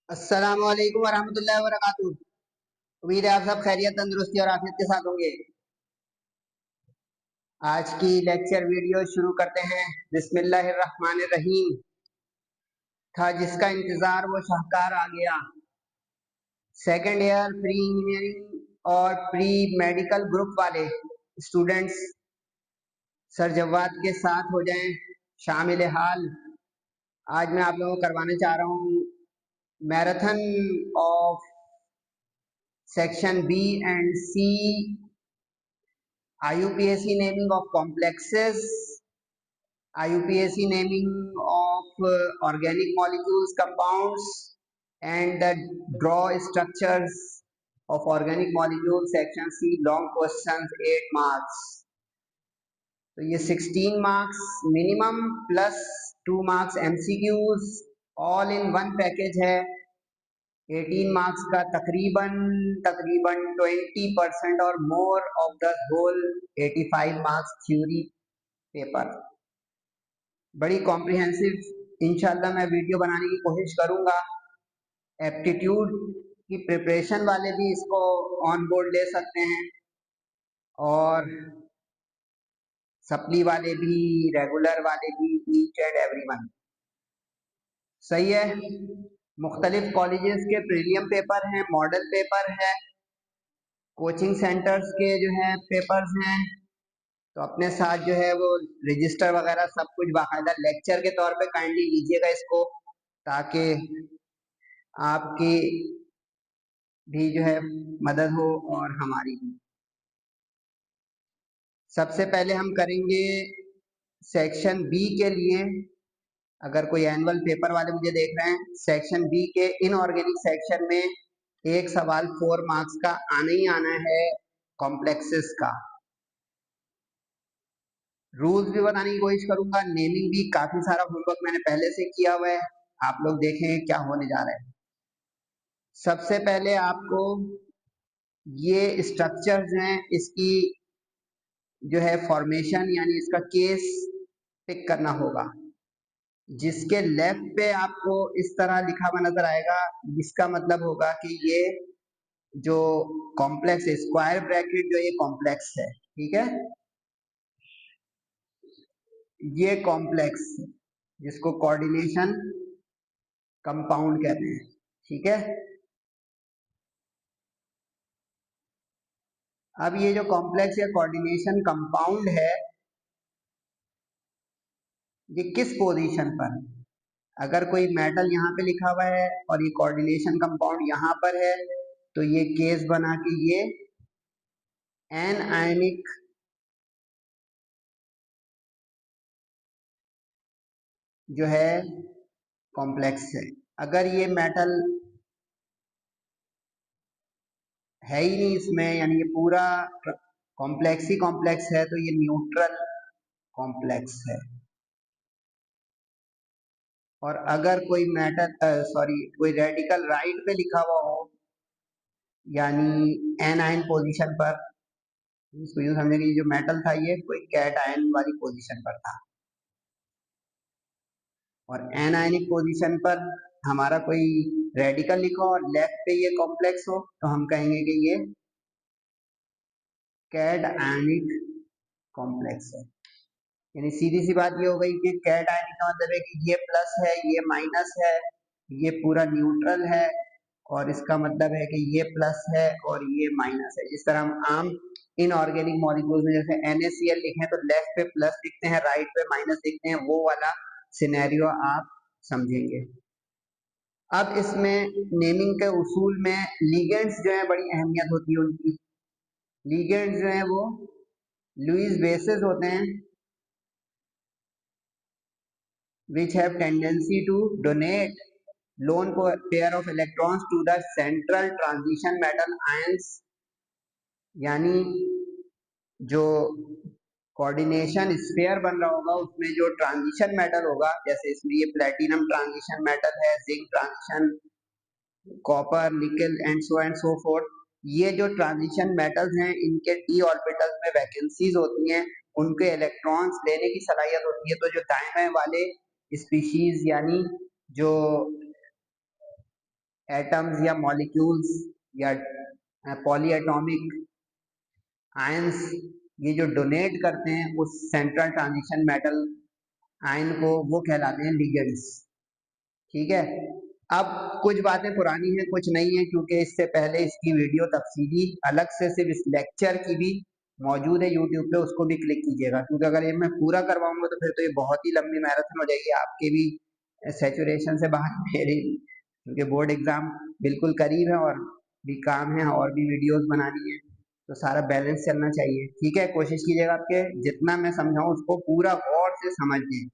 अस्सलाम वालेकुम वरहमतुल्लाहि वबरकातुहू। उम्मीद है आप सब खैरियत, तंदुरुस्ती और आफियत के साथ होंगे। आज की लेक्चर वीडियो शुरू करते हैं। बिस्मिल्लाहिर्रहमानिर्रहीम। था जिसका इंतजार वो शाहकार आ गया। सेकेंड ईयर प्री इंजीनियरिंग और प्री मेडिकल ग्रुप वाले स्टूडेंट्स सर जवाद के साथ हो जाएं शामिल हाल। आज मैं आप लोगों को करवाने चाह रहा हूँ marathon of section B and C, IUPAC naming of complexes, IUPAC naming of organic molecules, compounds, and the draw structures of organic molecules, section C, long questions, 8 marks. तो ये 16 marks minimum plus 2 marks MCQs all in one package है। 18 marks का तकरीबन 20% और more of the whole 85 marks theory paper. बड़ी comprehensive इंशाल्लाह मैं video बनाने की कोशिश करूंगा। एप्टीट्यूड की प्रिपरेशन वाले भी इसको ऑन बोर्ड ले सकते हैं और सप्ली वाले भी, रेगुलर वाले भी, ईच एंड एवरीवन। सही है। मुख्तलिफ कॉलेजेस के प्रीलियम पेपर हैं, मॉडल पेपर है, कोचिंग सेंटर्स के जो है पेपर्स हैं। तो अपने साथ जो है वो रजिस्टर वगैरह सब कुछ बाकायदा लेक्चर के तौर पे काइंडली लीजिएगा इसको, ताकि आपकी भी जो है मदद हो और हमारी भी। सबसे पहले हम करेंगे सेक्शन बी के लिए। अगर कोई एनुअल पेपर वाले मुझे देख रहे हैं, सेक्शन बी के इनऑर्गेनिक सेक्शन में एक सवाल 4 मार्क्स का आना ही आना है, कॉम्प्लेक्सेस का। रूल्स भी बताने की कोशिश करूंगा। नेमिंग भी काफी सारा होमवर्क मैंने पहले से किया हुआ है, आप लोग देखें क्या होने जा रहा है। सबसे पहले आपको ये स्ट्रक्चर्स हैं, इसकी जो है फॉर्मेशन यानी इसका केस पिक करना होगा। जिसके लेफ्ट पे आपको इस तरह लिखा हुआ नजर आएगा, इसका मतलब होगा कि ये जो कॉम्प्लेक्स है, स्क्वायर ब्रैकेट जो ये कॉम्प्लेक्स है, ठीक है, ये कॉम्प्लेक्स जिसको कोऑर्डिनेशन कंपाउंड कहते हैं, ठीक है। अब ये जो कॉम्प्लेक्स या कोऑर्डिनेशन कंपाउंड है, ये किस पोजीशन पर, अगर कोई मेटल यहाँ पे लिखा हुआ है और ये कोऑर्डिनेशन कंपाउंड यहाँ पर है, तो ये केस बना कि ये एन आयनिक जो है कॉम्प्लेक्स है। अगर ये मेटल है ही नहीं इसमें, यानी ये पूरा कॉम्प्लेक्स ही कॉम्प्लेक्स है, तो ये न्यूट्रल कॉम्प्लेक्स है। और अगर कोई मेटल कोई रेडिकल राइट पे लिखा हुआ हो, यानी एन आयन पोजीशन पर, इसको यूं समझे कि जो मेटल था ये कोई कैट आयन वाली पोजीशन पर था, और एन आयनिक पोजीशन पर हमारा कोई रेडिकल लिखा हो और लेफ्ट पे ये कॉम्प्लेक्स हो, तो हम कहेंगे कि ये कैट आयनिक कॉम्प्लेक्स है। यानी सीधी सी बात ये हो गई कि कैट आयनिक का मतलब है कि ये प्लस है, ये माइनस है, ये पूरा न्यूट्रल है, और इसका मतलब है कि ये प्लस है और ये माइनस है। जिस तरह हम आम इनऑर्गेनिक मॉलिक्यूल्स में जैसे NaCl लिखें तो लेफ्ट पे प्लस लिखते हैं, राइट पे माइनस लिखते हैं, वो वाला सिनेरियो आप समझेंगे। अब इसमें नेमिंग के उसूल में लिगेंड्स जो है बड़ी अहमियत होती है उनकी। लिगेंड्स जो है वो लुईस बेसेस होते हैं, which have tendency to donate lone pair of electrons to the central transition metal ions। यानी जो कोऑर्डिनेशन स्फीयर बन रहा होगा उसमें जो ट्रांजिशन मेटल होगा, जैसे इसमें ये प्लेटिनम ट्रांजिशन मेटल है, जिंक ट्रांजिशन, कॉपर, निकल एंड सो फोर्थ, ये जो ट्रांजिशन मेटल्स हैं इनके d ऑर्बिटल्स में वैकेंसीज होती हैं, उनके इलेक्ट्रॉन्स लेने की सलाहियत होती है। तो जो दाएं वाले स्पीशीज यानी जो एटम्स या मॉलिक्यूल्स या पॉली एटॉमिक आयंस, ये जो डोनेट करते हैं उस सेंट्रल ट्रांजिशन मेटल आयन को, वो कहलाते हैं लिगेंड्स। ठीक है, अब कुछ बातें पुरानी हैं, कुछ नई हैं, क्योंकि इससे पहले इसकी वीडियो तफसीली अलग से सिर्फ इस लेक्चर की भी मौजूद है यूट्यूब पे, उसको भी क्लिक कीजिएगा, क्योंकि अगर ये मैं पूरा करवाऊंगा तो फिर तो ये बहुत ही लंबी मैराथन हो जाएगी, आपके भी सैचुरेशन से बाहर, मेरे क्योंकि बोर्ड एग्जाम बिल्कुल करीब है और भी काम है और भी वीडियोस बनानी है, तो सारा बैलेंस चलना चाहिए। ठीक है, कोशिश कीजिएगा आपके जितना मैं समझाऊं उसको पूरा गौर से समझिए।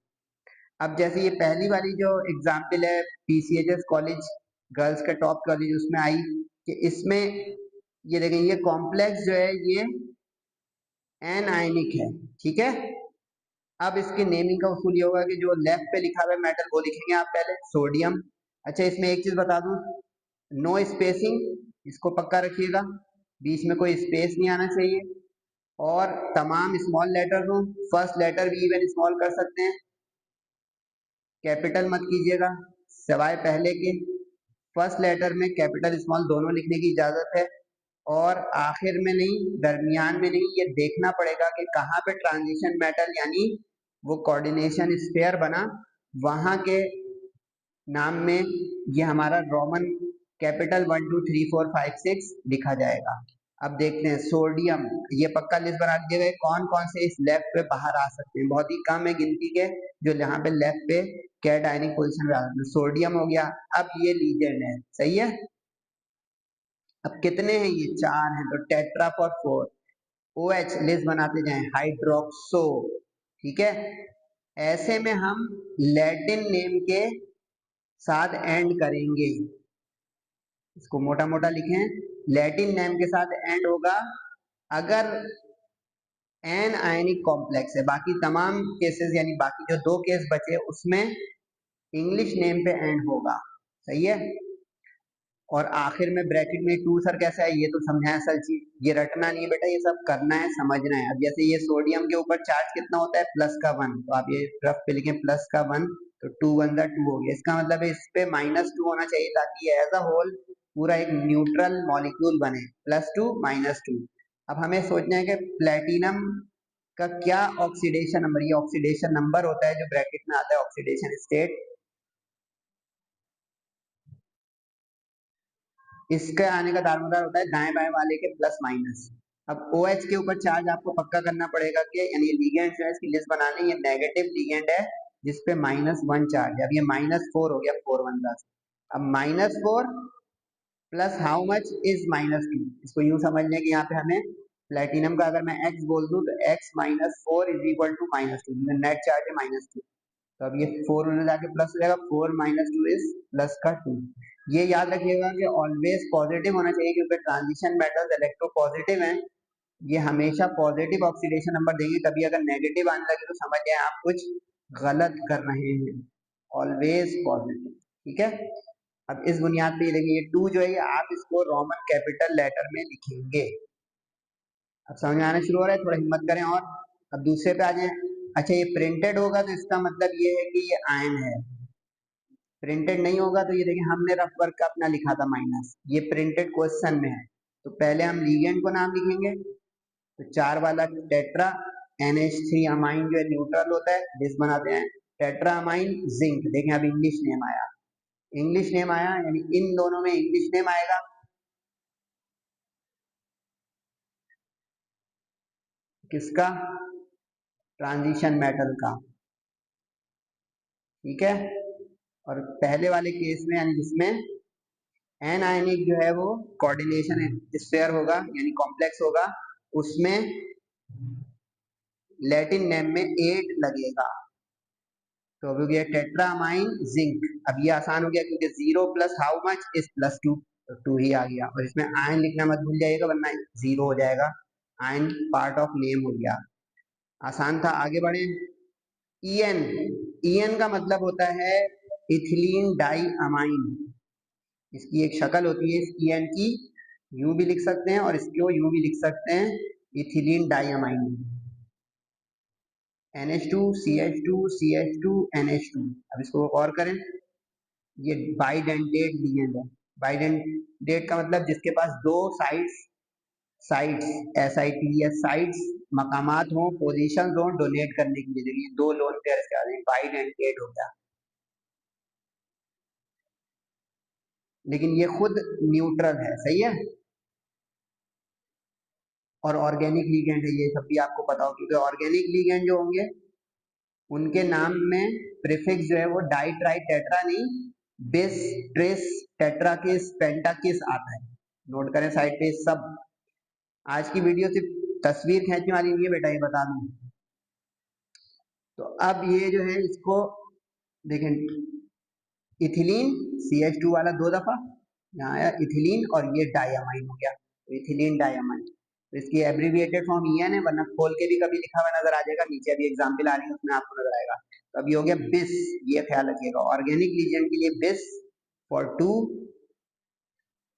अब जैसे ये पहली वाली जो एग्जाम्पल है पीसीएचएस कॉलेज, गर्ल्स का टॉप कॉलेज, उसमें आई कि इसमें ये देखें, ये कॉम्प्लेक्स जो है ये एन आयनिक है। ठीक है, अब इसके नेमिंग का उसूल ये होगा कि जो लेफ्ट पे लिखा हुआ है मेटल वो लिखेंगे आप पहले, सोडियम। अच्छा, इसमें एक चीज बता दूं, नो स्पेसिंग, इसको पक्का रखिएगा, बीच में कोई स्पेस नहीं आना चाहिए, और तमाम स्मॉल लेटर हो, फर्स्ट लेटर भी इवन स्मॉल कर सकते हैं, कैपिटल मत कीजिएगा सिवाय पहले के, फर्स्ट लेटर में कैपिटल स्मॉल दोनों लिखने की इजाजत है, और आखिर में नहीं, दरमियान में नहीं, ये देखना पड़ेगा कि कहाँ पे ट्रांजिशन मेटल यानी वो कोऑर्डिनेशन स्फीयर बना, वहां के नाम में ये हमारा रोमन कैपिटल 1 2 3 4 5 6 लिखा जाएगा। अब देखते हैं सोडियम, ये पक्का लिस्ट बना लीजिएगा कौन कौन से इस लेफ्ट पे बाहर आ सकते हैं, बहुत ही कम है गिनती के जो यहाँ पे लेफ्ट पे कैट आयनिक पोजिशन में आ सकते हैं। सोडियम हो गया, अब ये लीजेंड है, सही है। अब कितने हैं, ये 4 हैं, तो tetra for 4, O H list बनाते जाए, हाइड्रोक्सो। ठीक है, ऐसे में हम लैटिन नेम के साथ एंड करेंगे, इसको मोटा मोटा लिखें, लैटिन नेम के साथ एंड होगा अगर एन आयनिक कॉम्प्लेक्स है, बाकी तमाम केसेस यानी बाकी जो 2 केस बचे उसमें इंग्लिश नेम पे एंड होगा, सही है। और आखिर में ब्रैकेट में 2 सर कैसा है, ये तो समझाएं असल चीज, ये रटना नहीं है बेटा, ये सब करना है, समझना है। अब जैसे ये सोडियम के ऊपर चार्ज कितना होता है, +1, तो आप ये रफ पे लिखें +1, तो 2 1 2 हो गया, इसका मतलब है इस पे -2 होना चाहिए ताकि एज अ होल पूरा एक न्यूट्रल मॉलिक्यूल बने, +2 -2। अब हमें सोचना है कि प्लेटिनम का क्या ऑक्सीडेशन नंबर, ये ऑक्सीडेशन नंबर होता है जो ब्रैकेट में आता है, ऑक्सीडेशन स्टेट, इसका आने का दारोमदार होता है दाएं बाएं वाले के प्लस माइनस। अब OH के ऊपर चार्ज आपको पक्का करना पड़ेगा कि यानी लिगेंड जो है इसकी लिस्ट बनानी, ये नेगेटिव लिगेंड है जिसपे -1 चार्ज है। अब ये -4 हो गया, 4 1 10, अब -4 प्लस हाउ मच इज -2, इसको यूं समझ लें कि यहाँ पे हमें प्लेटिनम का अगर मैं x बोल दूं तो x -4 is equal to -2, net charge है -2, तो अब ये 4 में जाके प्लस हो जाएगा, 4 -2 इज प्लस का 2। ये याद रखिएगा कि ऑलवेज पॉजिटिव होना चाहिए क्योंकि ट्रांजिशन मेटल्स इलेक्ट्रो पॉजिटिव हैं, ये हमेशा पॉजिटिव ऑक्सीडेशन नंबर देंगे, कभी अगर नेगेटिव आने लगे तो समझ जाए आप कुछ गलत कर रहे हैं, ऑलवेज पॉजिटिव। ठीक है, अब इस बुनियाद पे ये देखिए, ये 2 जो है ये आप इसको रोमन कैपिटल लेटर में लिखेंगे। अब समझ में आना शुरू हो रहा है, थोड़ा हिम्मत करें और अब दूसरे पे आ जाए। अच्छा, ये प्रिंटेड होगा तो इसका मतलब ये है कि ये आयन है, प्रिंटेड नहीं होगा तो ये देखिए हमने रफ वर्क का अपना लिखा था माइनस, ये प्रिंटेड क्वेश्चन में है, तो पहले हम लिगेंड को नाम लिखेंगे, तो 4 वाला टेट्रा, NH3 अमाइन जो है न्यूट्रल होता है, लिस्ट बनाते हैं, टेट्रा अमाइन जिंक, देखें अब इंग्लिश नेम आया, इंग्लिश नेम आया यानी इन दोनों में इंग्लिश नेम आएगा, किसका, ट्रांजिशन मेटल का। ठीक है, और पहले वाले केस में यानी जिसमें एन आयनिक जो है वो कोऑर्डिनेशन स्फीयर होगा यानी कॉम्प्लेक्स होगा, उसमें लैटिन नेम में 8 लगेगा, तो अब हो गया टेट्रामाइन जिंक। अब ये आसान हो गया क्योंकि 0 प्लस हाउ मच इज +2, तो 2 ही आ गया, और इसमें आयन लिखना मत भूल जाइएगा वरना 0 हो जाएगा, आयन पार्ट ऑफ नेम हो गया, आसान था। आगे बढ़े, ईएन, ईएन का मतलब होता है इथिलीन डाई अमाइन, इसकी एक शक्ल होती है इस ईएन की, यूं भी लिख सकते हैं और इसको यूं भी लिख सकते हैं, ethylene diamine, NH2 CH2 CH2 NH2। अब इसको और करें, ये बाइडेंटेट लिगेंड है, बाइडेंटेट का मतलब जिसके पास दो साइट्स SITES साइट्स मकामात हो, पोजीशन हो डोनेट करने के लिए, दो लोन पेयर के आदमी बाइडेंटेट हो गया। लेकिन ये खुद न्यूट्रल है, सही है। और ऑर्गेनिक लीगेंड है, ये सब भी आपको पता हो, क्योंकि ऑर्गेनिक लीगेंड जो होंगे उनके नाम में प्रीफिक्स जो है वो डाई ट्राई टेट्रा नहीं, बिस ट्रिस टेट्राकिस पेंटाकिस आता है। नोट करें साइड पे सब। आज की वीडियो सिर्फ तस्वीर खींचने वाली नहीं है बेटा, ये बता दूं। तो अब ये जो है इसको देखें, इथिलीन CH2 वाला दो दफा यहाँ आया इथिलीन, और ये डायमाइन हो गया, तो इथिलीन डायमाइन। तो इसकी एब्रीविएटेड फॉर्म EN है, वरना खोल के भी कभी लिखा हुआ नजर आ जाएगा, नीचे अभी एग्जाम्पल आ रही है उसमें आपको नजर आएगा। तो अभी हो गया बिस, ये ख्याल रखिएगा, ऑर्गेनिक लीजेंड के लिए bis for 2,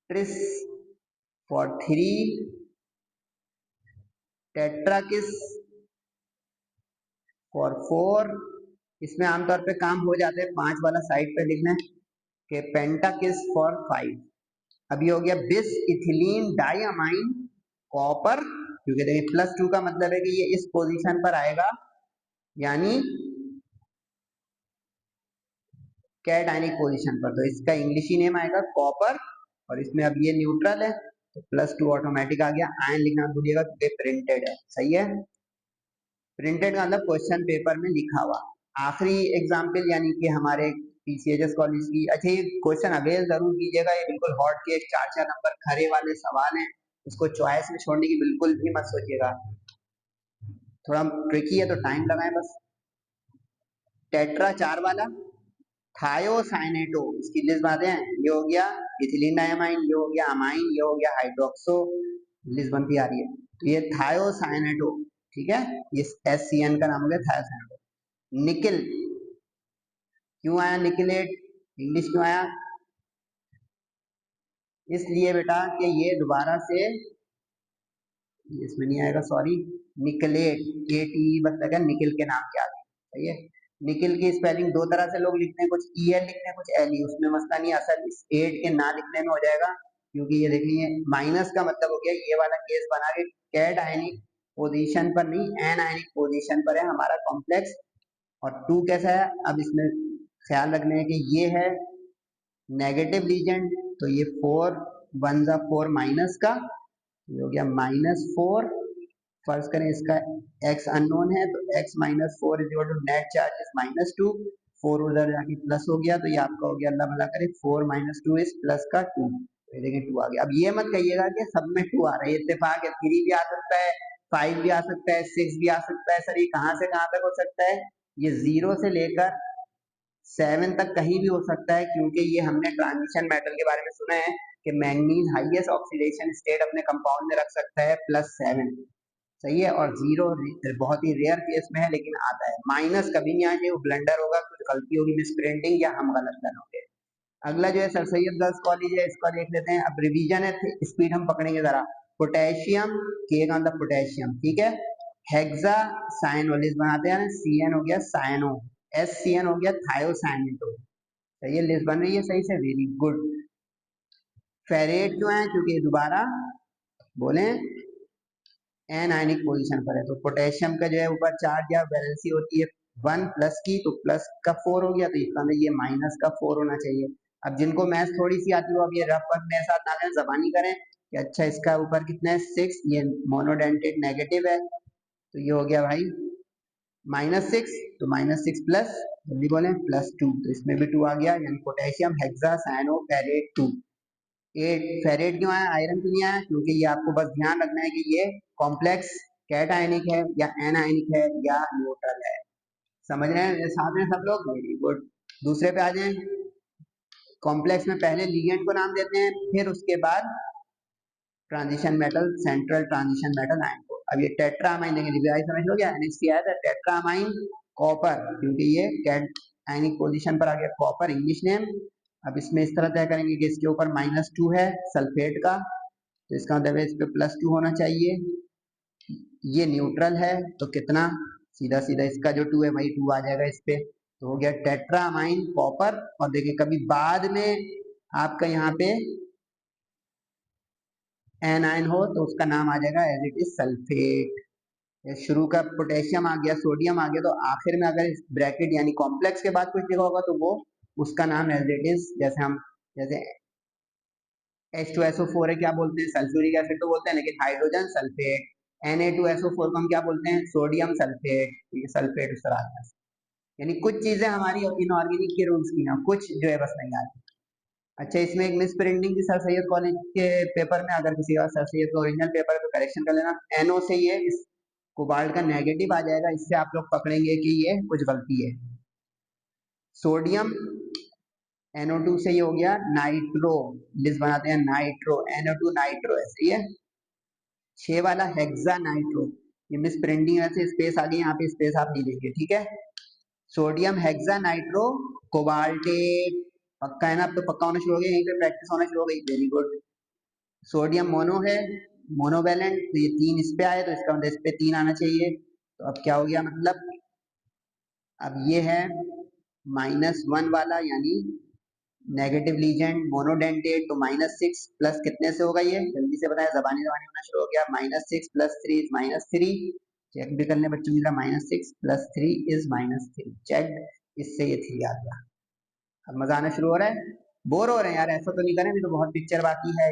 tris for 3, tetrakis for 4। इसमें आमतौर पे काम हो जाते हैं 5 वाला साइड पे लिखना है कि पेंटाकिस फॉर 5। अभी हो गया बिस इथिलीन डायमाइन कॉपर, क्योंकि देखिए +2 का मतलब है कि ये इस पोजीशन पर आएगा, यानी कैटायनिक पोजीशन पर, तो इसका इंग्लिशी नेम आएगा कॉपर। और इसमें अब ये न्यूट्रल है, तो +2 ऑटोमेटिक आ गया। आयन लिखना भूलिएगा क्योंकि प्रिंटेड है, सही है। प्रिंटेड का मतलब क्वेश्चन पेपर में लिखा हुआ। आखिरी एग्जाम्पल यानी कि हमारे PCHS कॉलेज की, अच्छा ये क्वेश्चन अवेल जरूर कीजिएगा, ये बिल्कुल हॉट के 4-4 नंबर खरे वाले सवाल हैं, इसको चॉइस में छोड़ने की बिल्कुल भी मत सोचिएगा, थोड़ा ट्रिकी है तो टाइम लगाए बस। टेट्रा 4 वाला थायोसाइनेटो, इसकी लिस्ट बातें हैं, ये हो गया इथिलीन डायमाइन, ये हो गया अमाइन, ये हो गया हाइड्रोक्सो, लिस्ट बनती आ रही है। तो ये थायोसाइनेटो, ठीक है, ये SCN का नाम हो गया थायोसाइनेटो। निकिल, क्यों आया निकिलेट, इंग्लिश क्यों आया, इसलिए बेटा कि ये दोबारा से इसमें नहीं आएगा, सॉरी, निकलेट, ATE बस लगा निकिल के नाम के आगे, सही है। निकिल की स्पेलिंग दो तरह से लोग लिखते हैं, कुछ EL लिखते हैं, कुछ LE, उसमें मसला नहीं, असल इस एड के ना लिखने में हो जाएगा, क्योंकि ये देखिए माइनस का मतलब हो गया ये वाला केस बना के कैट आयनिक पोजीशन पर नहीं, एन आयनिक पोजीशन पर है हमारा कॉम्प्लेक्स। और 2 कैसा है, अब इसमें ख्याल रखना है कि ये है नेगेटिव लीजेंड, तो ये 4 1 जा 4 माइनस का, ये हो गया -4। फर्ज करें इसका x अननोन है, तो x -4 is equal to net charge is -2, 4 उधर जाके प्लस हो गया, तो ये आपका हो गया, अल्लाह भला करे, 4 - 2 इज प्लस का 2, तो देखिए 2 आ गया। अब ये मत कहिएगा कि सब में 2 आ रहा है, इत्तेफाक है, 3 भी आ सकता है, 5 भी आ सकता है, 6 भी आ सकता है, सर ये कहाँ से कहाँ तक हो सकता है, ये 0 से लेकर 7 तक कहीं भी हो सकता है, क्योंकि ये हमने ट्रांजिशन मेटल के बारे में सुना है कि मैंगनीज हाईएस्ट ऑक्सीडेशन स्टेट अपने कंपाउंड में रख सकता है +7, सही है, और 0 बहुत ही रेयर केस में है लेकिन आता है। माइनस कभी नहीं आना चाहिए, वो ब्लंडर होगा, कुछ गलती होगी, मिसप्रिंटिंग, या हम गलत कर होंगे। अगला जो है सर सैयद गर्ल्स कॉलेज है, इसका देख लेते हैं। अब रिवीजन है, स्पीड हम पकड़ेंगे जरा। पोटेशियम, के का मतलब पोटेशियम, ठीक है। हेक्सा साइनोलिस बनाते हैं, CN हो गया साइनो, SCN हो गया थायोसाइनेटो, सही है, लिस्ट बन रही है सही से, वेरी गुड। फेरेट क्यों है, क्योंकि दोबारा बोले एन आयनिक पोजीशन पर है, तो पोटेशियम का जो है ऊपर चार्ज या वैलेंसी होती है 1 प्लस की, तो प्लस का 4 हो गया, तो इसका मतलब ये माइनस का 4 होना चाहिए। अब जिनको मैथ थोड़ी सी आती हो, अब ये रफ वर्क मेरे साथ ना करें, जबानी करें कि अच्छा इसका ऊपर कितना है 6, ये मोनोडेंटेड नेगेटिव है, तो ये हो गया भाई -6, तो -6 प्लस, जल्दी बोलें, +2, तो इसमें भी 2 आ गया, यानी पोटेशियम हेक्सा साइनो फेरेट 2। ये फेरेट क्यों आया, आयरन क्यों नहीं आया, क्योंकि ये आपको बस ध्यान रखना है कि ये कॉम्प्लेक्स कैट आयनिक है या एन आयनिक है या न्यूट्रल है, समझ रहे हैं साथ में सब लोग, वेरी गुड। दूसरे पे आ जाएं, कॉम्प्लेक्स में पहले लीगेंड को नाम देते हैं, फिर उसके बाद transition metal, central transition metal ion को। अब ये टेट्रामाइन देंगे, रिवाइज समझ लो क्या, NH3 आया था, टेट्रामाइन कॉपर, क्योंकि ये कैट आयनिक पोजीशन पर आ गया, कॉपर इंग्लिश नेम। अब इसमें इस तरह तय करेंगे कि इसके ऊपर -2 है सल्फेट का, तो इसका मतलब इस पे +2 होना चाहिए, ये न्यूट्रल है, तो कितना, सीधा सीधा इसका जो 2 है वही 2 आ जाएगा इस पे, तो हो गया टेट्रामाइन कॉपर। और देखिए कभी बाद में आपका यहाँ पे एनायन हो तो उसका नाम आ जाएगा एज इट इज सल्फेट। शुरू का पोटेशियम आ गया, सोडियम आ गया, तो आखिर में अगर ब्रैकेट यानी कॉम्प्लेक्स के बाद कुछ लिखा होगा तो वो उसका नाम एज इट इज, जैसे H2SO4 है, क्या बोलते हैं, सल्फ्यूरिक एसिड तो बोलते हैं, लेकिन हाइड्रोजन सल्फेट। Na2SO4 को हम क्या बोलते हैं, सोडियम सल्फेट। ये सल्फेट उस तरह आता है। यानी कुछ चीजें हमारी इनऑर्गेनिक के रूल्स की ना, कुछ जो है बस नहीं आती। अच्छा, इसमें एक मिस प्रिंटिंग थी सर सैयद कॉलेज के पेपर में, अगर किसी का सर सैयद का ओरिजिनल पेपर है तो करेक्शन कर लेना। NO से ये इस कोबाल्ट का नेगेटिव आ जाएगा, इससे आप लोग पकड़ेंगे कि ये कुछ गलती है। सोडियम NO2 से ये हो गया नाइट्रो, लिस्ट बनाते हैं नाइट्रो, NO2 नाइट्रो, ऐसे ही है। 6 वाला हेक्सा नाइट्रो, ये मिस प्रिंटिंग है, स्पेस आ गई, यहाँ पे स्पेस आप नहीं लेंगे, ठीक है। सोडियम हेक्सा नाइट्रो कोबाल्टेट, पक्का है ना, अब तो पक्का होना शुरू हो गया, यहीं पे प्रैक्टिस होना शुरू हो गई, वेरी गुड। सोडियम मोनो है, मोनोवैलेंट, तो ये 3 इस पे आए तो इसका मतलब इस पे 3 आना चाहिए। तो अब क्या हो गया, मतलब अब ये है -1 वाला यानी नेगेटिव लीजेंड मोनोडेंटेट, तो -6 प्लस कितने से होगा, ये जल्दी से बताया, जबानी जबानी होना शुरू हो गया। -6 + 3 इज -3, चेक भी कर लें बच्चों की, -6 + 3 इज -3, चेक, इससे ये 3 आ गया। अब मजा आना शुरू हो रहा है, बोर हो रहे हैं यार, ऐसा तो नहीं करें, अभी तो बहुत पिक्चर बाकी है।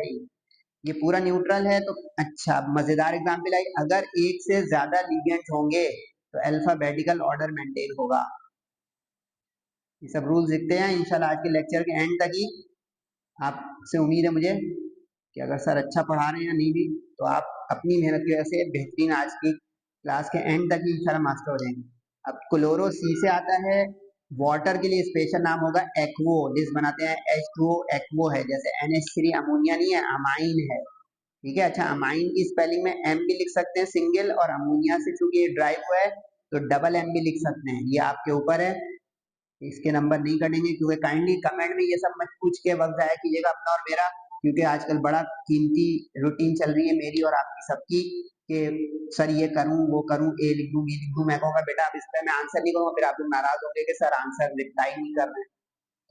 ये पूरा न्यूट्रल है तो अच्छा, मजेदार एग्जाम्पल आई, अगर एक से ज्यादा लिगेंड्स होंगे तो अल्फाबेटिकल ऑर्डर मेंटेन होगा। ये सब रूल्स दिखते हैं इंशाल्लाह आज के लेक्चर के एंड तक ही। आपसे उम्मीद है मुझे कि अगर सर अच्छा पढ़ा रहे हैं या नहीं भी, तो आप अपनी मेहनत की वजह से बेहतरीन आज की क्लास के एंड तक ही इंशाल्लाह मास्टर हो जाएंगे। अब क्लोरो सी से आता है, वाटर के लिए स्पेशल नाम होगा एक्वो, लिस्ट बनाते हैं, H2O एक्वो है, जैसे NH3 अमोनिया नहीं है, अमाइन है, ठीक है। अच्छा, अमाइन की स्पेलिंग में M भी लिख सकते हैं सिंगल, और अमोनिया से चूंकि ये ड्राइव हुआ है तो डबल M भी लिख सकते हैं, ये आपके ऊपर है, इसके नंबर नहीं कटेंगे, क्योंकि काइंडली कमेंट में ये सब मत पूछ के वक्त जाया कीजिएगा अपना और मेरा, क्योंकि आजकल बड़ा कीमती रूटीन चल रही है मेरी और आपकी सबकी, कि सर ये करूं वो करूं, ए लिख दूं बी लिख दूं, मैं कहूँगा बेटा अब इस पर मैं आंसर नहीं करूंगा, फिर आप लोग नाराज होंगे कि सर आंसर रिप्लाई नहीं कर रहे हैं।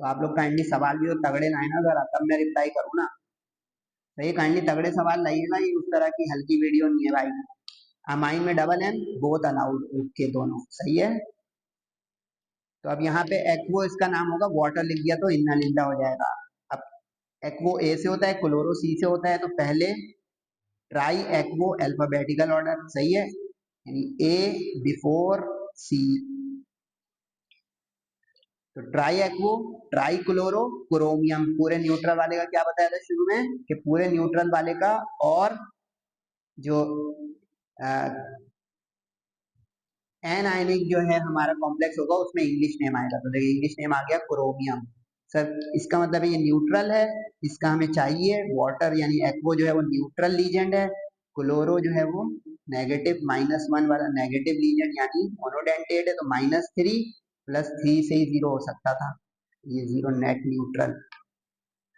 तो आप लोग काइंडली सवाल भी तो तगड़े लाए ना जरा, तब मैं रिप्लाई करूँ ना, तो ये काइंडली तगड़े सवाल लाइएगा, ये उस तरह की हल्की वीडियो नहीं है भाई। अमाइन में double M both allowed, okay, दोनों सही है। तो अब यहाँ पे एक्वो इसका नाम होगा, वाटर लिख दिया तो इन्ना लिंडा हो जाएगा। अब एक्वो ए से होता है, क्लोरो सी से होता है, तो पहले ट्राई एक्वो अल्फाबेटिकल ऑर्डर, सही है, यानी ए बिफोर सी, तो ट्राई एक्वो, ट्राई क्लोरो, क्रोमियम, पूरे न्यूट्रल वाले का क्या बताया था शुरू में, कि पूरे न्यूट्रल वाले का और जो एन आयनिक जो है हमारा कॉम्प्लेक्स होगा उसमें इंग्लिश नेम आएगा, तो देखिए इंग्लिश नेम आ गया क्रोमियम। सर इसका मतलब है ये न्यूट्रल है, इसका हमें चाहिए वाटर, यानी एक्वो जो है वो न्यूट्रल लीजेंड है, क्लोरो जो है वो नेगेटिव -1 वाला नेगेटिव लीजेंड यानी मोनोडेंटेट है, तो -3 + 3 से ही 0 हो सकता था, ये 0 net neutral.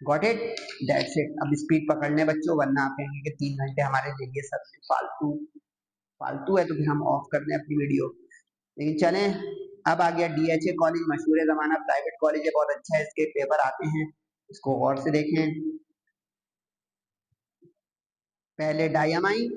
Got it, that's it. अब स्पीड पकड़ लें बच्चों, वरना आप कहेंगे कि 3 घंटे हमारे लिए सर फालतू फालतू है, तो फिर हम ऑफ कर दें अपनी वीडियो। लेकिन चलें, अब आ गया DHA कॉलेज, मशहूर जमाना प्राइवेट कॉलेज है, बहुत अच्छा है, इसके पेपर आते हैं, इसको गौर से देखें। पहले डायमाइन,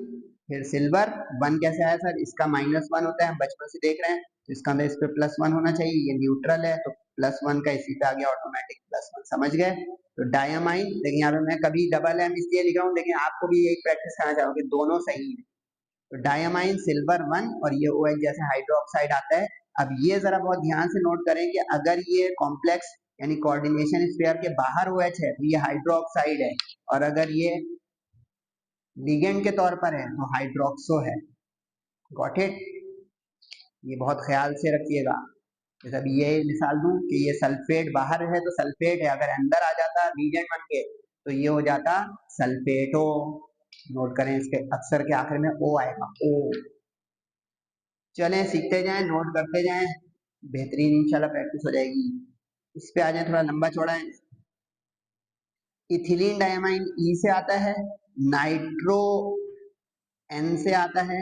फिर सिल्वर, 1 कैसे आया सर, इसका -1 होता है, हम बचपन से देख रहे हैं, तो इसका मतलब इस पे +1 होना चाहिए, ये न्यूट्रल है तो +1 का इसी पे आ गया ऑटोमेटिक +1, समझ गए। तो डायमाइन, देखिए यहाँ पे मैं कभी डबल M इसलिए लिख रहा हूँ, लेकिन आपको भी यही प्रैक्टिस करना चाहूंगी, दोनों सही है। तो डायमाइन सिल्वर 1, और ये OH जैसे हाइड्रोक्साइड आता है। अब ये जरा बहुत ध्यान से नोट करें कि अगर ये कॉम्प्लेक्स यानी कोऑर्डिनेशन स्फीयर के बाहर OH है तो ये हाइड्रोक्साइड है, और अगर ये लिगेंड के तौर पर है तो हाइड्रोक्सो है। गॉट इट, ये बहुत ख्याल से रखिएगा। जैसे अब ये मिसाल दूं कि ये सल्फेट बाहर है तो सल्फेट है, अगर अंदर आ जाता लिगेंड बन के तो ये हो जाता सल्फेटो। नोट करें, इसके अक्सर के आखिर में O आएगा, O। चलें सीखते जाएं, नोट करते जाएं, बेहतरीन इंशाल्लाह प्रैक्टिस हो जाएगी। इस पे आ जाए, थोड़ा लंबा चौड़ा है। इथिलीन डायमाइन E से आता है, नाइट्रो N से आता है।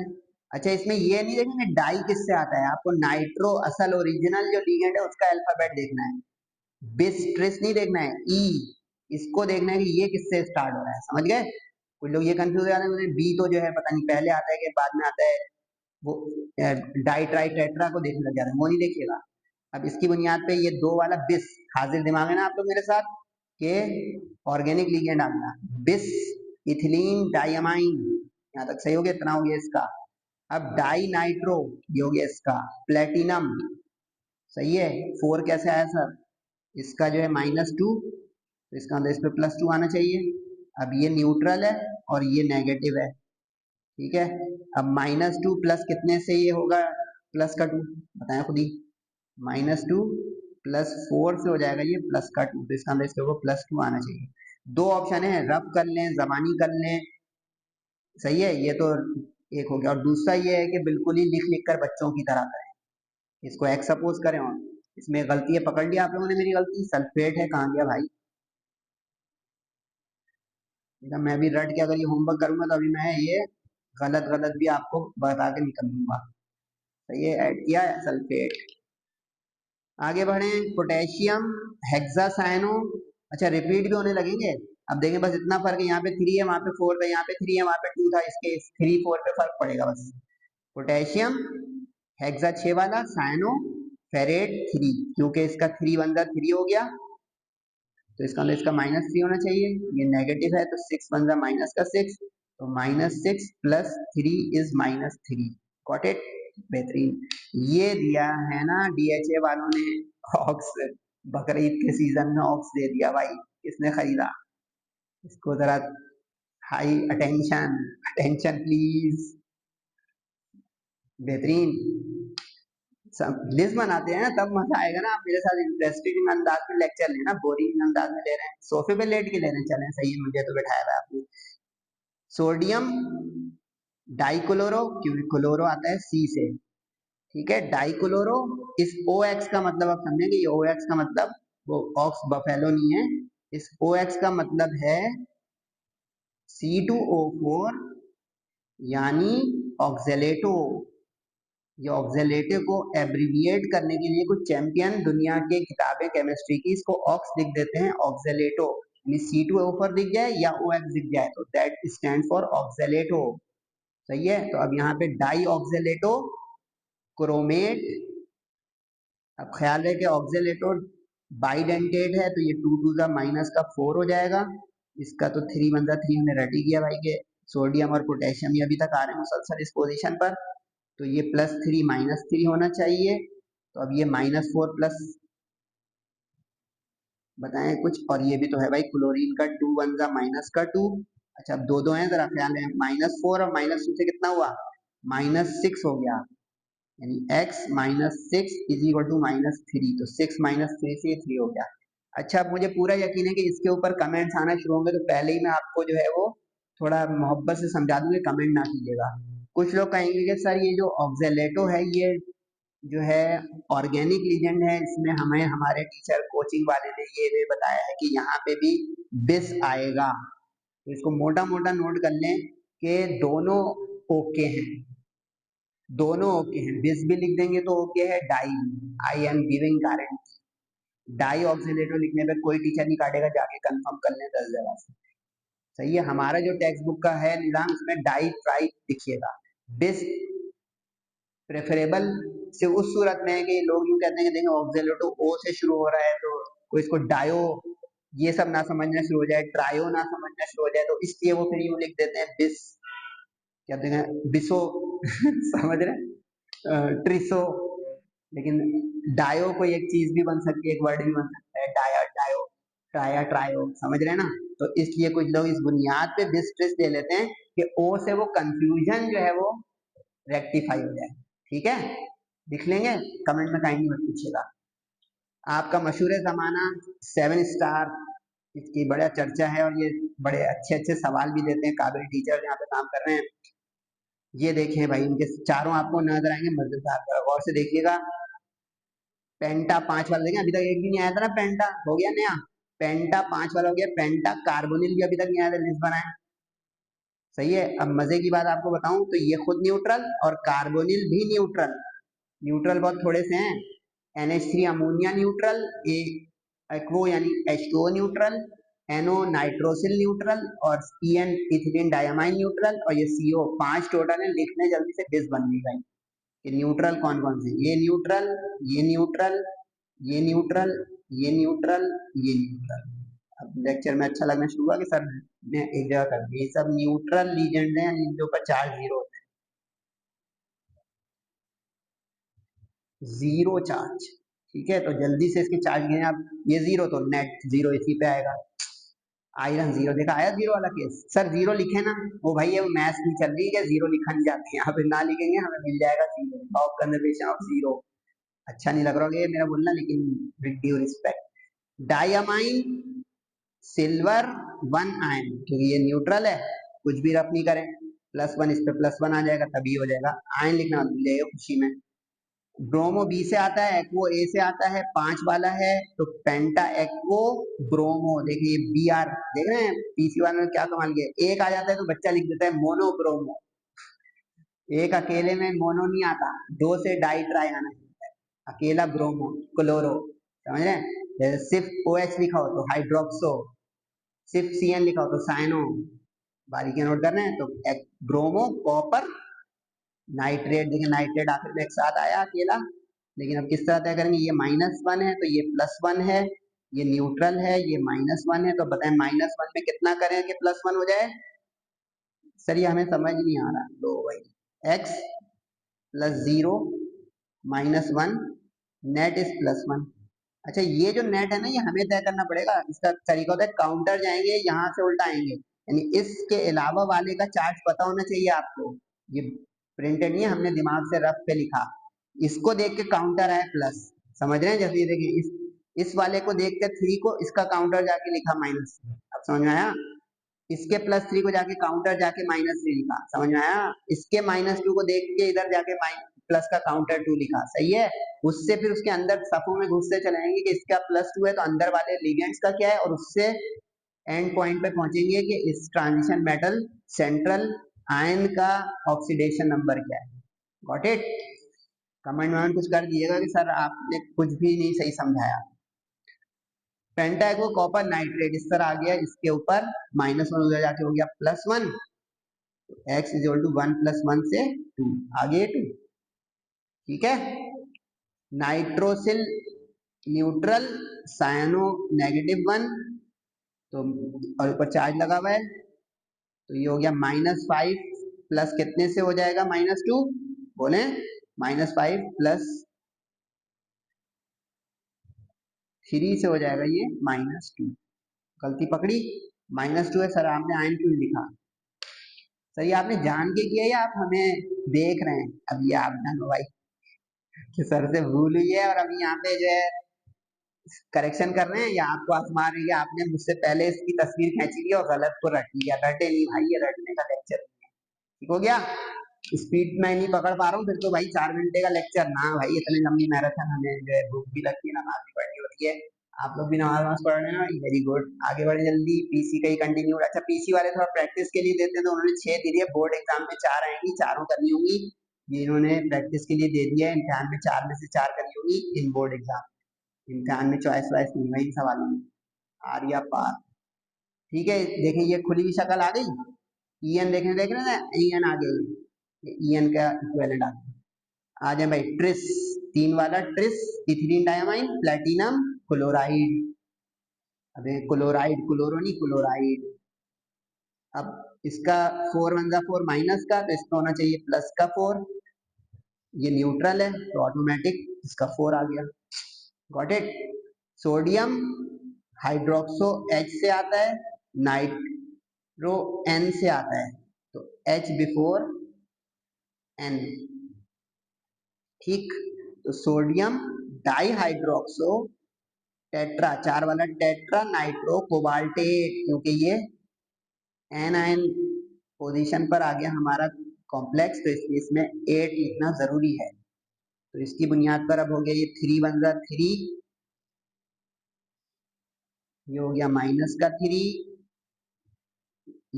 अच्छा, इसमें ये नहीं देखना डाई किससे आता है, आपको नाइट्रो असल ओरिजिनल जो लिगेंड है उसका अल्फाबेट देखना है, बिस ट्रिस नहीं देखना है, E इसको देखना है कि ये किससे स्टार्ट हो रहा है, समझ गए। कुछ लोग ये कंफ्यूज हो जाते हैं, बी तो जो है पता नहीं पहले आता है कि बाद में आता है, वो डाई ट्राई टेट्रा को देखने लग जाते हैं, वो नहीं देखिएगा। अब इसकी बुनियाद पे ये दो वाला बिस, हाजिर दिमाग है ना आप लोग मेरे साथ, के ऑर्गेनिक लिगेंड आ गया, बिस इथिलीन डाइअमाइन, यहाँ तक सही हो गया, इतना हो गया इसका। अब डाई नाइट्रो, ये हो गया इसका प्लेटिनम, सही है। 4 कैसे आया सर, इसका जो है -2, तो इसका अंदर इस पे +2 आना चाहिए। अब ये न्यूट्रल है और ये नेगेटिव है, ठीक है। अब -2 प्लस कितने से ये होगा प्लस का 2, बताएं खुद ही। -2 प्लस 4 से हो जाएगा ये प्लस का 2, तो इसका अंदर इसके ऊपर +2 आना चाहिए। दो ऑप्शन है, रब कर लें, जबानी कर लें, सही है, ये तो एक हो गया। और दूसरा ये है कि बिल्कुल ही लिख लिख कर बच्चों की तरह करें, इसको एक्स सपोज करें, और इसमें गलती है, पकड़ लिया आप लोगों ने मेरी गलती, सल्फेट है, कहाँ गया भाई। मैं भी रट के अगर ये होमवर्क करूंगा तो अभी मैं ये गलत गलत भी आपको बता के निकल दूंगा, सही है, ऐड किया है सल्फेट। आगे बढ़े, पोटेशियम हेक्सासाइनो, अच्छा रिपीट भी होने लगेंगे। अब देखें बस इतना फर्क है, यहाँ पे 3 है, वहां पे 4 था, यहाँ पे 3 है, वहां पे 2 था, इसके 3 4 पे फर्क पड़ेगा बस। पोटेशियम हेक्सा 6 वाला, साइनो फेरेट 3, क्योंकि इसका 3 1 जा 3 हो गया, तो इसका मतलब इसका -3 होना चाहिए, ये नेगेटिव है, तो 6 1 जा -6, तो -6 प्लस 3 इज -3, गॉट इट, बेहतरीन। ये दिया है ना डीएचए वालों ने ऑक्स, बकरीद के सीजन में ऑक्स दे दिया भाई, किसने खरीदा, इसको जरा हाई अटेंशन, अटेंशन प्लीज, बेहतरीन। लिस्ट बनाते हैं ना तब मजा आएगा ना, आप मेरे साथ इंटरेस्टिंग अंदाज में लेक्चर लेना, बोरिंग अंदाज में ले रहे हैं, सोफे पे लेट के ले रहे हैं, चलें सही है, मुझे तो बैठाया हुआ है आपने। सोडियम डाइक्लोरो, क्योंकि क्लोरो आता है सी से, ठीक है, डाइक्लोरो, इस ओ एक्स का मतलब आप समझेंगे, ये ओ एक्स का मतलब वो ऑक्स बफेलो नहीं है, इस ओ एक्स का मतलब है C2O4, यानी ऑक्जेलेटो। ये ऑक्जेलेटिव को एब्रिविएट करने के लिए कुछ चैंपियन दुनिया के किताबें केमिस्ट्री की इसको ऑक्स लिख देते हैं, ऑक्जेलेटो, यानी C2O4 दिख जाए या OX दिख जाए तो दैट स्टैंड फॉर ऑक्जेलेटो, सही है। तो अब यहाँ पे डाई ऑक्जेलेटो क्रोमेट, अब ख्याल रहे कि ऑक्जेलेटो बाइडेंटेट है, तो ये 2 2 का -4 हो जाएगा, इसका तो 3 1 3 हमने रट ही किया भाई के, सोडियम और पोटेशियम ये अभी तक आ रहे हैं मुसलसल इस पोजीशन पर, तो ये +3 -3 होना चाहिए, तो अब ये -4 प्लस, बताएं कुछ, और ये भी तो है भाई क्लोरीन का 2 1 -2, अच्छा अब दो दो हैं, जरा ख्याल है, -4 और -2 से कितना हुआ, -6 हो गया, यानी x -6 इज इक्वल टू -3, तो 6 -3 से 3 हो गया। अच्छा अब मुझे पूरा यकीन है कि इसके ऊपर कमेंट्स आना शुरू होंगे, तो पहले ही मैं आपको जो है वो थोड़ा मोहब्बत से समझा दूंगी, कमेंट ना कीजिएगा। कुछ लोग कहेंगे कि सर ये जो ऑक्जेलेटो है ये जो है ऑर्गेनिक लीजेंड है, इसमें हमें हमारे टीचर कोचिंग वाले ने ये बताया है कि यहाँ पे भी बिस आएगा, तो इसको मोटा मोटा नोट कर लें कि दोनों ओके हैं, दोनों ओके हैं, बिस भी लिख देंगे तो ओके है, di, I am giving guarantee, di oxidato लिखने पे कोई टीचर नहीं काटेगा, जाके कंफर्म कर लें 10 जगह से, सही है। हमारा जो टेक्स्ट बुक का है निजाम, इसमें डाई ट्राई लिखिएगा, बिस प्रेफरेबल से उस सूरत में है कि लोग यूं कहते हैं कि देखो ऑक्जेलेटो ओ से शुरू हो रहा है, तो कोई इसको डायो ये सब ना समझना शुरू हो जाए, ट्रायो ना समझना शुरू हो जाए, तो इसलिए वो फिर यूं लिख देते हैं बिस, कहते हैं बिसो समझ रहे, ट्रिसो, लेकिन डायो कोई एक चीज भी बन सकती है, एक वर्ड भी बन सकता है, डाया डायो, ट्राया ट्रायो, समझ रहे हैं ना। तो इसलिए कुछ लोग इस बुनियाद पे बिस ट्रिस दे लेते हैं कि ओ से वो कंफ्यूजन जो है वो रेक्टिफाई हो जाए, ठीक है, लिख लेंगे, कमेंट में काइंडली मत पूछिएगा। आपका मशहूर जमाना 7 स्टार, इसकी बड़ा चर्चा है, और ये बड़े अच्छे अच्छे सवाल भी देते हैं, काबिल टीचर यहाँ पे काम कर रहे हैं। ये देखें भाई, इनके चारों आपको नजर आएंगे मजेदार, गौर से देखिएगा। पेंटा 5 वाला देखें, अभी तक एक भी नहीं आया था ना, पेंटा हो गया नया, पेंटा 5 वाला हो गया, पेंटा कार्बोनिल भी अभी तक नहीं आया था, लिस्ट बनाए, सही है। अब मजे की बात आपको बताऊं तो ये खुद न्यूट्रल और कार्बोनिल भी न्यूट्रल, न्यूट्रल बहुत थोड़े से हैं, NH3 अमोनिया न्यूट्रल, एक्वो यानी H2O neutral, NO nitrosyl neutral और EN इथिलीन डायमाइन न्यूट्रल और ये CO 5 टोटल है। लिखने जल्दी से डिस बन गई भाई कि न्यूट्रल कौन कौन से, ये न्यूट्रल, ये न्यूट्रल, ये न्यूट्रल, ये न्यूट्रल, ये न्यूट्रल। अब लेक्चर में अच्छा लगना शुरू हुआ कि सर ने एक जगह कर दिया, ये सब न्यूट्रल लीजेंड हैं जिनके ऊपर चार्ज जीरो होता है, जीरो चार्ज। ठीक है, तो जल्दी से इसके चार्ज गिने आप, ये जीरो तो नेट जीरो इसी पे आएगा। आयरन जीरो, देखा आया जीरो वाला केस, सर जीरो लिखे ना, वो भाई ये मैथ्स की चल रही है, जीरो लिखा नहीं जाते हैं, यहाँ पे ना लिखेंगे हमें मिल जाएगा zero, of conservation of zero. अच्छा नहीं लग रहा होगा ये मेरा बोलना, लेकिन with due respect, diamine silver one ion, क्योंकि ये न्यूट्रल है, कुछ भी रफ नहीं करें, प्लस वन इस पे प्लस वन आ जाएगा, तभी हो जाएगा, आयन लिखना भूल जाइए खुशी में। ब्रोमो बी से आता है, एक्वो ए से आता है, 5 वाला है, तो पेंटा एक्वो ब्रोमो, देखिए बी आर, देख रहे हैं पीसी वाले में क्या कमाल किया, एक आ जाता है तो बच्चा लिख देता है मोनो ब्रोमो, एक अकेले में मोनो नहीं आता, दो से डाई ट्राई आना चाहिए, अकेला ब्रोमो क्लोरो, समझ रहे हैं, जैसे सिर्फ ओ एच लिखा हो तो हाइड्रोक्सो, सिर्फ सी एन लिखा हो तो साइनो, बारीकियां नोट कर रहे हैं, तो ब्रोमो कॉपर नाइट्रेट, देखिए नाइट्रेट आखिर में एक साथ आया अकेला, लेकिन अब किस तरह तय करेंगे, ये माइनस वन है तो ये प्लस वन है, ये न्यूट्रल है, ये माइनस वन है, तो बताएं माइनस वन में कितना करें कि प्लस वन हो जाए, सर ये हमें समझ नहीं आ रहा, लो भाई x plus zero minus one net is plus one. अच्छा ये जो नेट है ना, ये हमें तय करना पड़ेगा, इसका तरीका होता है काउंटर जाएंगे यहाँ से उल्टा आएंगे, यानी इसके अलावा वाले का चार्ज पता होना चाहिए आपको, ये प्रिंटेड नहीं है, हमने दिमाग से रफ पे लिखा, इसको देख के काउंटर आया प्लस, समझ रहे हैं, जैसे ये देखिए इस वाले को देख के थ्री को इसका काउंटर जाके लिखा माइनस, अब समझ में आया, इसके प्लस थ्री को जाके काउंटर जाके माइनस थ्री लिखा, समझ में आया, इसके माइनस टू को देख के इधर जाके प्लस का काउंटर टू लिखा, सही है, उससे फिर उसके अंदर सफों में घुसते चलाएंगे कि इसका प्लस टू है तो अंदर वाले लिगेंड्स का क्या है, और उससे एंड पॉइंट पे पहुंचेंगे कि इस ट्रांजिशन मेटल सेंट्रल आयन का ऑक्सीडेशन नंबर क्या है, गॉट इट, कमेंट में कुछ कर दिएगा कि सर आपने कुछ भी नहीं सही समझाया। पेंटागो कॉपर नाइट्रेट इस तरह आ गया, इसके ऊपर माइनस वन उधर जाके हो गया plus one, x is equal to one plus one से टू, आगे टू, ठीक है, nitrosyl neutral cyano negative one, तो और ऊपर चार्ज लगा हुआ है, तो ये हो गया माइनस फाइव प्लस कितने से हो जाएगा माइनस टू, बोले माइनस फाइव प्लस थ्री से हो जाएगा ये माइनस टू, गलती पकड़ी, माइनस टू है सर, आपने आयन क्यों लिखा, सर ये आपने जान के किया या आप हमें देख रहे हैं, अब ये आप जानो भाई कि सर से भूल हुई है, और अभी यहाँ पे जो है करेक्शन कर रहे हैं, या आपको आजमा रही है, आपने मुझसे पहले इसकी तस्वीर खींची ली और गलत को रट लिया, रटे नहीं भाई, ये रटने का लेक्चर नहीं है, ठीक हो गया, स्पीड में नहीं पकड़ पा रहा हूँ फिर तो भाई 4 घंटे का लेक्चर ना भाई, इतनी लंबी मैराथन हमें जो है भूख भी लगती है, नमाज भी पढ़नी होती है, आप लोग भी नमाज नमाज पढ़ रहे हैं, वेरी गुड, आगे बढ़े जल्दी, पीसी का ही कंटिन्यू, अच्छा पीसी वाले थोड़ा प्रैक्टिस के लिए देते हैं, तो उन्होंने 6 दे दिया, बोर्ड एग्जाम में 4 आएंगी, चारों करनी होंगी, ये इन्होंने प्रैक्टिस के लिए दे दिया है, इम्तिहान में 4 में से 4 करनी होगी इन बोर्ड एग्जाम, इम्तिहान में चॉइस वाइस नहीं है इन सवालों में, आर या पार, ठीक है, देखें ये खुली हुई शक्ल आ गई, ईएन देख रहे हैं, ईएन आ गई, ईएन का इक्विवेलेंट आ गया, आ जाए भाई ट्रिस, 3 वाला tris ethylene diamine platinum chloride, अबे क्लोराइड क्लोरो नहीं क्लोराइड, अब इसका 4 वन जा 4 माइनस का, तो इसका होना चाहिए प्लस का 4, ये न्यूट्रल है तो ऑटोमेटिक इसका 4 आ गया, got it, sodium hydroxo H से आता है, नाइट्रो N से आता है, तो H बिफोर N, ठीक, तो सोडियम डाइहाइड्रोक्सो टेट्रा, 4 वाला टेट्रा नाइट्रो कोबाल्टेट, क्योंकि ये एन आयन पोजीशन पर आ गया हमारा कॉम्प्लेक्स, तो इसलिए इसमें 8 लिखना जरूरी है, तो इसकी बुनियाद पर अब हो गया ये 3 वन जा 3, ये हो गया माइनस का 3,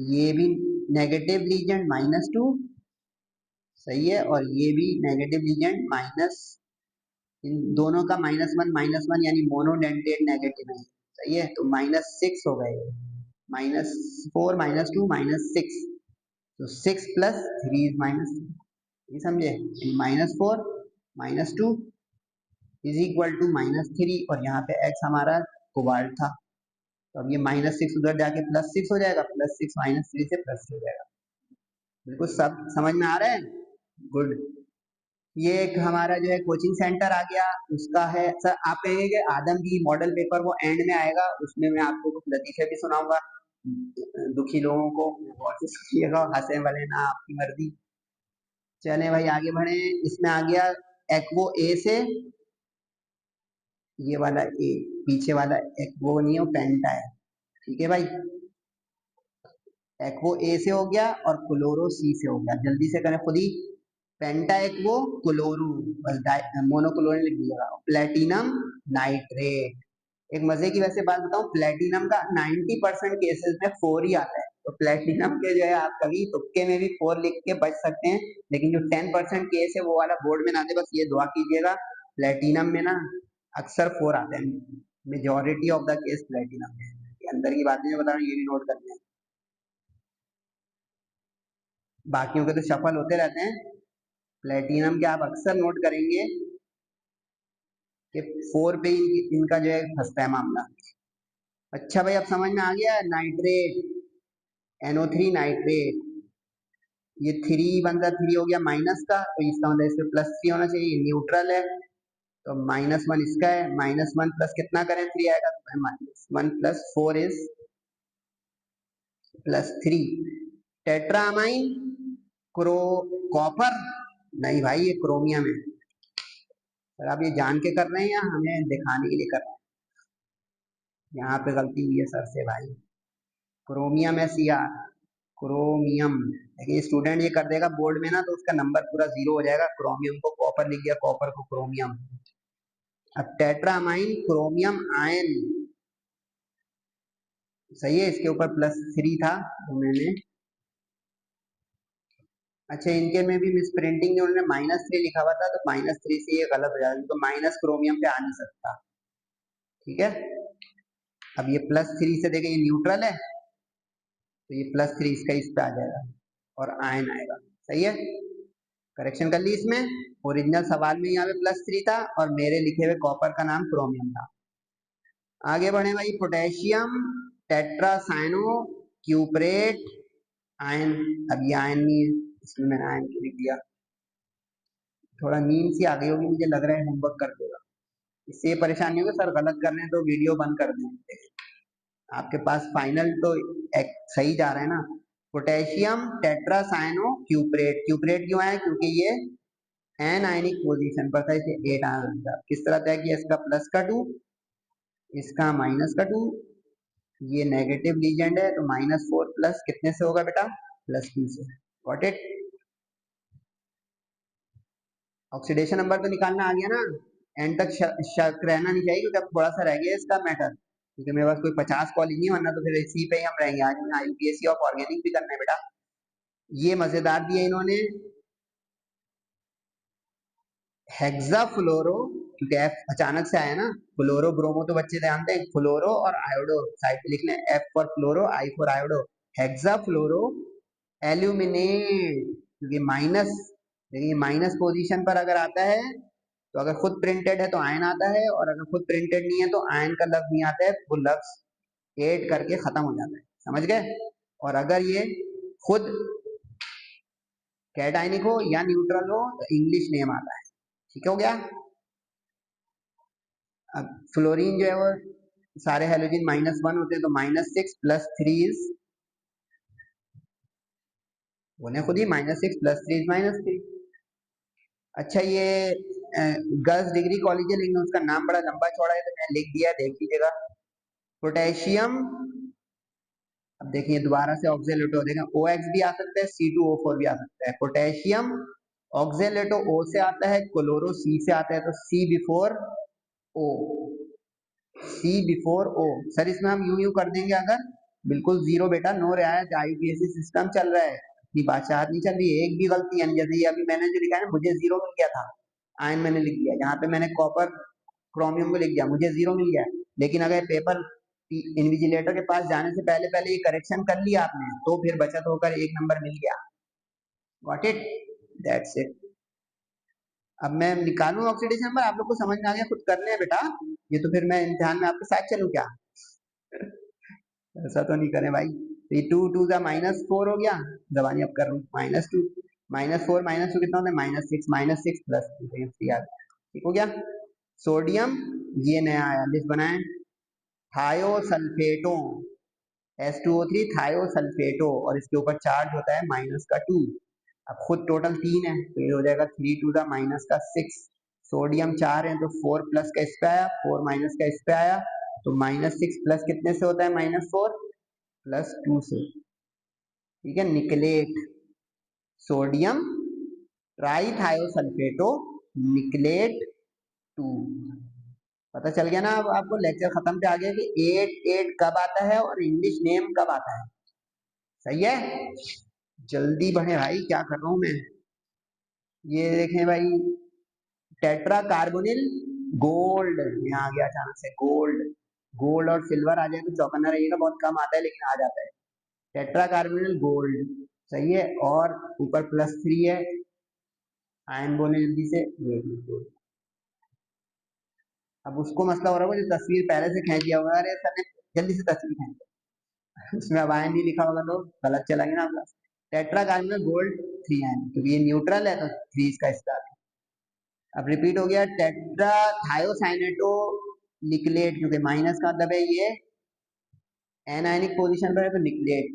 ये भी नेगेटिव लीजेंड माइनस टू, सही है, और ये भी नेगेटिव लीजेंड माइनस, इन दोनों का माइनस वन यानी मोनोडेंटेट नेगेटिव है, सही है, तो -6 हो गए, -4 -2 -6, तो 6 + 3 इज -3, ये समझे, -4 -2 इज इक्वल टू -3, और यहाँ पे x हमारा कोबाल्ट था, तो अब ये -6 उधर जाके +6 हो जाएगा, +6 -3 से +3 हो जाएगा। बिल्कुल सब समझ में आ रहा है, गुड। ये एक हमारा जो है कोचिंग सेंटर आ गया, उसका है सर, आप कहेंगे कि आदम की मॉडल पेपर वो एंड में आएगा, उसमें मैं आपको कुछ लतीफे भी सुनाऊंगा दुखी लोगों को, और सुनिएगा, हंसे वाले ना, आपकी मर्जी। चले भाई आगे बढ़े, इसमें आ गया एक्वो ए से, ये वाला ए, पीछे वाला एक्वो नहीं है, वो पेंटा है, ठीक है भाई, एक्वो ए से हो गया और क्लोरो सी से हो गया, जल्दी से करें खुद ही, पेंटा एक्वो क्लोरो, बस मोनोक्लोरिन लिख दिएगा, प्लेटिनम नाइट्रेट। एक मजे की वैसे बात बताऊं, प्लेटिनम का 90% केसेस में 4 ही आता है, तो प्लेटिनम के जो है आप कभी तुक्के में भी 4 लिख के बच सकते हैं, लेकिन जो 10% केस है वो वाला बोर्ड में ना दे, बस ये दुआ कीजिएगा, प्लेटिनम में ना अक्सर 4 आते हैं, majority of the case platinum में, ये अंदर की बातें जो बता रहा हूँ ये भी नोट करते हैं, बाकियों के तो सफल होते रहते हैं, प्लेटिनम के आप अक्सर नोट करेंगे कि 4 पे इनका जो है फंसता है मामला। अच्छा भाई अब समझ में आ गया, नाइट्रेट, NO3 नाइट्रेट, ये 3 बन रहा, 3 हो गया माइनस का, तो इसका मतलब इसमें +3 होना चाहिए, न्यूट्रल है, तो -1 इसका है, -1 प्लस कितना करें 3 आएगा, तो -1 + 4 इज +3, टेट्रामाइन क्रो कॉपर, नहीं भाई ये क्रोमियम है, सर आप ये जान के कर रहे हैं या हमें दिखाने के लिए कर रहे हैं, यहाँ पे गलती हुई है सर से भाई, क्रोमियम है CR, क्रोमियम, लेकिन स्टूडेंट ये कर देगा बोर्ड में ना तो उसका नंबर पूरा 0 हो जाएगा, क्रोमियम को कॉपर लिख दिया, कॉपर को क्रोमियम। अब टेट्रामाइन क्रोमियम आयन, सही है, इसके ऊपर +3 था तो मैंने, अच्छा इनके में भी मिस प्रिंटिंग में उन्होंने -3 लिखा हुआ था, तो -3 से ये गलत हो जाएगा, तो माइनस क्रोमियम पे आ नहीं सकता, ठीक है। अब ये +3 से देखें, ये न्यूट्रल है, तो ये +3 इसका इस पे आ जाएगा और आयन आएगा, सही है, करेक्शन कर ली इसमें, ओरिजिनल सवाल में यहाँ पे +3 था और मेरे लिखे हुए कॉपर का नाम क्रोमियम था। आगे बढ़े भाई, पोटेशियम टेट्रासाइनो क्यूपरेट आयन, अब ये आयन नहीं है, इसमें मैंने आयन क्यों लिख दिया, थोड़ा नींद सी आ गई होगी मुझे लग रहा है, होमवर्क कर देगा, इससे परेशानी होगी सर, गलत कर रहे हैं तो वीडियो बंद कर दें, आपके पास फाइनल तो सही जा रहा है ना। पोटेशियम टेट्रासाइनो क्यूपरेट, क्यूपरेट क्यों आया, क्योंकि ये एन आयनिक पोजीशन पर था, इसे 8 आना था, किस तरह तय किया, इसका +2, इसका -2, ये नेगेटिव लीजेंड है, तो -4 प्लस कितने से होगा बेटा, +2 से, गॉट इट। ऑक्सीडेशन नंबर तो निकालना आ गया ना, एंड तक शक रहना नहीं चाहिए, क्योंकि अब थोड़ा सा रह गया इसका मैटर, क्योंकि मेरे पास कोई 50 कॉलेज नहीं, वरना तो फिर इसी पे ही हम रहेंगे, आज हमें IUPAC ऑफ ऑर्गेनिक भी करना है बेटा। ये मजेदार दिया इन्होंने, हेक्साफ्लोरो, क्योंकि F अचानक से आया ना, फ्लोरो ब्रोमो तो बच्चे जानते हैं, फ्लोरो और आयोडो साइड पे लिख लें, F for fluoro, I for iodo, hexafluoro aluminate, क्योंकि माइनस, देखिए माइनस पोजीशन पर अगर आता है तो अगर खुद प्रिंटेड है तो आयन आता है, और अगर खुद प्रिंटेड नहीं है तो आयन का लफ्ज नहीं आता है, वो लफ्ज एड करके खत्म हो जाता है, समझ गए। और अगर ये खुद कैटाइनिक हो या न्यूट्रल हो तो इंग्लिश नेम आता है, ठीक हो गया। अब फ्लोरीन जो है वो सारे हेलोजन -1 होते हैं, तो -6 + 3 इज, बोले खुद ही, -6 + 3 इज -3। अच्छा ये गर्ल्स डिग्री कॉलेज है, लेकिन उसका नाम बड़ा लंबा चौड़ा है, तो मैंने लिख दिया, देख लीजिएगा। पोटेशियम, अब देखिए दोबारा से ऑक्जेलेटो, देखें OX भी आ सकता है, C2O4 भी आ सकता है, पोटेशियम ऑक्जेलेटो O से आता है, क्लोरो C से आता है, तो C before O, C before O, sir इसमें हम यूं कर देंगे अगर, बिल्कुल 0 बेटा, नो रियायत, IUPAC सिस्टम चल रहा है, इतनी बादशाहत नहीं चल रही है, एक भी गलती है, जैसे ये अभी मैंने जो लिखा है ना, मुझे 0 मिल गया था, आयन मैंने लिख दिया, यहाँ पे मैंने कॉपर क्रोमियम को लिख दिया, मुझे 0 मिल गया, लेकिन अगर पेपर इन्विजिलेटर के पास जाने से पहले पहले ये करेक्शन कर लिया आपने, तो फिर बचत होकर 1 नंबर मिल गया। Got it, that's it. अब मैं निकालूं ऑक्सीडेशन नंबर, आप लोग को समझ में आ गया, खुद करने हैं बेटा, ये तो फिर मैं इम्तिहान में आपके साथ चलूं क्या? ऐसा तो नहीं करें भाई। तो ये 2 2 का -4 हो गया, जबानी अब कर रहा हूँ, -2 -4 -2 कितना होता है, -6 प्लस 2, ठीक हो गया। सोडियम, ये नया आया, लिस्ट बनाए, थायोसल्फेटो, H2O3 थायोसल्फेटो, और इसके ऊपर चार्ज होता है -2। अब खुद टोटल 3 है, तो ये हो जाएगा 3 2 -6। सोडियम 4 है तो 4 प्लस का इस पे आया, 4 माइनस का इस पे आया, तो -6 प्लस कितने से होता है, -4 प्लस 2 से, ठीक है। Nickelate, sodium trithiosulfato nickelate 2। पता चल गया ना अब आपको, लेक्चर खत्म पे आ गया कि 8 कब आता है और इंग्लिश नेम कब आता है। सही है, जल्दी बढ़े भाई, क्या कर रहा हूं मैं। ये देखें भाई, टेट्रा कार्बोनिल गोल्ड, यहाँ आ गया अचानक से गोल्ड। गोल्ड और सिल्वर आ जाए तो चौकन्ना रहिएगा, बहुत कम आता है लेकिन आ जाता है। टेट्रा कार्बोनिल गोल्ड, सही है, और ऊपर +3 है, आयन बोले जल्दी से, ये गोल्ड। अब उसको मसला हो रहा होगा जो तस्वीर पहले से खींच दिया होगा, अरे सर ने जल्दी से तस्वीर खींच उसमें अब आयन नहीं लिखा होगा तो गलत चला गया ना आपका। टेट्रा कार्बोनिल गोल्ड 3 आयन, क्योंकि ये न्यूट्रल है तो 3 इसका स्टार है। अब रिपीट हो गया, टेट्रा थायोसाइनेटो निकलेट, क्योंकि माइनस का मतलब है ये एनायनिक पोजीशन पर है तो निकलेट।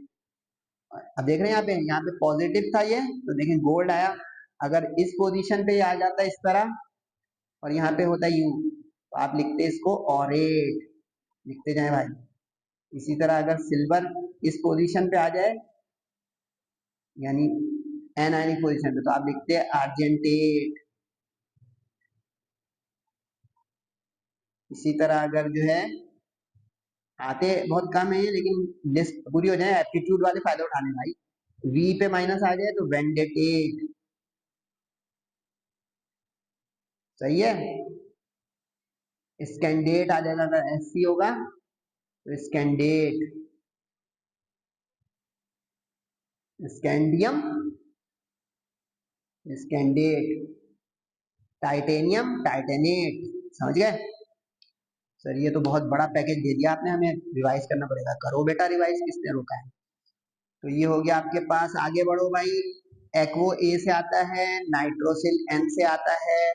अब देख रहे हैं यहाँ पे पॉजिटिव था ये, तो देखें गोल्ड आया। अगर इस पोजीशन पे आ जाता है इस तरह और यहाँ पे होता है यू, तो आप लिखते इसको ऑरेट, लिखते जाए भाई। इसी तरह अगर सिल्वर इस पोजीशन पे आ जाए, यानी एनायनिक पोजीशन पे, तो आप लिखते हैं आर्जेंटेट। इसी तरह अगर जो है, आते बहुत कम है लेकिन लिस्ट पूरी हो जाए, एप्टीट्यूड वाले फायदा उठाने भाई। वी पे माइनस आ जाए तो वेंडेटेट, सही है। स्कैंडेट आ जाएगा, अगर एससी होगा तो स्कैंडेट, स्कैंडियम, स्कैंडेट, टाइटेनियम, टाइटेनेट, समझ गए सर। ये तो बहुत बड़ा पैकेज दे दिया आपने, हमें रिवाइज करना पड़ेगा। करो बेटा रिवाइज, किसने रोका है। तो ये हो गया आपके पास, आगे बढ़ो भाई। एक्वो ए से आता है, नाइट्रोसिल एन से आता है,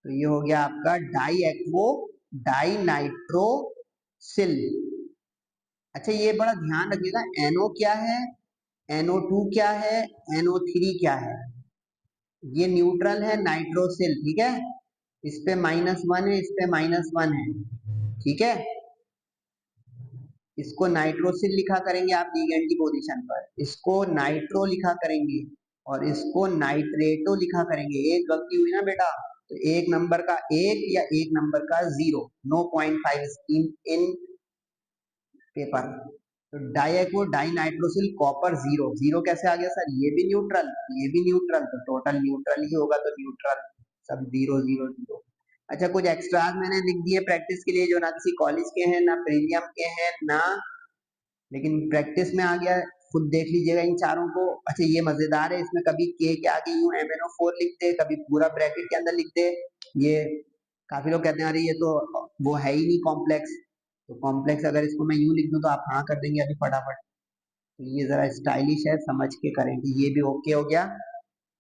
तो ये हो गया आपका डाई एक्वो डाई नाइट्रोसिल। अच्छा ये बड़ा ध्यान रखिएगा, NO क्या है, NO2 क्या है, NO3 क्या है। ये न्यूट्रल है नाइट्रोसिल, ठीक है, इस पे -1 है, इस पे -1 है, ठीक है। इसको नाइट्रोसिल लिखा करेंगे आप लिगेंड की पोजीशन पर, इसको नाइट्रो लिखा करेंगे, और इसको नाइट्रेटो लिखा करेंगे। एक गलती हुई ना बेटा तो 1 नंबर का 1 या 1 नंबर का 0, नो 0.5 स्कीम इन पेपर। तो डाइएक्वो डाई नाइट्रोसिल कॉपर 0, 0 कैसे आ गया सर, ये भी न्यूट्रल, ये भी न्यूट्रल, तो टोटल न्यूट्रल ही होगा, तो न्यूट्रल सब 0 0 0। अच्छा कुछ एक्स्ट्राज मैंने लिख दिए प्रैक्टिस के लिए, जो ना किसी कॉलेज के हैं ना प्रीमियम के हैं ना, लेकिन प्रैक्टिस में आ गया, खुद देख लीजिएगा इन चारों को। अच्छा ये मजेदार है, इसमें कभी के के आगे यूं MnO4 लिखते, कभी पूरा ब्रैकेट के अंदर लिखते। ये काफी लोग कहते हैं अरे ये तो वो है ही नहीं कॉम्प्लेक्स, तो कॉम्प्लेक्स अगर इसको मैं यूं लिख दूं तो आप हाँ कर देंगे अभी फटाफट। तो ये जरा स्टाइलिश है, समझ के करें कि ये भी ओके हो गया।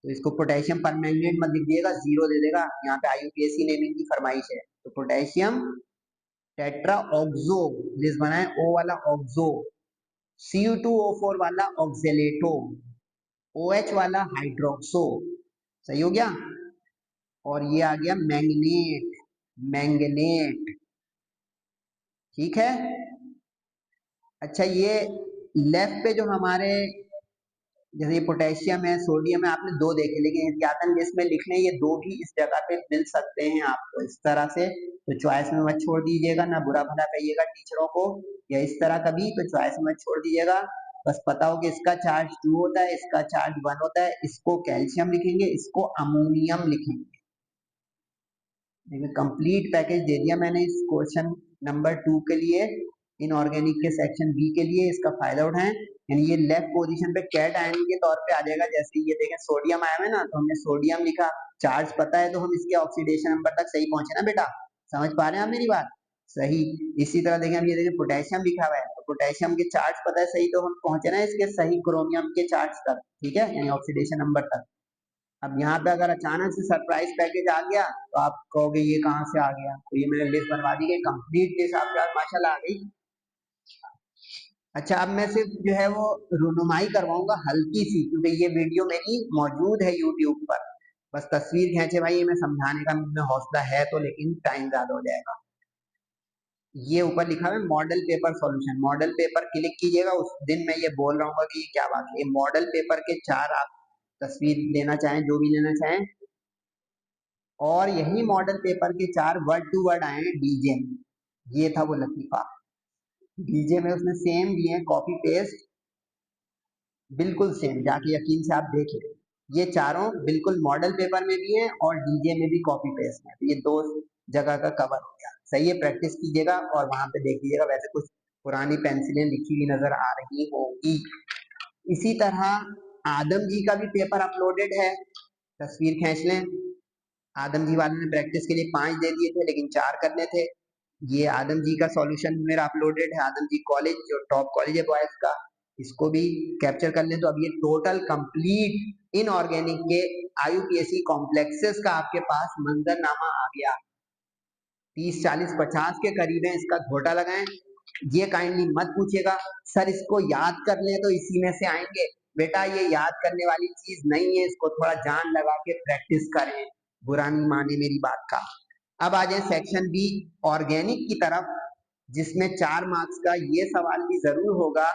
तो इसको पोटेशियम परमैंगनेट मत लिख दिएगा, 0 दे देगा, यहाँ पे IUPAC नेमिंग की फरमाइश है। तो पोटेशियम टेट्रा ऑक्सो, लिस्ट बनाए, ओ वाला ऑक्सो, Cu2O4 वाला ऑक्सेलेटो, OH वाला हाइड्रोक्सो, सही हो गया। और ये आ गया मैंगनेट, मैंगनेट, ठीक है। अच्छा ये लेफ्ट पे जो हमारे, जैसे ये पोटेशियम है सोडियम है, आपने 2 देखे, लेकिन एहतियातन लिस्ट में लिखने ये 2 भी इस जगह पे मिल सकते हैं आपको इस तरह से, तो चॉइस में मत छोड़ दीजिएगा, ना बुरा भला कहिएगा टीचरों को, या इस तरह कभी तो चॉइस में मत छोड़ दीजिएगा। बस पता हो कि इसका चार्ज 2 होता है, इसका चार्ज 1 होता है, इसको कैल्शियम लिखेंगे, इसको अमोनियम लिखेंगे। देखिए कंप्लीट पैकेज दे दिया मैंने इस क्वेश्चन नंबर 2 के लिए। इनऑर्गेनिक के सेक्शन बी के लिए इसका फायदा उठाएं। यानी ये लेफ्ट पोजीशन पे कैट आयन के तौर पे आ जाएगा। जैसे ये देखें सोडियम आया है ना, तो हमने सोडियम लिखा, चार्ज पता है तो हम इसके ऑक्सीडेशन नंबर तक सही पहुंचे ना बेटा, समझ पा रहे हैं आप मेरी बात? सही। इसी तरह देखें, हम ये देखें पोटेशियम लिखा हुआ है, तो पोटेशियम के चार्ज पता है सही, तो हम पहुंचे ना इसके सही क्रोमियम के चार्ज तक, ठीक है, यानी ऑक्सीडेशन नंबर तक। अब यहाँ पे अगर अचानक से सरप्राइज पैकेज आ गया तो आप कहोगे ये कहाँ से आ गया, तो ये मैंने लिस्ट बनवा दी गई, कंप्लीट लिस्ट आपके पास माशाल्लाह आ गई। अच्छा, अब मैं सिर्फ जो है वो रुनुमाई करवाऊंगा हल्की सी, क्योंकि ये वीडियो मेरी मौजूद है यूट्यूब पर। बस तस्वीर खींचे भाई, ये मैं समझाने का मुझे हौसला है तो, लेकिन टाइम ज्यादा हो जाएगा। ये ऊपर लिखा है model paper solution, model paper click कीजिएगा, उस दिन मैं ये बोल रहा हूँ कि ये क्या बात है। ये मॉडल पेपर के 4 आप तस्वीर लेना चाहें, जो भी लेना चाहें, और यही मॉडल पेपर के 4 वर्ड टू वर्ड आए हैं डीजे में। ये था वो लतीफा, डीजे में उसने सेम दिए हैं, कॉपी पेस्ट बिल्कुल सेम, जाके यकीन से आप देख लें। ये चारों बिल्कुल मॉडल पेपर में भी हैं और डीजे में भी कॉपी पेस्ट है, तो ये 2 जगह का कवर हो गया। सही है, प्रैक्टिस कीजिएगा और वहां पे देख लीजिएगा, वैसे कुछ पुरानी पेंसिलें लिखी हुई नजर आ रही होगी। इसी तरह आदम जी का भी पेपर अपलोडेड है, तस्वीर खींच लें। आदम जी वाले ने प्रैक्टिस के लिए 5 दे दिए थे, लेकिन 4 करने थे। ये आदम जी का सॉल्यूशन मेरा अपलोडेड है, आदम जी कॉलेज जो टॉप कॉलेज है बॉयज का, इसको भी कैप्चर कर लें। तो अब ये टोटल कंप्लीट इनऑर्गेनिक के आईयूपीएसी कॉम्प्लेक्सेस का आपके पास मंजरनामा आ गया। 30, 40, 50 के करीब है, इसका घोटा लगाएं। ये काइंडली मत पूछिएगा सर इसको याद कर ले तो इसी में से आएंगे, बेटा ये याद करने वाली चीज नहीं है, इसको थोड़ा जान लगा के प्रैक्टिस करें, बुरा नहीं माने मेरी बात का। अब आ जाए सेक्शन बी ऑर्गेनिक की तरफ, जिसमें 4 मार्क्स का ये सवाल भी जरूर होगा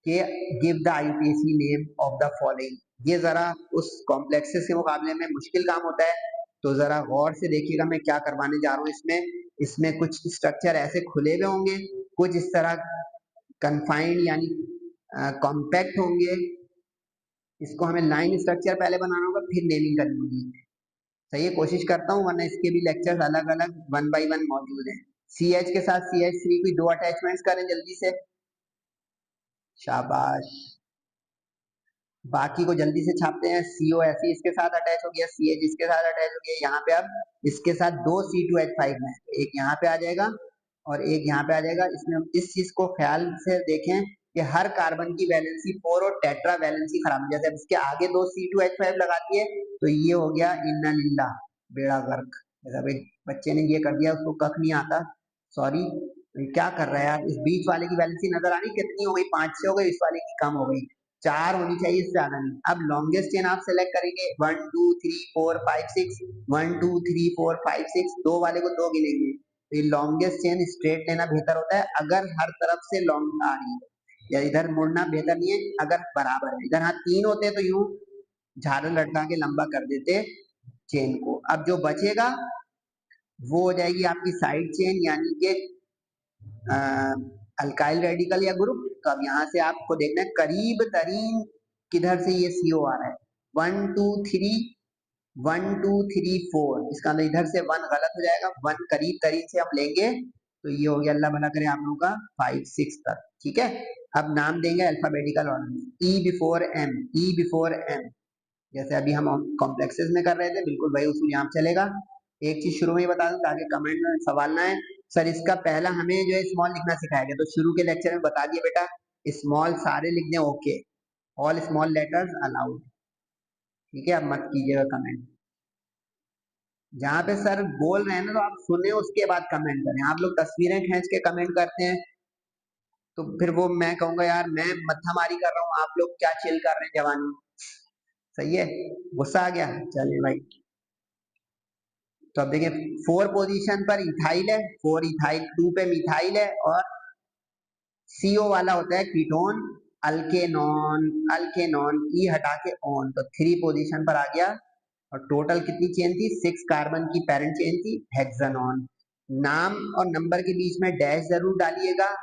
कि give the IUPAC name of the following. ये जरा उस कॉम्प्लेक्सेस के मुकाबले में मुश्किल काम होता है, तो जरा गौर से देखिएगा मैं क्या करवाने जा रहा हूँ इसमें। इसमें कुछ स्ट्रक्चर ऐसे खुले हुए होंगे, कुछ इस तरह कन्फाइंड यानी कॉम्पैक्ट होंगे। इसको हमें लाइन स्ट्रक्चर पहले बनाना होगा, फिर नेमिंग करनी होगी। सही है, कोशिश करता हूँ, वरना इसके भी लेक्चर्स अलग अलग 1 बाई 1 मौजूद हैं। सी एच के साथ CH3 की 2 अटैचमेंट्स करें जल्दी से, शाबाश। बाकी को जल्दी से छापते हैं। COFE इसके साथ अटैच हो गया, CH इसके साथ अटैच हो गया। यहाँ पे अब इसके साथ 2 C2H5 है, एक यहाँ पे आ जाएगा और एक यहाँ पे आ जाएगा। इसमें हम इस चीज को ख्याल से देखें कि हर कार्बन की वैलेंसी 4 और टेट्रा वैलेंसी खराब है। जैसे अब इसके आगे 2 C2H5 लगाती है तो ये हो गया इन्ना लिल्ला बेड़ा गर्क। जैसे एक बच्चे ने ये कर दिया, उसको कख नहीं आता, सॉरी। क्या कर रहा है यार, इस बीच वाले की वैलेंसी नजर आ रही कितनी हो गई, 5 से हो गई, इस वाले की कम हो गई, 4 होनी चाहिए, इससे ज्यादा नहीं। अब लॉन्गेस्ट चेन आप सेलेक्ट करेंगे 1 2 3 4 5 6, 1 2 3 4 5 6, 2 वाले को 2 गिनेंगे, तो ये लॉन्गेस्ट चेन स्ट्रेट लेना बेहतर होता है अगर हर तरफ से लॉन्ग आ रही है, या इधर मुड़ना बेहतर नहीं है अगर बराबर है। इधर हाँ 3 होते तो यूं झाड़ू लटका के लंबा कर देते चेन को। अब जो बचेगा वो हो जाएगी आपकी साइड चेन, यानी कि अल्काइल रेडिकल या ग्रुप। तो अब यहाँ से आपको देखना है करीब तरीन किधर से ये CO आ रहा है, 1 2 3 1 2 3 4, इसका मतलब इधर से 1 गलत हो जाएगा, 1 करीब तरीन से हम लेंगे तो ये हो गया, अल्लाह भला करे आप लोगों का 5 6 तक, ठीक है। अब नाम देंगे अल्फाबेटिकल ऑर्डर में, E before M, E before M, जैसे अभी हम कॉम्प्लेक्सेस में कर रहे थे, बिल्कुल वही उसूल यहाँ चलेगा। एक चीज शुरू में ही बता दूं ताकि कमेंट में सवाल ना है, सर इसका पहला हमें जो है स्मॉल लिखना सिखाया गया, तो शुरू के लेक्चर में बता दिए बेटा स्मॉल सारे लिख दें, okay, all small letters allowed, ठीक है। अब मत कीजिएगा कमेंट, जहाँ पे सर बोल रहे हैं ना तो आप सुने उसके बाद कमेंट करें। आप लोग तस्वीरें खींच के कमेंट करते हैं तो फिर वो मैं कहूंगा यार मैं मत्थामारी कर रहा हूँ, आप लोग क्या चिल कर रहे हैं जवानी। सही है, गुस्सा आ गया, चलिए भाई। तो अब देखिए 4 पोजीशन पर इथाइल है, 4 इथाइल, 2 पे मिथाइल है और CO वाला होता है कीटोन, अल्केनॉन, अल्केनॉन ई हटा के ऑन, तो 3 पोजीशन पर आ गया। और टोटल कितनी चेन थी, 6 कार्बन की पैरेंट चेन थी, हेक्सानॉन। नाम और नंबर के बीच में डैश जरूर डालिएगा,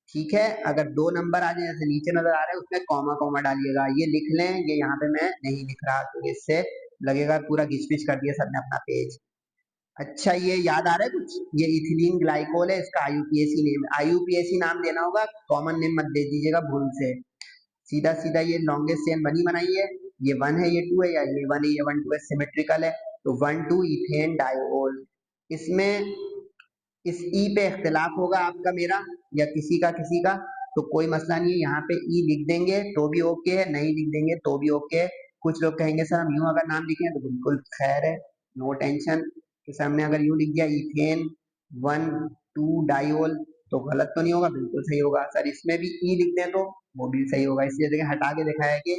ठीक है। अगर 2 नंबर आ जाए जैसे नीचे नजर आ रहे हैं उसमें कॉमा कॉमा डालिएगा, ये लिख लें, ये यहाँ पे मैं नहीं लिख रहा तो इससे लगेगा पूरा घिच पिच कर दिया सर ने अपना पेज। अच्छा, ये याद आ रहा है कुछ? ये इथिलीन ग्लाइकोल है, इसका आईयूपीएसी नेम है। आईयूपीएसी नाम देना होगा, कॉमन नेम मत दे दीजिएगा भूल से। सीधा सीधा ये लॉन्गेस्ट चेन बनी बनाई है, ये 1 है, ये 2 है, या ये 1 है, ये 1 2 है, सिमेट्रिकल है। तो 1 2 इथेन डायोल। इसमें इस ई पे इख्तिलाफ होगा आपका मेरा या किसी का, तो कोई मसला नहीं है, यहाँ पे ई लिख देंगे तो भी ओके है, नहीं लिख देंगे तो भी ओके है। कुछ लोग कहेंगे सर हम यूं अगर नाम लिखें तो बिल्कुल खैर है, नो टेंशन कि सर हमने अगर यूं लिख दिया इथेन 1 2 डायोल तो गलत तो नहीं होगा, बिल्कुल सही होगा। सर इसमें भी ई लिख दें तो वो भी सही होगा, इसलिए देखिए हटा के दिखाया है कि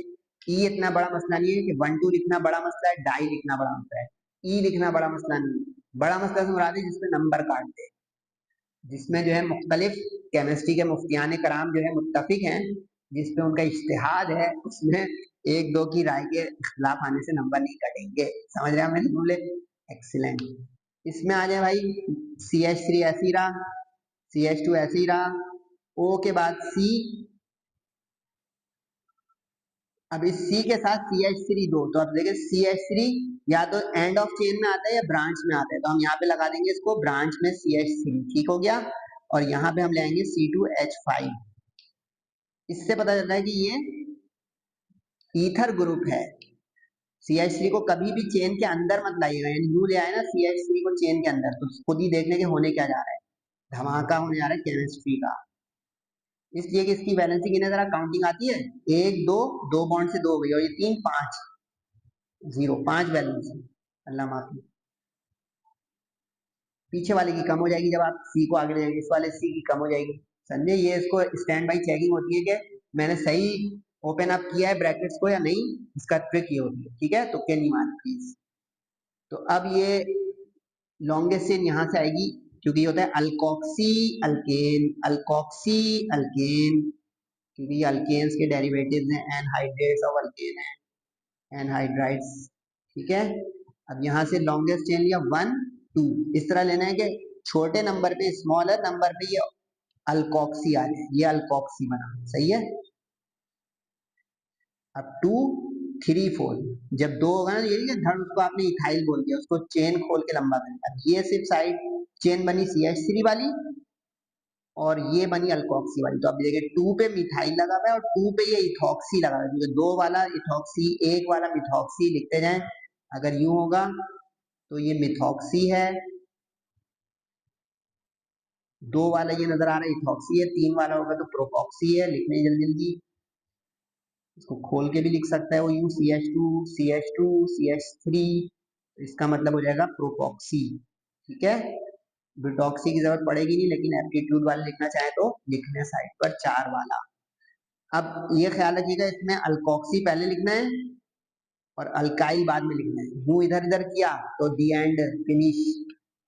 ई इतना बड़ा मसला नहीं है कि 1 2 लिखना बड़ा मसला है, डाई लिखना बड़ा मसला है, ई लिखना बड़ा मसला नहीं है। बड़ा मसला से मुराद है जिसमें नंबर काट दे, जिसमें जो है मुख्तलिफ केमिस्ट्री के मुफ्तियान कराम जो है मुत्तफिक हैं, जिसपे उनका इज्तिहाद है, उसमें एक दो की राय के खिलाफ आने से नंबर नहीं कटेंगे। समझ रहे हैं मेरे जमले? एक्सीलेंट। इसमें आ जाए भाई, CH3 ऐसे ही रहा, CH2 ऐसे ही रहा, O के बाद C, अब इस C के साथ CH3 दो, तो अब देखिए CH3 या तो एंड ऑफ चेन में आता है या ब्रांच में आता है, तो हम यहाँ पे लगा देंगे इसको ब्रांच में CH3, ठीक हो गया। और यहाँ पे हम ले आएंगे C2H5। इससे पता चलता है कि ये ईथर ग्रुप है। CH3 को कभी भी चेन के अंदर मत लाइएगा, यानी यू ले आए ना CH3 को चेन के अंदर, तो खुद ही देखने के होने क्या जा रहा है, धमाका होने जा रहा है केमिस्ट्री का। इसलिए कि इसकी वैलेंसी की जरा काउंटिंग आती है, 1 2, 2 बॉन्ड से 2 हो गई, और ये 3 5 0, 5 वैलेंसी। अल्लाह माफी, पीछे वाले की कम हो जाएगी जब आप सी को आगे ले जाएंगे, इस वाले सी की कम हो जाएगी। समझे? ये इसको स्टैंड बाई चेकिंग होती है कि मैंने सही ओपन अप किया है ब्रैकेट्स को या नहीं, इसका ट्रिक ये होती है, ठीक है? तो क्या नहीं मान प्लीज। तो अब ये लॉन्गेस्ट चेन यहाँ से आएगी, क्योंकि ये होता है अल्कोक्सी अल्केन, अल्कोक्सी अल्केन, क्योंकि अल्केन्स के डेरिवेटिव्स हैं, एनहाइड्रेट्स ऑफ अल्केन है, एनहाइड्राइड्स, ठीक है? अब यहाँ से लॉन्गेस्ट चेन लिया 1 2, इस तरह लेना है कि छोटे नंबर पे, स्मॉलर नंबर पे ये अल्कोक्सी आ जाए, ये अल्कोक्सी बना, सही है? अब 2 3 4, जब 2 होगा ना, ये नहीं धड़ उसको आपने इथाइल बोल दिया, उसको चेन खोल के लंबा करना। अब ये सिर्फ साइड चेन बनी CH3 वाली और ये बनी अल्कोक्सी वाली, तो अब देखिए 2 पे मिथाइल लगा हुआ है और 2 पे ये इथॉक्सी लगा हुआ है, क्योंकि 2 वाला इथॉक्सी 1 वाला मिथॉक्सी लिखते जाएं। अगर यूं होगा तो ये मिथॉक्सी है, 2 वाला ये नजर आ रहा है इथॉक्सी है, 3 वाला होगा तो प्रोपॉक्सी है, लिखने जल्दी जल्दी, इसको खोल के भी लिख सकता है वो यूं CH2 CH2 CH3, इसका मतलब हो जाएगा प्रोपॉक्सी, ठीक है? ब्यूटॉक्सी की जरूरत पड़ेगी नहीं, लेकिन एप्टीट्यूड वाले लिखना चाहे तो लिखने साइड पर 4 वाला। अब ये ख्याल रखिएगा, इसमें अल्कोक्सी पहले लिखना है और अल्काइल बाद में लिखना है, यूं इधर इधर किया तो दी एंड फिनिश।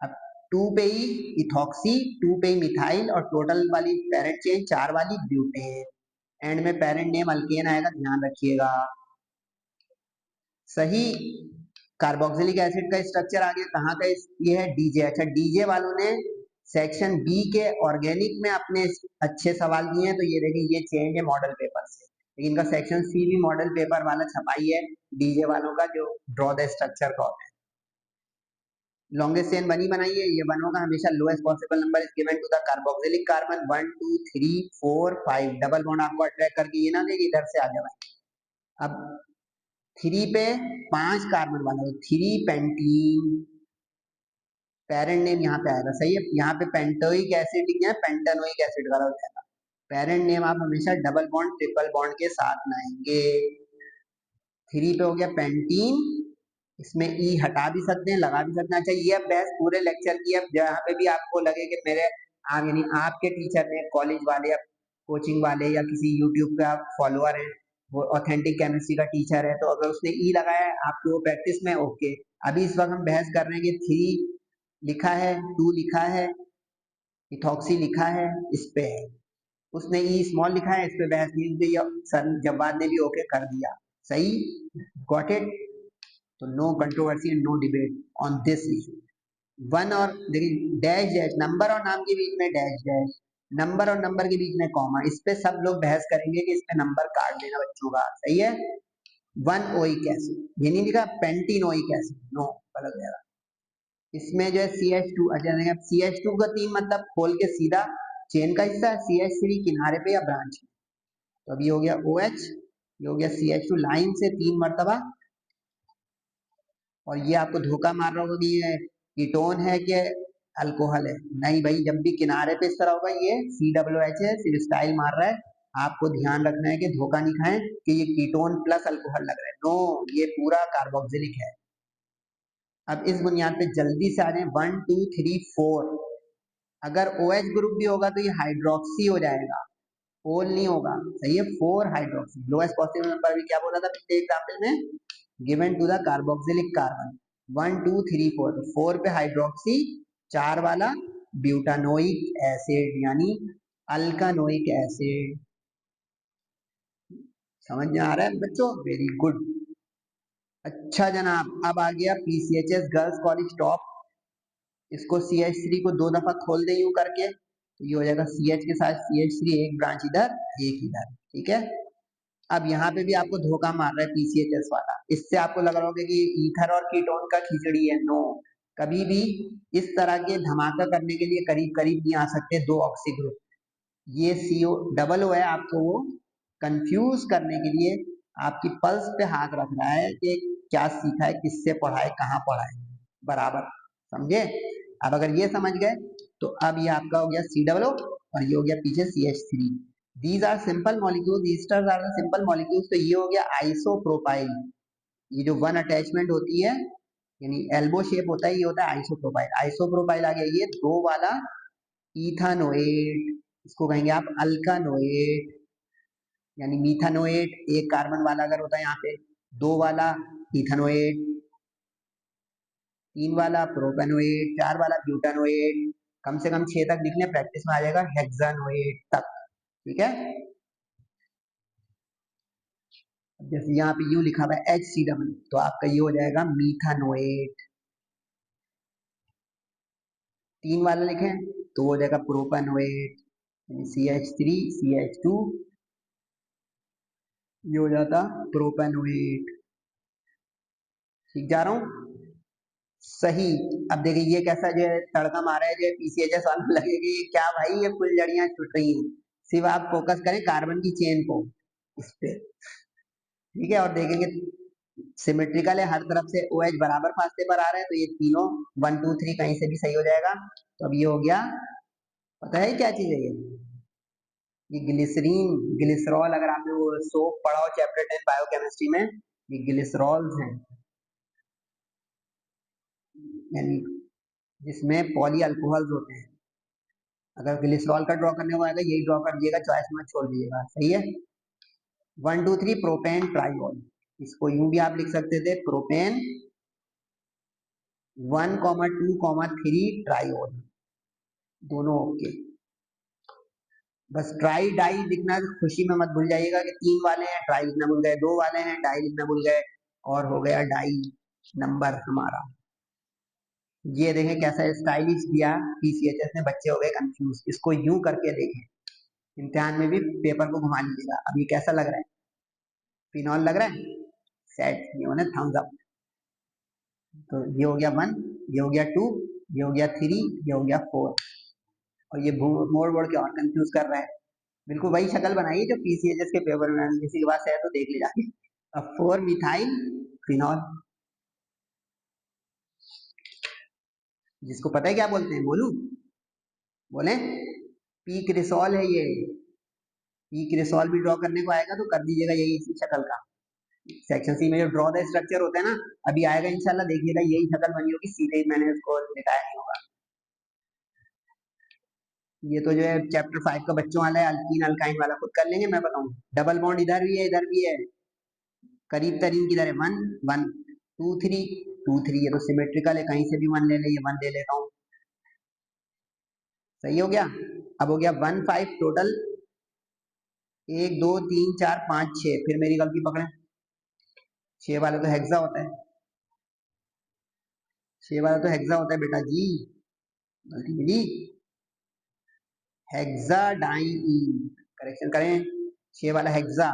अब 2 पे ही इथॉक्सी, 2 पे ही मिथाइल, और टोटल वाली पेरेंट चेन 4 वाली ब्यूटेन, एंड में पेरेंट नेम अल्केन आएगा, ध्यान रखिएगा। सही। कार्बोक्सिलिक एसिड का स्ट्रक्चर आ गया, कहाँ का? ये है डीजे। अच्छा, डीजे वालों ने सेक्शन बी के ऑर्गेनिक में अपने अच्छे सवाल दिए हैं, तो ये देखिए ये चेंज है मॉडल पेपर से, लेकिन इनका सेक्शन सी भी मॉडल पेपर वाला छपाई है डीजे वालों का, जो ड्रॉ द स्ट्रक्चर का होता है। लॉन्गेस्ट चेन बनी बनाई है, ये वन होगा हमेशा, lowest possible number is given to the carboxylic carbon 1 2 3 4 5, double bond आपको अट्रैक्ट करके ये ना दे इधर से आ जाए। अब 3 पे 5 कार्बन वाला, 3 पेंटीन, पेरेंट नेम यहाँ पे आएगा, सही है? यहाँ पे पेंटोइक एसिड लिखना है, पेंटानोइक एसिड वाला हो जाएगा। पेरेंट नेम आप हमेशा डबल बॉन्ड ट्रिपल बॉन्ड के साथ लाएंगे। 3 पे हो गया पेंटीन, इसमें ई हटा भी सकते हैं, लगा भी सकते हैं। अच्छा, ये अब बहस पूरे लेक्चर की, अब जहाँ पे भी आपको लगे कि मेरे आप यानी आपके टीचर ने, कॉलेज वाले या कोचिंग वाले या किसी यूट्यूब पे आप फॉलोअर हैं, वो ऑथेंटिक केमिस्ट्री का टीचर है, तो अगर उसने ई लगाया है आपको वो प्रैक्टिस में, ओके। अभी इस वक्त हम बहस कर रहे हैं कि 3 लिखा है, 2 लिखा है, इथॉक्सी लिखा है, इस पे है, उसने ई स्मॉल लिखा है, इस पे बहस नहीं हुई, सर जवाब ने भी ओके कर दिया, सही? Got it? तो no controversy and no debate on this issue. 1 और देखिए डैश डैश, नंबर और नाम के बीच में डैश डैश, नंबर और नंबर के बीच में कॉमा, इस पे सब लोग बहस करेंगे कि इसमें नंबर काट देना बच्चों का, सही है? 1 ओइक एसिड, ये नहीं लिखा पेंटीनोइक एसिड, नो, गलत है। इसमें जो है CH2 अच्छा CH2 का 3 मतलब खोल के सीधा चेन का हिस्सा है, CH3 किनारे पे या ब्रांच। तो अब ये हो गया OH, ये हो गया CH2 लाइन से 3 मरतबा। और ये आपको धोखा मार रहा होगा कि ये कीटोन है कि अल्कोहल है। नहीं भाई, जब भी किनारे पे इस तरह होगा ये COOH है, सिर्फ स्टाइल मार रहा है। आपको ध्यान रखना है कि धोखा नहीं खाएं कि ये कीटोन प्लस अल्कोहल लग रहा है। नो, ये पूरा कार्बोक्सिलिक है। अब इस बुनियाद पे जल्दी से आ जाए 1 2 3 4। अगर OH ग्रुप भी होगा तो ये हाइड्रोक्सी हो जाएगा, पोल नहीं होगा। सही है, 4 हाइड्रोक्सी। लोएस्ट पॉसिबल नंबर भी क्या बोला था पिछले एग्जाम्पल में, given to the carboxylic carbon. 1 2 3 4, तो 4 पे हाइड्रोक्सी, 4 वाला ब्यूटानोइक एसिड यानी अल्कानोइक एसिड। समझ में आ रहा है बच्चों? Very good. अच्छा जनाब, अब आ गया PCHS गर्ल्स कॉलेज टॉप। इसको CH3 को 2 दफा खोल दे यूं करके, तो ये हो जाएगा CH के साथ CH3, एक ब्रांच इधर एक इधर। ठीक है, अब यहाँ पे भी आपको धोखा मार रहा है PCHS वाला। इससे आपको लग रहा होगा कि ईथर और कीटोन का खिचड़ी है। नो, कभी भी इस तरह के धमाका करने के लिए करीब करीब नहीं आ सकते दो ऑक्सी ग्रुप। ये CO डबल O है, आपको वो कंफ्यूज करने के लिए आपकी पल्स पे हाथ रख रहा है कि क्या सीखा है, किससे पढ़ा है, कहाँ पढ़ा है। बराबर समझे? अब अगर ये समझ गए तो अब ये आपका हो गया COO और ये हो गया पीछे CH3। These are simple molecules, esters are the simple molecules। तो ये हो गया आइसोप्रोपाइल। ये जो वन अटैचमेंट होती है यानी एल्बो शेप होता है, ये होता है आइसोप्रोपाइल। आइसोप्रोपाइल आ गया ये 2 वाला इथानोएट, इसको कहेंगे आप अल्कानोएट। यानी मीथानोएट एक कार्बन वाला अगर होता है यहाँ पे, 2 वाला इथानोएट, 3 वाला प्रोपेनोएट, 4 वाला ब्यूटानोएट, कम से कम 6 तक लिख लें, प्रैक्टिस में आ जाएगा हेक्सानोएट तक। ठीक है, जैसे यहाँ पे यू लिखा हुआ है HCW, तो आपका ये हो जाएगा मीथानोएट। 3 वाला लिखें तो हो जाएगा प्रोपेनोएट, CH3 CH2, ये हो जाता प्रोपेनोएट। ठीक जा रहा हूँ? सही। अब देखिए ये कैसा जो है तड़का मारा है, जो है PCHS वाला लगेगा ये क्या भाई, ये फुलझड़ियां छूट रही हैं। सिर्फ आप फोकस करें कार्बन की चेन को, इस पे। ठीक है, और देखेंगे सिमेट्रिकल है, हर तरफ से OH बराबर फासले पर आ रहे हैं, तो ये तीनों 1 2 3 कहीं से भी सही हो जाएगा। तो अब ये हो गया, पता है क्या चीज है ये ग्लिसरीन, ग्लिसरॉल। अगर आपने वो सोप पढ़ा हो चैप्टर 10 बायोकेमिस्ट्री में, ये ग्लिसरॉल्स हैं, यानी जिसमें पॉली अल्कोहल्स होते हैं। अगर ग्लिसरॉल का ड्रॉ करने को आएगा यही ड्रॉ कर दीजिएगा, चॉइस में छोड़ दीजिएगा। सही है, 1 2 3 प्रोपेन ट्राइऑल। इसको यूं भी आप लिख सकते थे, प्रोपेन 1 2 3 ट्राइऑल, दोनों ओके। बस ट्राई डाई लिखना खुशी में मत भूल जाइएगा कि 3 वाले हैं, ट्राई लिखना भूल गए, 2 वाले हैं, डाई लिखना भूल गए, और हो गया डाई नंबर हमारा। ये देखें कैसा स्टाइलिश दिया PCHS ने, बच्चे हो गए कंफ्यूज। इसको यूं करके देखें, इम्तिहान में भी पेपर को घुमा लीजिएगा। अब ये कैसा लग रहा है? फिनॉल लग रहा है? सेट, ये होना थम्स अप। तो ये हो गया 1, ये हो गया 2, ये हो गया 3, ये हो गया 4। और ये मोड़ मोड़ के और कंफ्यूज कर रहा है। बिल्कुल वही शक्ल बनाई जो PCHS के पेपर में, किसी के पास है तो देख ले जाके। अब 4 मिथाइल फिनॉल, जिसको पता है क्या बोलते हैं, बोलू? बोले, पी क्रिसॉल है ये। पी क्रिसॉल भी ड्रॉ करने को आएगा तो कर दीजिएगा यही इसी शक्ल का। सेक्शन सी में जो ड्रॉ द स्ट्रक्चर होता है ना, अभी आएगा इंशाल्लाह, देखिएगा यही शक्ल बनी होगी, सीधे ही मैंने उसको दिखाया नहीं होगा। ये तो जो है चैप्टर 5 का बच्चों वाला है, अल्कीन अल्काइन वाला खुद कर लेंगे, मैं बताऊं। डबल बॉन्ड इधर भी है, इधर भी है, करीब तरीन किधर है, 1 1 2 3 2 3। ये तो सिमेट्रिकल है, कहीं से भी 1 ले ले, ये 1 ले लेता हूँ। सही हो गया। अब हो गया 1 5 टोटल, 1 2 3 4 5 6। फिर मेरी गलती पकड़े, 6 वाला तो हेक्सा होता है, 6 वाला तो हेक्सा होता है बेटा जी, गलती मिली। हेक्साडाइन, करेक्शन करें, 6 वाला हेक्सा।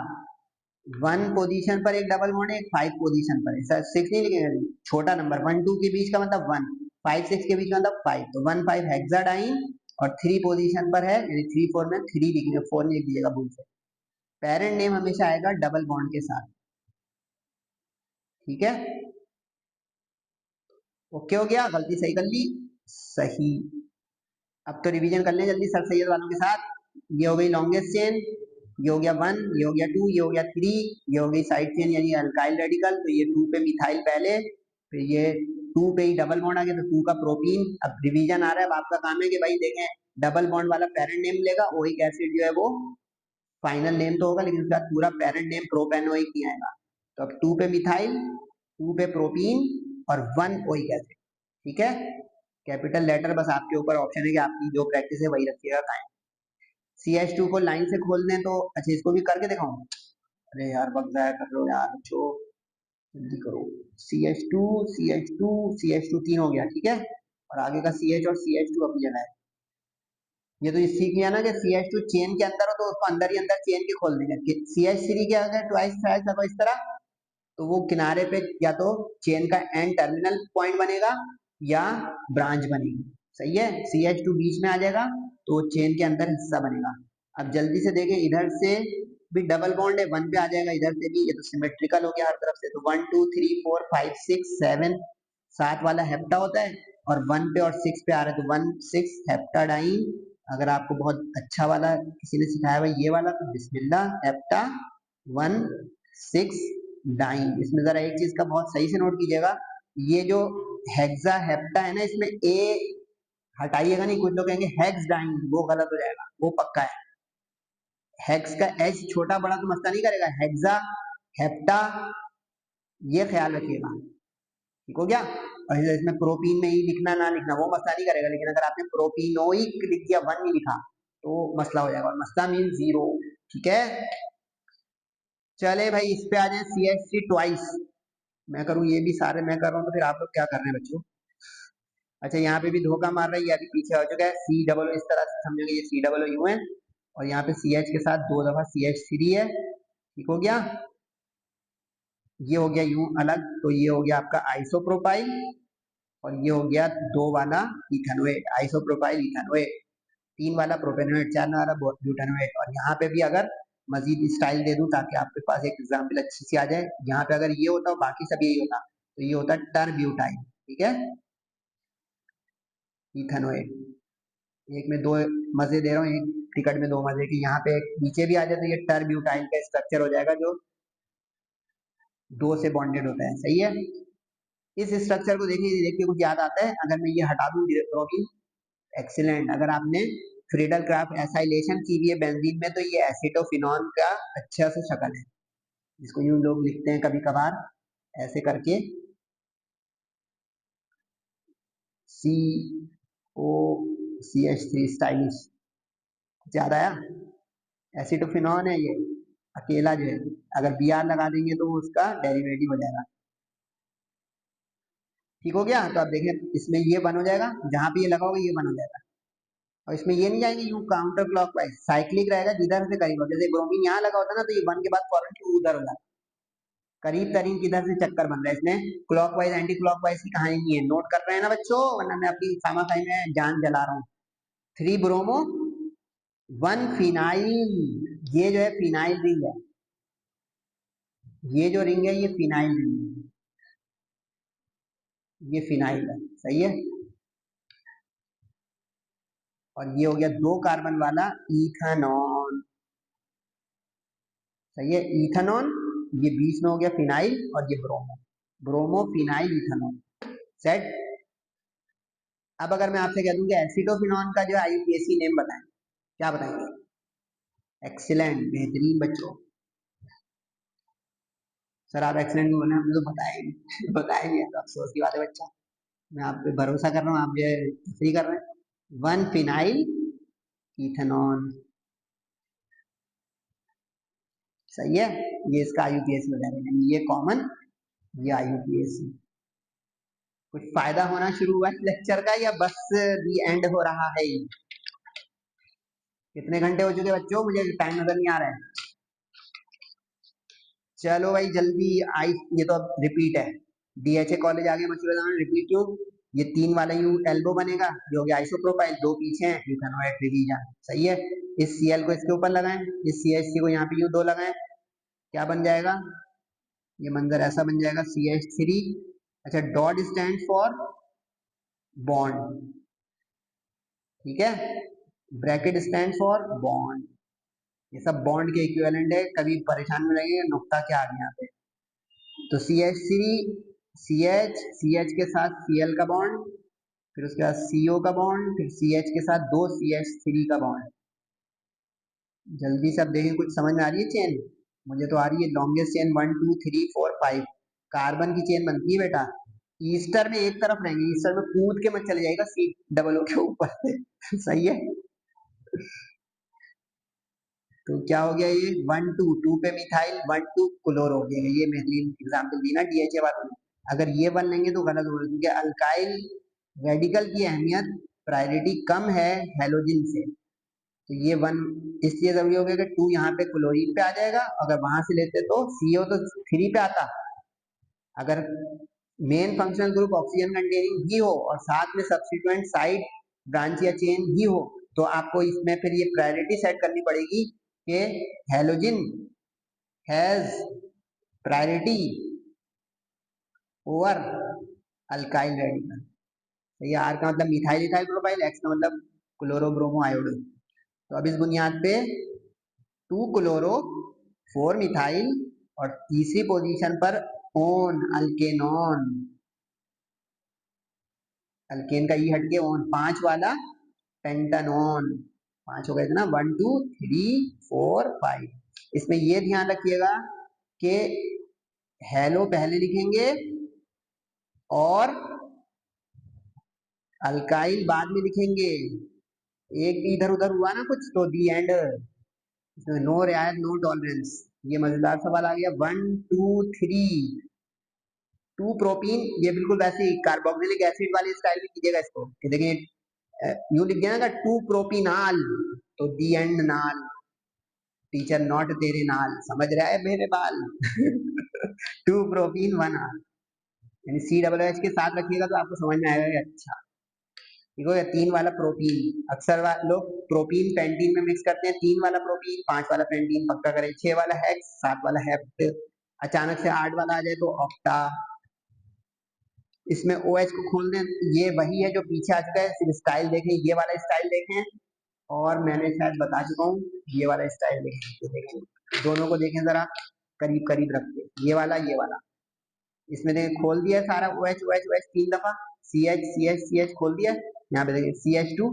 1 पोजीशन पर एक डबल बॉन्ड है, एक 5 पोजीशन पर है। 6 नहीं लिखेंगे, छोटा नंबर 1 2 के बीच का मतलब 1, 5 6 के बीच में मतलब 5, तो 1 5 हेक्साडाइन और 3 पोजीशन पर है, यानी 3 4 में 3 लिखेंगे, 4 नहीं लिख दीजिएगा भूल से। पेरेंट नेम हमेशा आएगा डबल बॉन्ड के साथ, ठीक है। ओके हो गया, गलती सही कर ली, सही। अब तो रिवीजन कर लें जल्दी सर सैयद वालों के साथ। ये हो गई लॉन्गेस्ट चेन, ये हो गया 1, ये हो गया 2, ये हो गया 3, ये हो गई साइड चेन यानी अल्काइल रेडिकल, तो ये 2 पे मिथाइल पहले, फिर ये 2 पे ही डबल बॉन्ड आ गया तो 2 का प्रोटीन। अब रिवीजन आ रहा है, अब आपका काम है कि भाई देखें डबल बॉन्ड वाला पेरेंट नेम लेगा, ओइक एसिड जो है वो फाइनल नेम तो होगा लेकिन उसके बाद पूरा पेरेंट नेम प्रोपेनोइक नहीं आएगा। तो अब 2 पे मिथाइल, 2 पे प्रोटीन और 1 ओइक एसिड, ठीक है। कैपिटल लेटर बस आपके ऊपर ऑप्शन है कि आपकी जो प्रैक्टिस है वही रखिएगा कायम। CH2 को लाइन से खोल दें तो अच्छा इसको भी करके दिखाऊं। अरे यार वक्त जाया कर रहे हो यार बच्चों, जल्दी करो। CH2 CH2 CH2 तीन हो गया, ठीक है, और आगे का CH और CH2 अपनी जगह है। ये तो सीख लिया ना कि CH2 चेन के अंदर हो तो उसको अंदर ही अंदर चेन के खोल देंगे। CH3 के अगर ट्वाइस थ्राइस इस तरह, तो वो किनारे पे या तो चेन का एंड टर्मिनल पॉइंट बनेगा या ब्रांच बनेगी, सही है। CH2 बीच में आ जाएगा तो चेन के अंदर हिस्सा बनेगा। अब जल्दी से देखें, इधर से भी डबल बॉन्ड है, 1 पे आ जाएगा, इधर से भी, ये तो सिमेट्रिकल हो गया हर तरफ से, तो 1 2 3 4 5 6 7 7 वाला हेप्टा होता है, और 1 पे और 6 पे आ रहा है तो 1 6 हेप्टाडाइन। अगर आपको बहुत अच्छा वाला किसी ने सिखाया हुआ ये वाला तो बिस्मिल्लाह, हेप्टा 1 6 डाइन। इसमें जरा एक चीज का बहुत सही से नोट कीजिएगा, ये जो हेक्सा हेप्टा है ना, इसमें ए हटाइएगा नहीं, कुछ लोग कहेंगे हेक्स डाइन, वो गलत हो जाएगा, वो पक्का है। हेक्स का एच छोटा बड़ा तो मसला नहीं करेगा, हेक्सा हेप्टा ये ख्याल रखिएगा, ठीक हो गया। और इसमें प्रोटीन में ही लिखना ना लिखना वो मसला नहीं करेगा, लेकिन अगर आपने प्रोटीनोइक लिख दिया 1 नहीं लिखा तो मसला हो जाएगा, और मसला मीन 0, ठीक है। चले भाई इस पे आ जाए, CH3 ट्वाइस। मैं करूं ये भी सारे मैं कर रहा हूँ तो फिर आप लोग क्या कर रहे हैं बच्चों। अच्छा यहाँ पे भी धोखा मार रहा है, ये अभी पीछे हो चुका है, सी डबल इस तरह से समझोगे, ये सी डबल यू है, और यहाँ पे CH के साथ 2 दफा CH3 है, ठीक हो गया। ये हो गया यूं अलग, तो ये हो गया आपका आइसोप्रोपाइल, और ये हो गया 2 वाला इथेनोएट, आइसोप्रोपाइल इथेनोएट, 3 वाला प्रोपेनोएट, 4 वाला ब्यूटेनोएट। और यहाँ पे भी अगर मजीद स्टाइल दे दूं ताकि आपके पास एक एग्जाम्पल अच्छी सी आ जाए, यहाँ पे अगर ये होता बाकी सब यही होता, तो ये होता टरब्यूटाइल, ठीक है, इथेनोएट। एक में 2 मजे दे रहा हूँ, एक टिकट में 2 मजे की, यहाँ पे एक नीचे भी आ जाए तो ये टरब्यूटाइल का स्ट्रक्चर हो जाएगा जो 2 से बॉन्डेड होता है, सही है। इस स्ट्रक्चर को देखिए, देख के कुछ याद आता है, अगर मैं ये हटा दूं प्रोटीन, एक्सीलेंट। अगर आपने फ्रीडल क्राफ्ट एसाइलेशन की हुई है बेंजीन में, तो ये एसिटोफिनॉन का अच्छा से शक्ल है, जिसको यूं लोग लिखते हैं कभी कभार ऐसे करके, COCH3 स्टाइलिश, ज्यादा आया। एसिटोफिनॉन है ये अकेला जो है, अगर Br लगा देंगे तो वो उसका डेरिवेटिव हो जाएगा, ठीक हो गया। तो आप देखें इसमें ये बन हो जाएगा, जहां पे ये लगा होगा ये बन हो जाएगा, और इसमें ये नहीं जाएंगे यूं काउंटर क्लॉकवाइज, साइक्लिक रहेगा, जिधर से करीब हो, जैसे ब्रोमीन यहाँ लगा होता है ना, तो ये 1 के बाद फौरन क्यों उधर हो जाता है, करीब तरीन किधर से चक्कर बन रहा है, इसमें क्लॉकवाइज एंटी क्लॉकवाइज की कहानी नहीं है, नोट कर रहे हैं ना बच्चों, वरना मैं अपनी खामा खाई में जान जला रहा हूँ। 3 ब्रोमो 1 फिनाइल, ये जो है फिनाइल रिंग है, ये जो रिंग है ये फिनाइल रिंग है, ये फिनाइल है, सही है। और ये हो गया 2 कार्बन वाला इथेनॉन, सही है, इथेनॉन। ये बीच में हो गया फिनाइल, और ये ब्रोमो, ब्रोमो फिनाइल इथेनॉन, सेट। अब अगर मैं आपसे कह दूं कि एसिटोफिनॉन का जो IUPAC नेम बताएं, क्या बताएंगे। एक्सीलेंट, बेहतरीन बच्चों। सर आप एक्सीलेंट नहीं बोले, हमने तो बताया नहीं बताया नहीं है, तो अफसोस की बात है बच्चा, मैं आप पे भरोसा कर रहा हूँ, आप जो है सही कर रहे हैं। 1 फिनाइल इथेनॉन, सही है, ये इसका IUPAC हो जाएगा, यानी ये कॉमन, ये IUPAC। कुछ फायदा होना शुरू हुआ है लेक्चर का, या बस दी एंड हो रहा है। कितने घंटे हो चुके बच्चों, मुझे टाइम नजर नहीं आ रहा है। चलो भाई जल्दी आई, ये तो अब रिपीट है, DHA कॉलेज आ गए, मछली रिपीट क्यों, ये 3 वाला यू एल्बो बनेगा, जो हो गया आइसोप्रोपाइल, 2 पीछे हैं, इथेनोएट रिवीजन। सही है। इस Cl को इसके ऊपर लगाएं, इस CH3 को यहाँ पे U2 लगाएं, क्या बन जाएगा? ये मंजर ऐसा बन जाएगा CH3। अच्छा, डॉट स्टैंड फॉर बॉन्ड, ठीक है, ब्रैकेट स्टैंड फॉर बॉन्ड। ये सब बॉन्ड के इक्विवेलेंट है, कभी परेशान में रहेंगे नुक्ता क्या आ गया यहाँ पे। तो CH3 CH, CH के साथ Cl का बॉन्ड, फिर उसके बाद CO का बॉन्ड, फिर CH के साथ 2 CH3 का बॉन्ड। जल्दी से अब देखें, कुछ समझ में आ रही है चेन? मुझे तो आ रही है। लॉन्गेस्ट चेन 1 2 3 4 5 कार्बन की चेन बनती है बेटा। ईस्टर में एक तरफ रहेंगे, ईस्टर में कूद के मत चले जाएगा C डबल O के ऊपर से। सही है। तो क्या हो गया ये 1 2 2 पे मिथाइल 1 2 क्लोर हो गया। ये मेरी एग्जांपल दी ना DHA वालों ने। अगर ये 1 लेंगे तो गलत होगा, क्योंकि अल्काइल रेडिकल की अहमियत प्रायोरिटी कम है हैलोजन से। तो ये 1 इसलिए जरूरी हो गया कि 2 यहाँ पे क्लोरीन पे आ जाएगा, अगर वहां से लेते तो CO तो 3 पे आता। अगर main functional group oxygen containing भी हो और साथ में सब्सिट्यूएंट साइड ब्रांच या चेन भी हो, तो आपको इसमें फिर ये प्रायोरिटी सेट करनी पड़ेगी कि halogen has priority over alkyl radical. तो ये आर का मतलब मिथाइल इथाइल प्रोपाइल, एक्स का मतलब क्लोरोब्रोमो आयोडीन। तो अब इस बुनियाद पे 2 क्लोरो 4 मिथाइल और तीसरी पोजीशन पर ओन अल्केनॉन, अल्केन का ई हट के ओन, 5 वाला पेंटानॉन। 5 हो गए थे ना, 1 2 3 4 5। इसमें ये ध्यान रखिएगा कि हेलो पहले लिखेंगे और अल्काइल बाद में लिखेंगे। एक भी इधर उधर हुआ ना कुछ तो दी एंड, इसमें नो रियायत नो टॉलरेंस। ये मजेदार सवाल आ गया। 1 2 3 2 प्रोटीन, ये बिल्कुल वैसे ही कार्बोक्सिलिक एसिड वाली स्टाइल में कीजिएगा इसको। देखिए यू लिख दिया ना 2 प्रोपीनाल, तो दी एंड नाल, टीचर नॉट तेरे नाल, समझ रहा है मेरे बाल। 2 प्रोटीन 1 आल, यानी COOH के साथ रखिएगा तो आपको समझ में आएगा कि अच्छा। ठीक हो गया। 3 वाला प्रोटीन, अक्सर लोग प्रोटीन पेंटीन में मिक्स करते हैं। 3 वाला प्रोटीन 5 वाला पेंटीन पक्का करें। 6 वाला हेक्स 7 वाला हेप्ट, अचानक से 8 वाला आ जाए तो ऑक्टा। इसमें OH को खोल दें, ये वही है जो पीछे आ चुका है, सिर्फ स्टाइल देखें, ये वाला स्टाइल देखें, और मैंने शायद बता चुका हूँ, ये वाला स्टाइल देखें, दोनों को देखें जरा करीब करीब रख के, ये वाला। इसमें देखें खोल दिया सारा OH OH OH 3 दफा, CH CH CH खोल दिया। यहाँ पे देखें CH2,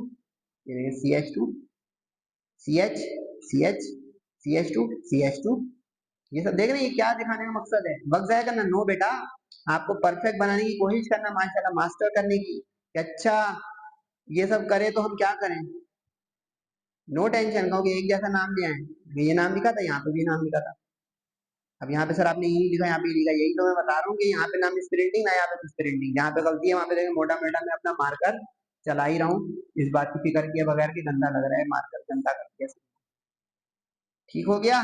ये देखें CH2 CH CH CH2 CH2। ये सब देख रहे हैं, ये क्या दिखाने का मकसद है? वक्त जाया करना? नो बेटा, आपको परफेक्ट बनाने की कोशिश करना, माशाल्लाह मास्टर करने की। अच्छा ये सब करे तो हम क्या करें? नो टेंशन, कहोगे एक जैसा नाम दिया है, ये नाम लिखा था, यहाँ पे भी नाम लिखा था। अब यहाँ पे सर आपने ये लिखा, यहाँ पे लिखा, यही तो मैं बता रहा हूँ कि यहाँ पे नाम स्प्रिंटिंग ना, यहाँ पे स्प्रिंटिंग, जहाँ पे गलती है वहां पे देखें मोटा मोटा मैं अपना मार्कर चला ही रहा हूँ, इस बात की फिक्र किए बगैर कि गंदा लग रहा है मार्कर, गंदा कर दिया। ठीक हो गया।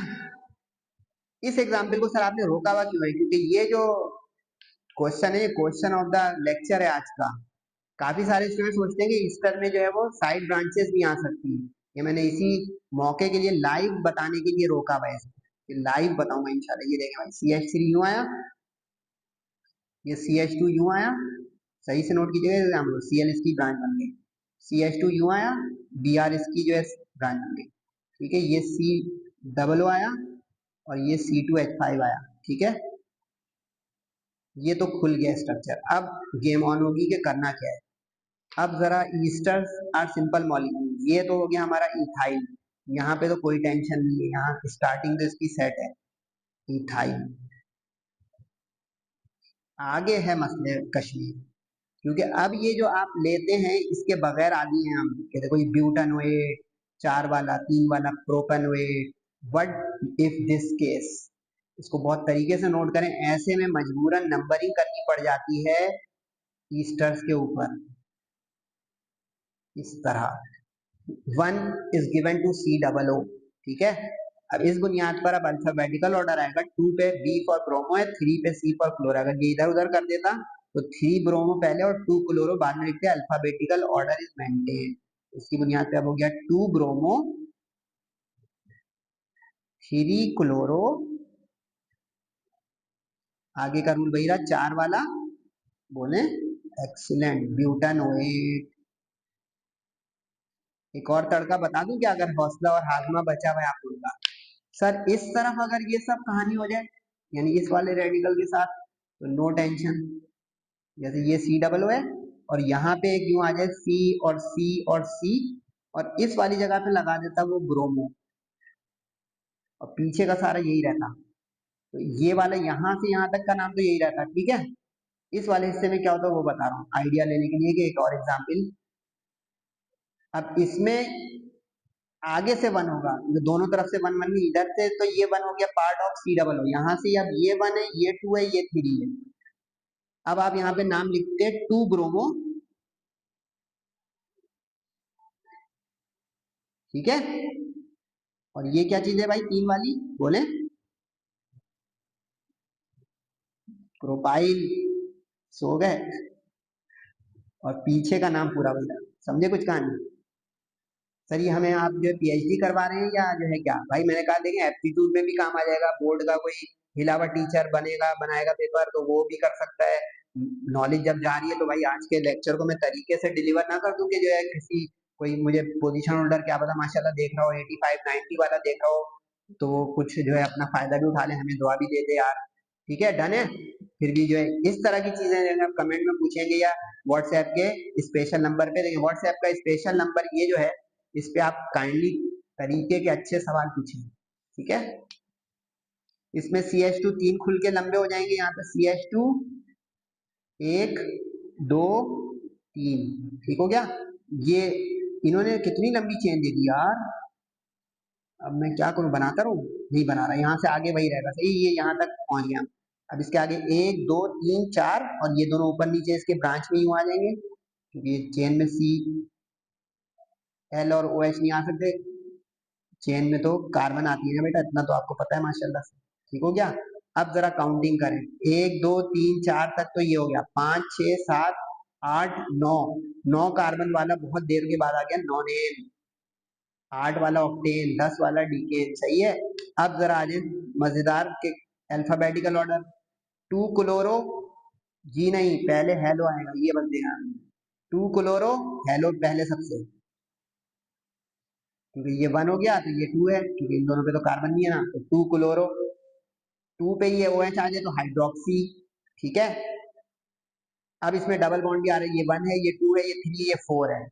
इस एग्जाम्पल को सर आपने रोका हुआ क्यों है? क्योंकि ये जो क्वेश्चन है, क्वेश्चन ऑफ द लेक्चर है आज का। काफी सारे स्टूडेंट सोचते हैं कि ईस्टर में जो है वो साइड ब्रांचेस भी आ सकती हैं। ये मैंने इसी मौके के लिए लाइव बताने के लिए रोका हुआ है, लाइव बताऊंगा इंशाल्लाह। ये देखें भाई CH3 यूं आया, ये CH2 यूं आया, सही से नोट कीजिएगा, Cl इसकी ब्रांच बन गई, CH2 यूं आया, Br इसकी जो है ब्रांच बन गई। ठीक है, ये C आया और ये C2H5 आया। ठीक है, ये तो खुल गया स्ट्रक्चर। अब गेम ऑन होगी कि करना क्या है। अब जरा ईस्टर्स आर सिंपल मॉलिक्यूल, ये तो हो गया हमारा इथाइल। यहाँ पे तो कोई टेंशन नहीं है, यहाँ स्टार्टिंग तो इसकी सेट है इथाइल। आगे है मसले कश्मीर, क्योंकि अब ये जो आप लेते हैं इसके बगैर आदि हैं हम कि देखो ये ब्यूटानोएट 4 वाला 3 वाला propanoate, what if this case. इसको बहुत तरीके से नोट करें, ऐसे में मजबूरन नंबरिंग करनी पड़ जाती है ईस्टर्स के ऊपर इस तरह। 1 इज गिवन टू COO। ठीक है, अब इस बुनियाद पर अब अल्फाबेटिकल ऑर्डर आएगा। 2 पे B फॉर ब्रोमो है, 3 पे C फॉर क्लोर। अगर ये इधर उधर कर देता तो 3 ब्रोमो पहले और 2 क्लोरो बाद में लिखते हैं, अल्फाबेटिकल ऑर्डर इज मेंटेन। इसकी बुनियाद पे अब हो गया 2 ब्रोमो 3 क्लोरो, आगे का रूल वही रहा 4 वाला, बोले एक्सीलेंट, ब्यूटानोएट। एक और तड़का बता दूं क्या, अगर हौसला और हाजमा बचा हुआ है आप लोगों का, सर इस तरफ अगर ये सब कहानी हो जाए, यानी इस वाले रेडिकल के साथ, तो नो टेंशन, जैसे ये सी डबल ओ है और यहाँ पे एक यूं आ जाए सी और सी और सी, और इस वाली जगह पे लगा देता वो ब्रोमो, और पीछे का सारा यही रहता, तो ये वाला यहाँ से यहाँ तक का नाम तो यही रहता, ठीक है। इस वाले हिस्से में क्या होता है वो बता रहा हूँ आइडिया लेने के लिए, कि एक और एग्जाम्पल। अब इसमें आगे से वन होगा, दोनों तरफ से वन, वन इधर से, तो ये वन हो गया part of C double O, यहाँ से अब ये वन है, ये टू है, ये थ्री है। अब आप यहाँ पे नाम लिखते हैं 2 ब्रोमो, ठीक है। और ये क्या चीज है भाई, 3 वाली, बोले प्रोपाइल, सो गए। और पीछे का नाम पूरा बोला, समझे कुछ कहानी। सर ये हमें आप जो पीएचडी करवा रहे हैं या जो है क्या, भाई मैंने कहा देखें एप्टीट्यूड में भी काम आ जाएगा, बोर्ड का कोई हिला हुआ टीचर बनेगा, बनाएगा पेपर, तो वो भी कर सकता है। नॉलेज जब जा रही है तो भाई आज के लेक्चर को मैं तरीके से डिलीवर ना कर दूं कि जो है किसी, कोई मुझे पोजीशन होल्डर क्या पता माशाल्लाह देख रहा हो, 85 90 वाला देख रहा हो, तो वो कुछ जो है अपना फायदा भी उठा ले, हमें दुआ भी दे दे यार, ठीक है, डन है। फिर भी जो है इस तरह की चीजें जो है आप कमेंट में पूछेंगे या व्हाट्सएप के स्पेशल नंबर पे, देखिए व्हाट्सएप का स्पेशल नंबर ये जो है, इस पे आप काइंडली तरीके के अच्छे सवाल पूछें, ठीक है। इसमें CH2 3 खुल के लंबे हो जाएंगे, यहाँ पे CH2 1 2 3, ठीक हो गया। ये इन्होंने कितनी लंबी चेन दे दी यार, अब मैं क्या करूं, बनाता रहूं, नहीं बना रहा, यहाँ से आगे वही रहेगा, सही, ये यहाँ तक पहुंच गया। अब इसके आगे 1 2 3 4, और ये दोनों ऊपर नीचे इसके ब्रांच में यूं आ जाएंगे, क्योंकि ये चेन में C L और OH नहीं आ सकते, चेन में तो कार्बन आती है ना बेटा, इतना तो आपको पता है माशाल्लाह से, ठीक हो गया। अब जरा काउंटिंग करें, 1 2 3 4 तक तो ये हो गया, 5 6 7 8 9, 9 कार्बन वाला बहुत देर के बाद आ गया नॉनेन, 8 वाला ऑक्टेन, 10 वाला डीकेन, सही है। अब जरा आ जाए मजेदार के अल्फाबेटिकल ऑर्डर, 2 क्लोरो, जी नहीं पहले हेलो आएगा, ये बस ध्यान, 2 क्लोरो हेलो पहले सबसे, क्योंकि ये 1 हो गया तो ये 2 है, क्योंकि इन दोनों पे तो कार्बन नहीं है ना, तो 2 क्लोरो, 2 पे ये OH आ जाए तो हाइड्रोक्सी, ठीक है। अब इसमें डबल बॉन्ड भी आ रहा है, ये 1 है, ये 2 है, ये 3, ये 4 है,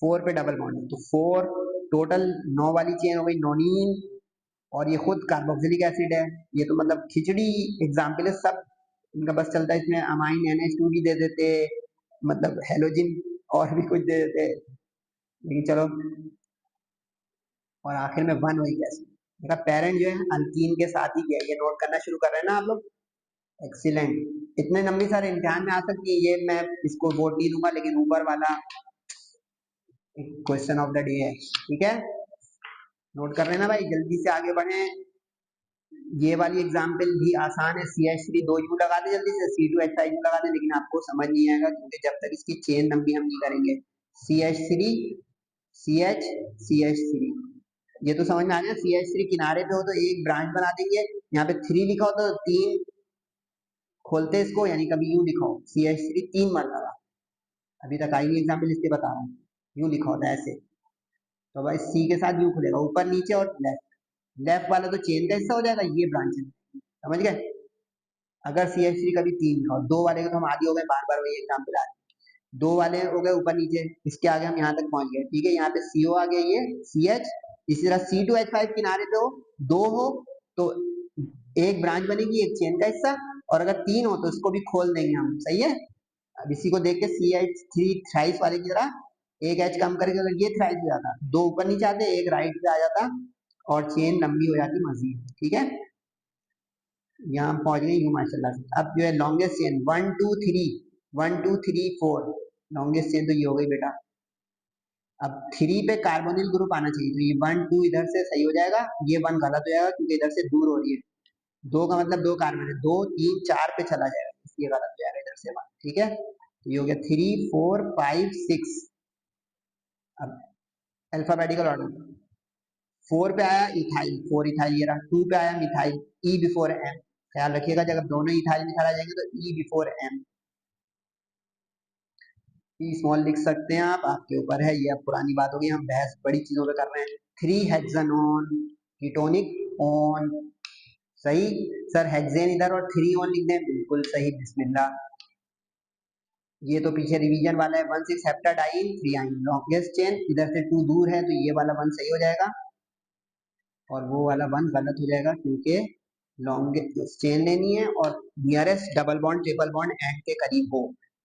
4 पे डबल बॉन्ड है, तो 4 टोटल 9 वाली चेन हो गई नोनीन, और ये खुद कार्बोक्सिलिक एसिड है, ये तो मतलब खिचड़ी एग्जाम्पल है सब इनका, बस चलता है इसमें अमाइन NH2 भी दे देते, मतलब हेलोजिन और भी कुछ दे देते, लेकिन चलो, और आखिर में 1 वही कैसे, मेरा पेरेंट जो है अल्कीन के साथ ही गया, ये नोट करना शुरू कर रहे हैं ना आप लोग, एक्सीलेंट। इतने लंबी सारे इम्तिहान में आ सकती है, ये मैं इसको वोट नहीं दूंगा, लेकिन ऊपर वाला क्वेश्चन ऑफ द डे है, ठीक है, नोट कर रहे हैं ना भाई, जल्दी से आगे बढ़े। ये वाली एग्जाम्पल भी आसान है, CH3 2 यू लगा दे जल्दी से, C2H5 लगा दे, लेकिन आपको समझ नहीं आएगा क्योंकि जब तक इसकी चेन लंबी हम नहीं करेंगे, CH3 CH CH3, ये तो समझ में आ गया, CH3 किनारे पे हो तो एक ब्रांच बना देंगे, यहाँ पे 3 लिखा हो तो 3 खोलते इसको, यानी कभी यू लिखा हो CH3 3 मरतबा, अभी तक आई नहीं एग्जाम्पल इसके बता रहा हूँ, यूं लिखा होता है ऐसे, तो भाई C के साथ यू खुलेगा ऊपर नीचे और लेफ्ट, लेफ्ट वाला तो चेन का हिस्सा हो जाएगा, ये ब्रांच है, समझ गए। अगर CH3 कभी 3 लिखा हो, 2 वाले को तो हम आदि हो गए, बार बार वही एग्जाम्पल आ, 2 वाले हो गए ऊपर नीचे, इसके आगे हम यहाँ तक पहुंच गए, ठीक है, यहाँ पे CO आ गया, ये CH, इसी तरह C2H5 किनारे पे हो, 2 हो तो एक ब्रांच बनेगी, एक चेन का हिस्सा, और अगर 3 हो तो इसको भी खोल देंगे हम, सही है। अब इसी को देख के CH3 थ्राइस वाले की तरह एक H कम करके अगर ये थ्राइस हो जाता, 2 ऊपर नीचे आते, एक राइट पे आ जाता, और चेन लंबी हो जाती मजीद, ठीक है। यहाँ पहुंच गई हूँ माशाल्लाह से। अब जो है लॉन्गेस्ट चेन 1 2 3, 1 2 3 4, लॉन्गेस्ट चेन तो ये हो गई बेटा। अब 3 पे कार्बोनिल ग्रुप आना चाहिए, तो ये 1 2 इधर से सही हो जाएगा, ये 1 गलत हो जाएगा क्योंकि इधर से दूर हो रही है, 2 का मतलब 2 कार्बन है, 2 3 4 पे चला जाएगा, ये गलत हो जाएगा इधर से 1, ठीक है। तो ये हो गया 3 4 5 6। अब अल्फाबेटिकल ऑर्डर, 4 पे आया इथाइल, 4 इथाइल ये रहा, 2 पे आया मिथाइल, ई बिफोर एम। ख्याल रखिएगा जब दोनों इथाइल निकाला जाएंगे तो ई बिफोर एम, ई स्मॉल लिख सकते हैं आप, आपके ऊपर है, ये अब पुरानी बात होगी, हम बहस बड़ी चीजों पे कर रहे हैं। 3 हेक्सानोन कीटोनिक ऑन, सही सर, हेक्सेन इधर और 3 ऑन लिख दें, बिल्कुल सही, बिस्मिल्लाह। ये तो पीछे रिवीजन वाला है, 1 6 हेप्टाडाइन 3 आइन, लॉन्गेस्ट चेन, इधर से 2 दूर है तो ये वाला 1 सही हो जाएगा और वो वाला 1 गलत हो जाएगा, क्योंकि लॉन्गेस्ट चेन लेनी है और nearest double bond triple bond and के करीब हो।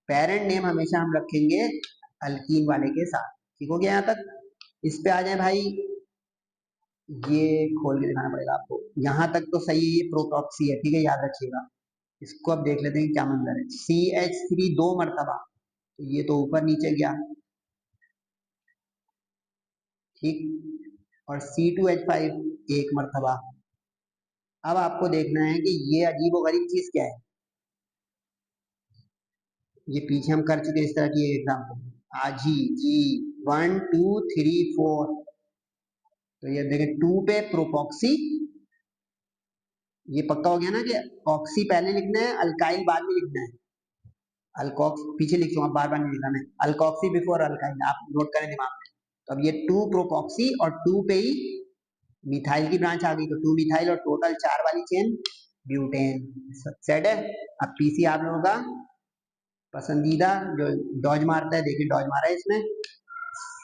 पेरेंट नेम हमेशा हम रखेंगे अल्कीन वाले के साथ, ठीक हो गया यहाँ तक। इस पे आ जाए भाई, ये खोल के दिखाना पड़ेगा आपको, यहाँ तक तो सही है, ये प्रोप्रॉक्सी है, ठीक है, याद रखिएगा। इसको अब देख लेते हैं क्या मंजर है। CH3 2 मरतबा, तो ये तो ऊपर नीचे गया, ठीक, और C2H5 1 मरतबा। अब आपको देखना है कि ये अजीबोगरीब चीज क्या है, ये पीछे हम कर चुके हैं इस तरह की एग्जाम्पल। जी जी 1 2 3 4, तो ये देखें 2 पे प्रोपॉक्सी, ये पक्का हो गया ना कि ऑक्सी पहले लिखना है, अल्काइल बाद में लिखना है। अल्कोक्स पीछे लिख चुका, बार बार नहीं लिखा मैं, अल्कोक्सी बिफोर अल्काइल, आप नोट करें दिमाग में। तो अब ये 2 प्रोपॉक्सी और 2 पे ही मिथाइल की ब्रांच आ गई, तो 2 मिथाइल और टोटल 4 वाली चेन ब्यूटेन, सेट है। अब पीसी आप लोगों का पसंदीदा जो डॉज मारता है, देखिए डॉज मारा है इसमें,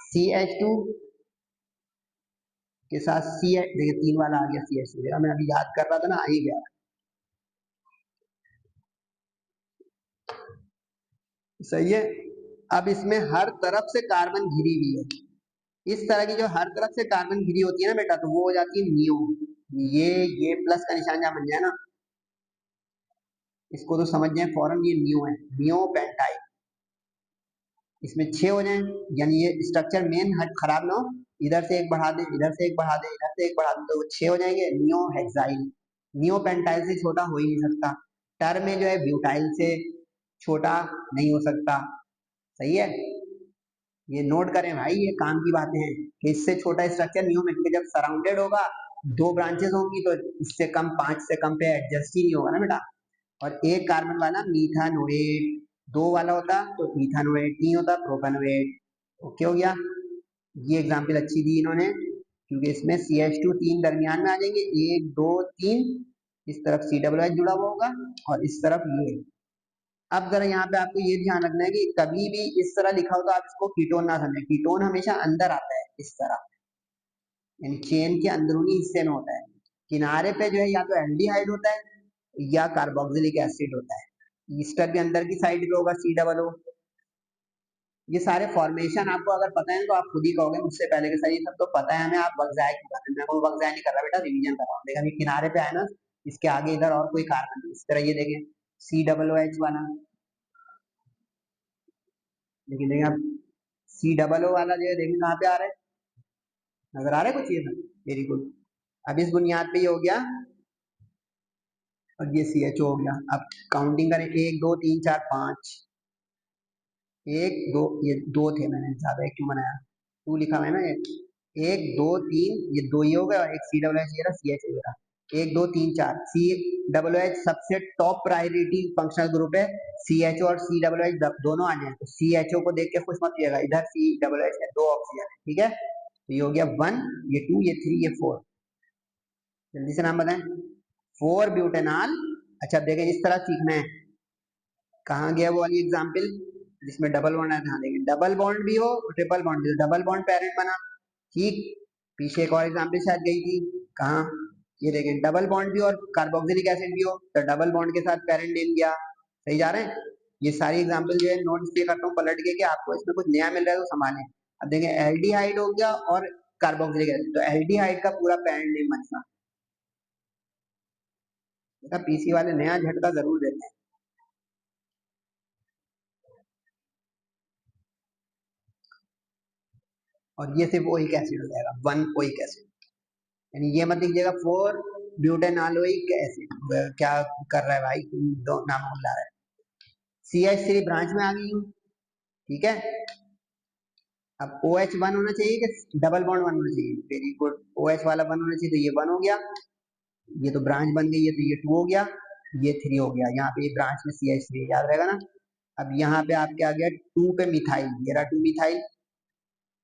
CH2 के साथ सी, देखिए 3 वाला आ गया CH2, मैं अभी याद कर रहा था ना, आ ही गया, सही है। अब इसमें हर तरफ से कार्बन घिरी हुई है, इस तरह की जो हर तरफ से कार्बन घिरी होती है ना बेटा, तो वो हो जाती है नियो। ये प्लस का निशान जहाँ बन जाए ना, इसको तो समझ जाए फौरन, ये नियो है, नियो पेंटाइल। इसमें 6 हो जाए, यानी ये स्ट्रक्चर मेन खराब ना हो, इधर से एक बढ़ा दे, इधर से एक बढ़ा दे, इधर से एक बढ़ा दे, तो 6 हो जाएंगे, नियो हेक्साइल। नियो पेंटाइल से छोटा हो ही नहीं सकता, टर्म में जो है ब्यूटाइल से छोटा नहीं हो सकता, सही है। ये नोट करें भाई, ये काम की बातें हैं कि इससे छोटा स्ट्रक्चर नियो में, क्योंकि जब सराउंडेड होगा 2 ब्रांचेस होंगी तो इससे कम, 5 से कम पे एडजस्ट ही नहीं होगा ना बेटा। और एक कार्बन वाला मीथानोएट, 2 वाला होता तो मीथानोएट नहीं होता, प्रोपेनोएट। ओके हो गया, ये एग्जाम्पल अच्छी दी इन्होंने, क्योंकि इसमें CH2 3 दरमियान में आ जाएंगे, 1 2 3, इस तरफ COOH जुड़ा हुआ होगा और इस तरफ ये। अब जरा यहाँ पे आपको ये ध्यान रखना है कि कभी भी इस तरह लिखा हो तो आप इसको कीटोन ना समझें, कीटोन हमेशा अंदर आता है इस तरह, यानी चेन के अंदरूनी हिस्से में होता है, किनारे पे जो है या तो एल्डिहाइड होता है या कार्बोक्सिलिक एसिड होता है। ईस्टर भी अंदर की साइड पे होगा, C OO। ये सारे फॉर्मेशन आपको अगर पता है तो आप खुद ही कहोगे मुझसे पहले के सर ये सब तो पता है हमें, आप वक्जाए की बात है, मैं कोई वक्जाए नहीं कर रहा बेटा, रिवीजन कर रहा हूँ। देखा, अभी किनारे पे आए ना, इसके आगे इधर और कोई कार्बन नहीं, इस तरह ये देखें COOH वाला, लेकिन देखिए अब COO वाला जो है देखिए कहाँ पे आ रहा है, नजर आ रहा है कुछ, ये सब वेरी गुड। अब इस बुनियाद पे ये हो गया और ये CHO हो गया। अब काउंटिंग करें, 1 2 3 4 5, 1 2, ये 2 थे, मैंने ज्यादा एक क्यों बनाया, 2 लिखा हुआ है ना, 1 2 3, ये 2 ही हो गया, और एक COOH ये रहा, CH ये रहा, 1 2 3 4। COOH सबसे टॉप प्रायोरिटी फंक्शनल ग्रुप है, CHO और COOH दोनों आ जाए तो CHO को देख के खुश मत होइएगा, इधर COOH में 2 ऑक्सीजन है, ठीक है। तो ये हो गया 1, ये 2, ये 3, ये 4, जल्दी से नाम बताएं, 4 ब्यूटेनॉल। अच्छा अब देखें, इस तरह सीखना है, कहाँ गया वो वाली एग्जाम्पल जिसमें डबल बॉन्ड है, ध्यान देंगे, डबल बॉन्ड भी हो ट्रिपल बॉन्ड भी हो, डबल बॉन्ड पेरेंट बना, ठीक। पीछे एक और एग्जाम्पल शायद गई थी, कहाँ, ये देखें, डबल बॉन्ड भी और कार्बोक्सिलिक एसिड भी हो तो डबल बॉन्ड के साथ पेरेंट नेम गया, सही जा रहे हैं। ये सारी एग्जाम्पल जो है नोट इसलिए करता हूँ पलट के कि आपको इसमें कुछ नया मिल रहा है तो संभालें। अब देखें, एल्डिहाइड हो गया और कार्बोक्सिलिक एसिड, तो एल्डिहाइड का पूरा पेरेंट नेम बचना, पीसी वाले नया झटका जरूर देते हैं। और ये सिर्फ ओइक एसिड हो जाएगा, 1 ओइक एसिड, यानी ये मत लिखिएगा 4 ब्यूटेनॉलोइक एसिड, क्या कर रहा है भाई, दो नाम भूल रहा है। CH3 ब्रांच में आ गई हूँ, ठीक है। अब OH वन होना चाहिए कि डबल बॉन्ड वन होना चाहिए? वेरी गुड, OH वाला वन होना चाहिए, तो ये वन हो गया, ये तो ब्रांच बन गई है, तो ये टू हो गया, ये थ्री हो गया। यहाँ पे ब्रांच में CH3 याद रहेगा ना। अब यहाँ पे आपके आ गया टू पे मिथाइल, ये रहा टू मिथाइल,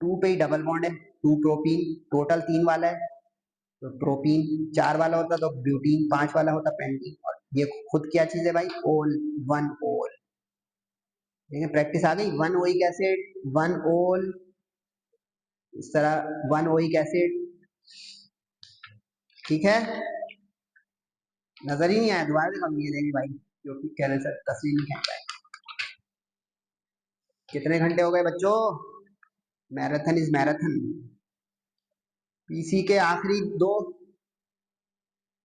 टू पे ही डबल बॉन्ड है, टू प्रोपीन, टोटल तीन वाला है, तो प्रोपीन, चार वाला होता तो ब्यूटीन, पांच वाला होता पेंटीन, और ये खुद क्या चीज है भाई? ओल, वन ओल। देखिए प्रैक्टिस आ गई। One oic acid, one ol, इस तरह वन ओइक एसिड, ठीक है। नजर ही नहीं आया, दोबारा से कम देंगे भाई, क्योंकि कह रहे सर तस्वीर नहीं खींच पाए। कितने घंटे हो गए बच्चों? Marathon is marathon. पीसी के आखिरी दो,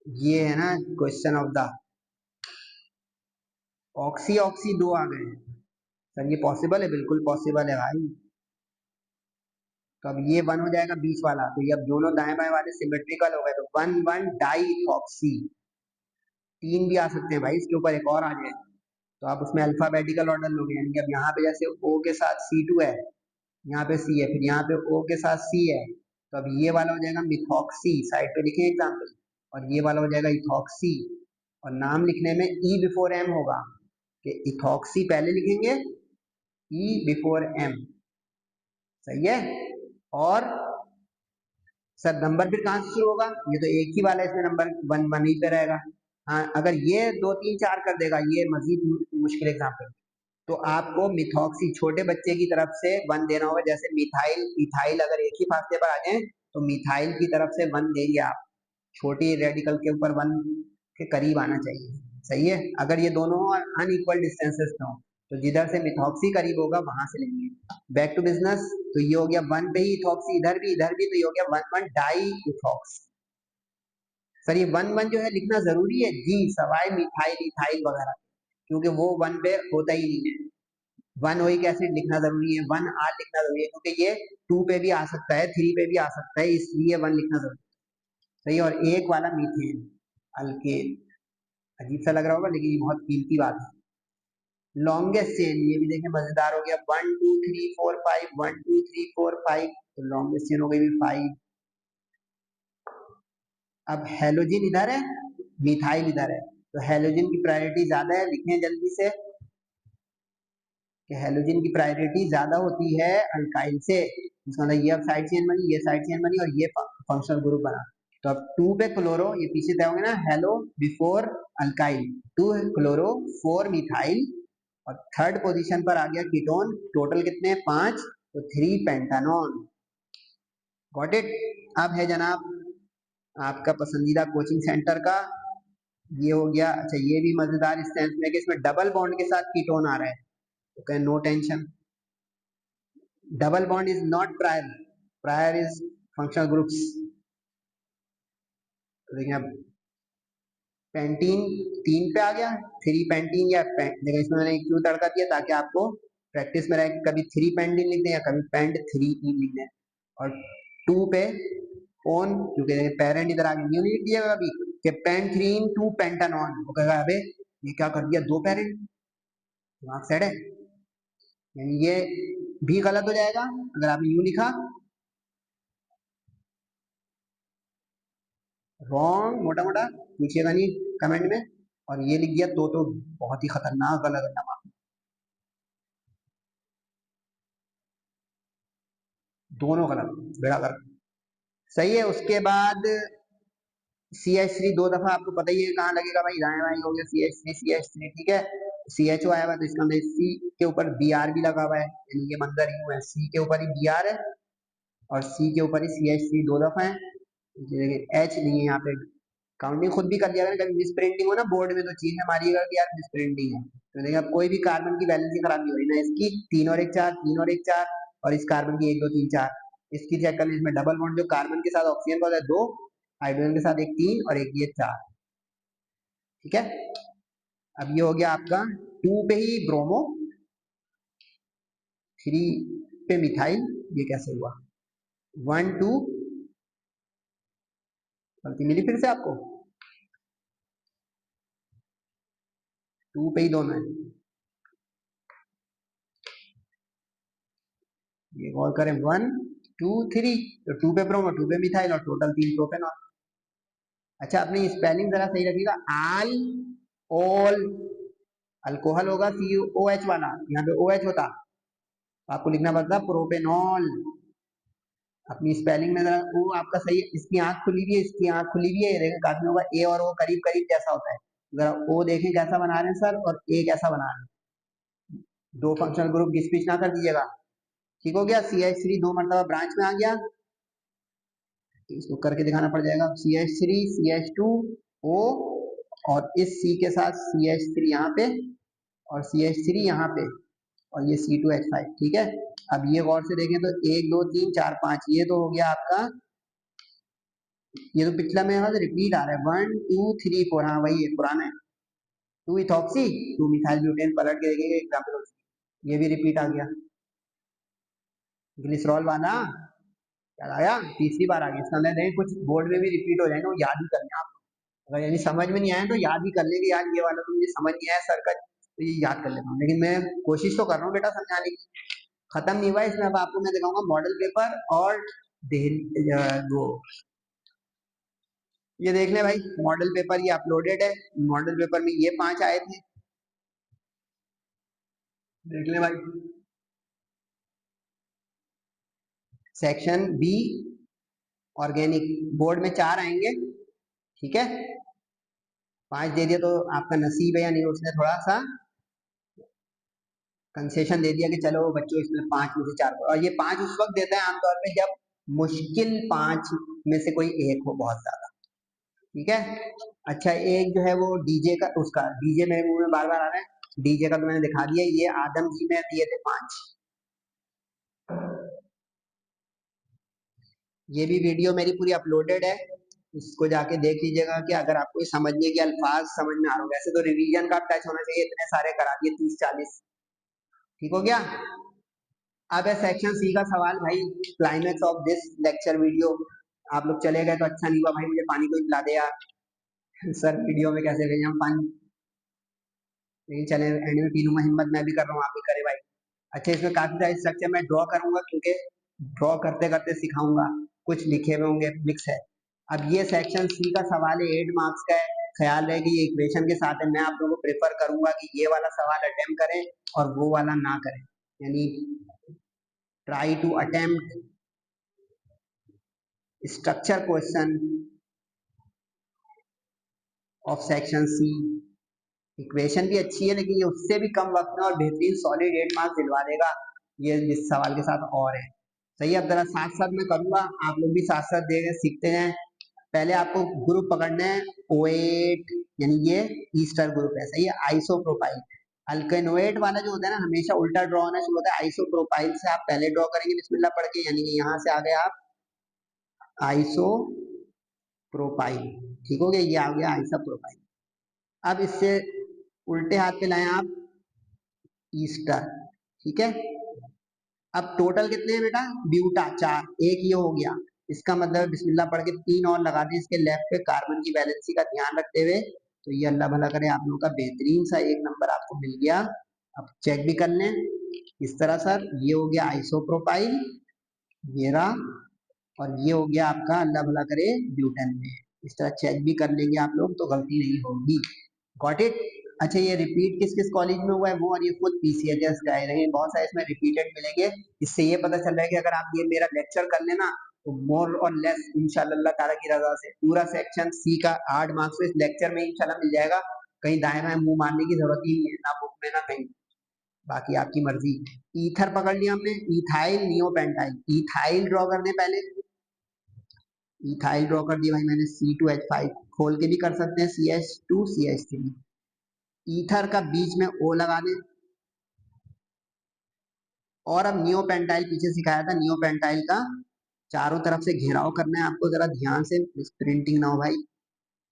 ये है ना question of the oxy oxy दो आ गए। सर ये पॉसिबल है? बिल्कुल पॉसिबल है भाई। तो अब ये वन हो जाएगा बीच वाला, तो ये अब दोनों दाएं बाएं वाले सिमेट्रिकल हो गए, तो वन वन डाई ऑक्सी, तीन भी आ सकते हैं भाई, इसके ऊपर एक और आ जाए तो आप उसमें अल्फाबेटिकल ऑर्डर लोगे, यानी कि अब यहाँ पे जैसे O के साथ C2 है, यहाँ पे C है, फिर यहाँ पे O के साथ C है, तो अब ये वाला हो जाएगा मिथॉक्सी, साइड पे लिखें एग्जाम्पल, और ये वाला हो जाएगा इथॉक्सी, और नाम लिखने में E बिफोर M होगा, कि इथॉक्सी पहले लिखेंगे, E बिफोर M, सही है। और सर नंबर फिर कहाँ से शुरू होगा? ये तो एक ही वाला है, इसमें नंबर वन वन ही पे रहेगा। हाँ, अगर ये दो तीन चार कर देगा, ये मजीद मुश्किल एग्जाम्पल, तो आपको मिथॉक्सी छोटे बच्चे की तरफ से वन देना होगा, जैसे मिथाइल इथाइल अगर एक ही फासले पर आ जाए तो मिथाइल की तरफ से वन देंगे आप, छोटी रेडिकल के ऊपर वन के करीब आना चाहिए, सही है। अगर ये दोनों अनइक्वल डिस्टेंसेस पे हो, तो जिधर से मिथॉक्सी करीब होगा वहां से लेंगे। बैक टू बिजनेस, तो ये हो गया वन पे ही इथॉक्सी, इधर भी, तो ये हो गया वन वन डाई इथॉक्स। सर ये वन वन जो है लिखना जरूरी है जी, सवाई मिथाइल इथाइल वगैरह, क्योंकि वो वन पे होता ही नहीं है। वन ओइक एसिड लिखना जरूरी है, वन आर लिखना जरूरी है, क्योंकि ये टू पे भी आ सकता है, थ्री पे भी आ सकता है, इसलिए वन लिखना जरूरी है, सही। और एक वाला मीथेन अल्केन, अजीब सा लग रहा होगा लेकिन ये बहुत कीमती बात है। लॉन्गेस्ट चेन, ये भी देखें मजेदार हो गया, one two three four five, one two three four five, तो लॉन्गेस्ट चेन हो गई फाइव। अब हेलोजिन इधर है, मिथाइल इधर है, तो हेलोजिन की प्रायोरिटी ज्यादा है, लिखें जल्दी से कि हेलोजिन की प्रायोरिटी ज्यादा होती है अल्काइल से, इसका मतलब ये अब साइड चेन बनी, ये साइड चेन बनी, और ये फंक्शनल ग्रुप बना। तो अब टू पे क्लोरो, ये पीछे तय होंगे ना, hello before alkyl, two chloro four methyl, और थर्ड पोजीशन पर आ गया कीटोन, टोटल कितने? पांच, तो थ्री पेंटानॉन। Got it. अब है जनाब आपका पसंदीदा कोचिंग सेंटर का, ये हो गया। अच्छा ये भी मजेदार इस सेंस में कि इसमें डबल बॉन्ड के साथ कीटोन आ रहा है, तो कहें no tension, double bond is not prior, prior is functional groups. तो देखिए अब पेंटीन तीन पे आ गया, थ्री पेंटीन, या देखिए इसमें मैंने क्यों तड़का दिया, ताकि आपको प्रैक्टिस में रहे कि कभी थ्री पेंटीन लिख दें या कभी पेंट थ्री इन लिख दें। और टू पे ओन, क्योंकि पेरेंट इधर आगे न्यू लिख दिया अभी कि पेंथ्रीन टू पेंटानॉन, वो कहेगा अबे ये क्या कर दिया, दो पेरेंट, दिमाग सेट है। यानी ये भी गलत हो जाएगा अगर आपने यूं लिखा, रॉन्ग मोटा मोटा पूछिएगा नहीं कमेंट में, और ये लिख दिया तो बहुत ही खतरनाक गलत है, दोनों गलत, बेड़ा गर्क। सही है। उसके बाद CH3 दो दफा आपको पता ही है कहाँ लगेगा भाई, दाएं बाएं हो गया CH3 ठीक है। CHO आया हुआ तो इसका मतलब C के ऊपर Br भी लगा हुआ है, यानी ये मंजर यूं है, C के ऊपर ही Br है और C के ऊपर ही CH3 दो दफा है, H नहीं है यहाँ पे। काउंटिंग खुद भी कर लिया कभी मिस प्रिंटिंग हो ना बोर्ड में, तो चीज में मारिएगा कि यार मिस प्रिंटिंग है, तो देखिए अब कोई भी कार्बन की वैलेंसी खराब नहीं हो रही ना, इसकी तीन और एक चार, तीन और एक चार, और इस कार्बन की एक दो तीन चार, इसकी चेक कर लीजिए, इसमें डबल बॉन्ड जो कार्बन के साथ ऑक्सीजन का होता है दो, हाइड्रोजन के साथ एक तीन और एक ये चार, ठीक है। अब ये हो गया आपका टू पे ही ब्रोमो, थ्री पे मिथाइल, ये कैसे हुआ? वन टू, गलती मिली फिर से आपको, टू पे ही दोनों है, ये और करें 1 2 3, तो 2 पे ब्रोमो 2 पे मिथाइल और टोटल 3 प्रोपेनॉल। अच्छा अपनी स्पेलिंग जरा सही रखिएगा, आल ऑल, अल्कोहल होगा COH वाला, यहाँ पे OH होता, आपको लिखना पड़ता प्रोपेनॉल। अपनी स्पेलिंग में जरा वो आपका सही है, इसकी आंख खुली हुई है, इसकी आंख खुली हुई है, ये देखें काफी होगा ए और ओ करीब करीब जैसा होता है, जरा ओ देखें कैसा बना रहे हैं सर और ए कैसा बना रहे हैं, दो फंक्शनल ग्रुप घिस पिच ना कर दीजिएगा। ठीक हो गया, CH3 दो मरतबा ब्रांच में आ गया, इसको करके दिखाना पड़ जाएगा, CH3 CH2O और इस C के साथ CH3 यहाँ पे और CH3 यहाँ पे और ये C2H5। ठीक है, अब ये गौर से देखें तो 1 2 3 4 5, ये तो हो गया आपका, ये तो पिछला में रिपीट आ रहा है 1 2 3 4, हाँ वही है पुराना है, 2 इथॉक्सी 2 मिथाइल ब्यूटेन, पलट के देखेंगे एग्जाम्पल, ये भी रिपीट आ गया, ग्लिसरॉल वाला क्या आया, तीसरी बार आ गया, इसका मतलब है कुछ बोर्ड में भी रिपीट हो जाएंगे, वो याद ही करना आप, अगर यानी समझ में नहीं आया तो याद ही कर लेंगे, यार ये वाला तो मुझे समझ नहीं आया सर का, तो ये याद कर लेता हूँ, लेकिन मैं कोशिश तो कर रहा हूँ बेटा समझाने की। खत्म नहीं हुआ इसमें, अब आपको मैं दिखाऊंगा मॉडल पेपर और वो ये देख ले भाई, मॉडल पेपर ये अपलोडेड है, मॉडल पेपर में ये 5 आए थे, देख ले भाई, सेक्शन बी ऑर्गेनिक, बोर्ड में 4 आएंगे, ठीक है, 5 दे दिया तो आपका नसीब है, यानी उसने थोड़ा सा कंसेशन दे दिया कि चलो बच्चों इसमें 5 में से 4, और ये 5 उस वक्त देता है आमतौर पे जब मुश्किल 5 में से कोई एक हो बहुत ज्यादा, ठीक है। अच्छा एक जो है वो डीजे का, उसका डीजे मेरे मुंह में बार बार आ रहा है, डीजे का तो मैंने दिखा दिया, ये आदम जी में दिए थे 5, ये भी वीडियो मेरी पूरी अपलोडेड है, इसको जाके देख लीजिएगा कि अगर आपको समझने के अल्फाज समझ में आ रहा हो, वैसे तो रिवीजन का टच होना चाहिए, इतने सारे करा दिए 30 40, ठीक हो गया। अब है सेक्शन सी का सवाल भाई, climax of this lecture video, आप लोग चले गए तो अच्छा नहीं हुआ भाई, मुझे पानी को पिला दे यार सर वीडियो में कैसे भेजे हम पानी, लेकिन चले एंड में पी लूंगा, हिम्मत मैं भी कर रहा हूँ, आप भी करे भाई। अच्छा इसमें काफी सारे स्ट्रक्चर मैं ड्रॉ करूंगा, क्योंकि ड्रॉ करते करते सिखाऊंगा, कुछ लिखे हुए होंगे मिक्स है। अब ये सेक्शन सी का सवाल है, 8 मार्क्स का है, ख्याल रहे कि ये इक्वेशन के साथ है, मैं आप लोगों को प्रेफर करूंगा कि ये वाला सवाल अटेम्प्ट करें और वो वाला ना करें, यानी try to attempt structure question of section C. Equation भी अच्छी है लेकिन ये उससे भी कम वक्त में और बेहतरीन सॉलिड 8 मार्क्स दिलवा देगा, ये इस सवाल के साथ और है। सही है, अब जरा साथ साथ मैं करूंगा, आप लोग भी साथ साथ देखें सीखते हैं। पहले आपको ग्रुप पकड़ना है O8, यानी ये ईस्टर ग्रुप है, सही है, आइसोप्रोपाइल। अल्केनोएट वाला जो होता है ना हमेशा उल्टा ड्रॉ होना शुरू होता है, आइसोप्रोपाइल से आप पहले ड्रॉ करेंगे बिस्मिल्लाह पढ़ के, यानी कि यहाँ से आ गए आप आइसोप्रोपाइल, ठीक हो गया, ये आ गया आइसोप्रोपाइल। अब इससे उल्टे हाथ पे लाएं आप ईस्टर, ठीक है। अब टोटल कितने हैं बेटा, ब्यूटा 4, एक ये हो गया, इसका मतलब बिस्मिल्लाह पढ़ के 3 और लगा दें इसके लेफ्ट पे, कार्बन की वैलेंसी का ध्यान रखते हुए, तो ये अल्लाह भला करे आप लोगों का बेहतरीन सा 1 नंबर आपको मिल गया। अब चेक भी कर लें इस तरह सर, ये हो गया आइसोप्रोपाइल, ये रहा, और ये हो गया आपका अल्लाह भला करे ब्यूटेन में, इस तरह चेक भी कर लेंगे आप लोग तो गलती नहीं होगी। Got it. अच्छा ये रिपीट किस किस कॉलेज में हुआ है वो, और ये खुद PCHS का है, लेकिन बहुत सारे इसमें रिपीटेड मिलेंगे, इससे ये पता चल रहा है कि अगर आप ये मेरा लेक्चर कर लेना तो मोर और लेस इंशाल्लाह अल्लाह ताला की रजा से पूरा सेक्शन सी का 8 मार्क्स तो इस लेक्चर में इंशाल्लाह मिल जाएगा, कहीं दाएं बाएं मुंह मारने की जरूरत ही नहीं है, ना बुक में ना कहीं, बाकी आपकी मर्जी। ईथर पकड़ लिया हमने, इथाइल नियोपेंटाइल, इथाइल ड्रॉ कर दे पहले, इथाइल ड्रॉ कर दिया भाई मैंने, C2H5 खोल के भी कर सकते हैं, CH2 CH3, ईथर का बीच में O लगा दें, और अब नियोपेंटाइल पीछे सिखाया था, नियोपेंटाइल का चारों तरफ से घेराव करना है आपको, जरा ध्यान से, प्रिंटिंग ना हो भाई,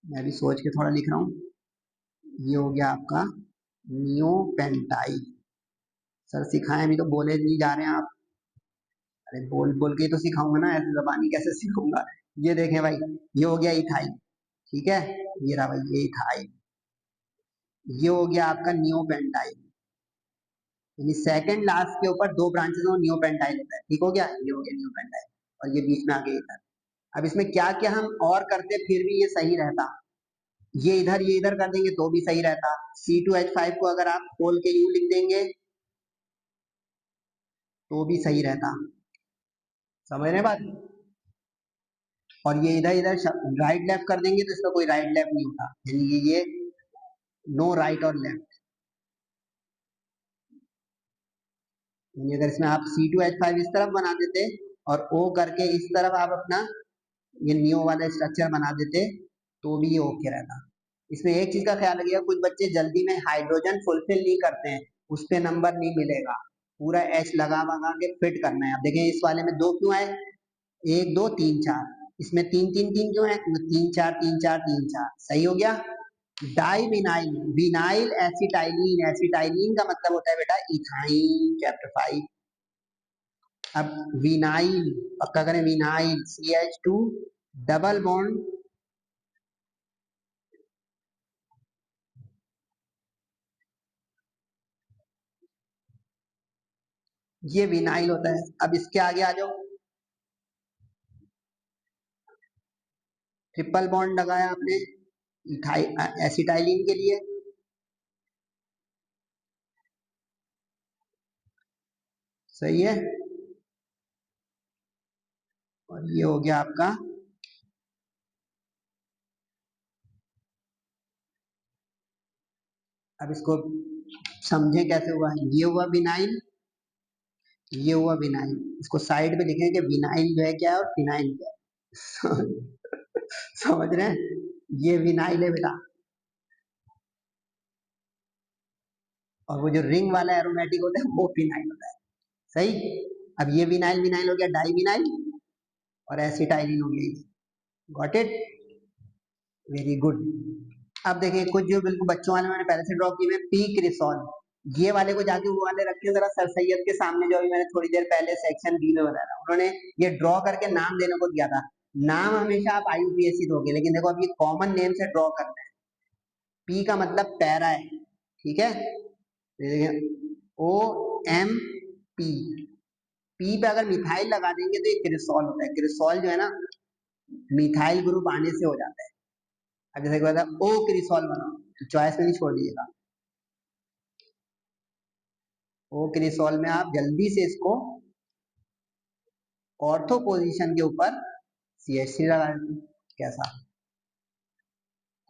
मैं भी सोच के थोड़ा लिख रहा हूँ। ये हो गया आपका नियोपेंटाइल, सर सिखाएं अभी तो बोले नहीं जा रहे हैं आप, अरे बोल बोल के तो सिखाऊंगा ना, ऐसे जबानी कैसे सिखाऊंगा। ये देखें भाई, ये हो गया इथाइल, ठीक है, ये रहा भाई ये इथाइल, ये हो गया आपका नियोपेंटाइल, यानी सेकंड लास्ट के ऊपर दो ब्रांचेस हो, नियोपेंटाइल होता है। ठीक हो गया, ये हो गया नियोपेंटाइल, और ये बीच में आगे इधर। अब इसमें क्या क्या हम और करते फिर भी ये सही रहता, ये इधर कर देंगे तो भी सही रहता। C2H5 को अगर आप खोल के यू लिख देंगे तो भी सही रहता, समझ रहे बात। और ये इधर राइट लेफ्ट कर देंगे तो इसका कोई राइट लेफ्ट नहीं होता, यानी ये नो राइट और लेफ्ट। यानी अगर इसमें आप C2H5 इस तरफ बना देते और O करके इस तरफ आप अपना ये नियो वाला स्ट्रक्चर बना देते तो भी ये ओके रहता। इसमें एक चीज का ख्याल रखिएगा, कुछ बच्चे जल्दी में हाइड्रोजन फुलफिल नहीं करते हैं, उस पे नंबर नहीं मिलेगा, पूरा H लगा वगा के फिट करना है। आप देखें इस वाले में दो क्यों आए, 1 2 3 4, इसमें 3 3 3 क्यों है, 3 4 3 4 3 4, सही हो गया। डाइविनाइल, विनाइल एसिटाइलिन, एसिटाइलिन का मतलब होता है बेटा इथाइन, चैप्टर 5। अब विनाइल पक्का करें, विनाइल CH2 डबल बॉन्ड, ये विनाइल होता है। अब इसके आगे आ जाओ, ट्रिपल बॉन्ड लगाया आपने एसिटाइलिन के लिए, सही है। और ये हो गया आपका, अब इसको समझे कैसे हुआ, ये हुआ विनाइल, ये हुआ विनाइल। इसको साइड पे लिखें कि विनाइल जो है क्या है और फिनाइल क्या है। समझ रहे हैं, ये विनाइल है बेटा, और वो जो रिंग वाला एरोमेटिक होता है वो फिनाइल होता है, सही। अब ये विनाइल विनाइल हो गया डाई विनाइल, और एसिटाइलिन हो गया, गॉट इट, वेरी गुड। अब देखिए कुछ जो बिल्कुल बच्चों वाले मैंने पहले से ड्रॉ किए हैं, पी क्रिसॉल, ये वाले को जाके वो वाले रखे जरा सर सैयद के सामने, जो अभी मैंने थोड़ी देर पहले सेक्शन बी में बताया था, उन्होंने ये ड्रॉ करके नाम देने को दिया था। नाम हमेशा आप IUPAC दोगे, लेकिन देखो अब ये कॉमन नेम से ड्रॉ करना है। पी का मतलब पैरा है, ठीक है, OMP, पी पे अगर मिथाइल लगा देंगे तो ये क्रिसॉल होता है। क्रिसॉल जो है ना, मिथाइल ग्रुप आने से हो जाता है। अब जैसे कहता है ओ क्रिसॉल बनाओ, तो चॉइस में नहीं छोड़ दीजिएगा, ओ क्रिसॉल में आप जल्दी से इसको ऑर्थो पोजीशन के ऊपर CH3 लगा देंगे, कैसा।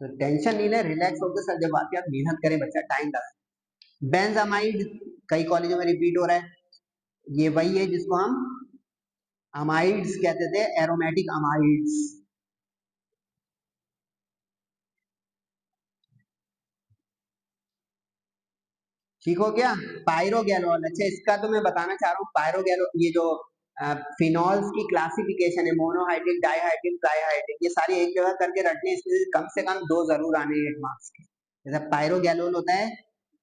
तो टेंशन नहीं ले, रिलैक्स होकर सर जब आके आप मेहनत करें बच्चा, टाइम लगा। बेंजामाइड कई कॉलेजों में रिपीट हो रहा है, ये वही है जिसको हम अमाइड्स कहते थे, एरोमेटिक अमाइड्स। ठीक हो गया। पायरोगैलोल, अच्छा इसका तो मैं बताना चाह रहा हूँ, पायरोगैलोल ये जो फिनॉल्स की क्लासिफिकेशन है, मोनोहाइड्रिक, डाइहाइड्रिक, ट्राइहाइड्रिक, ये सारी एक जगह करके रखने, इसमें कम से कम 2 जरूर आने हैं 8 मार्क्स के। जैसे पायरोगैलोल होता है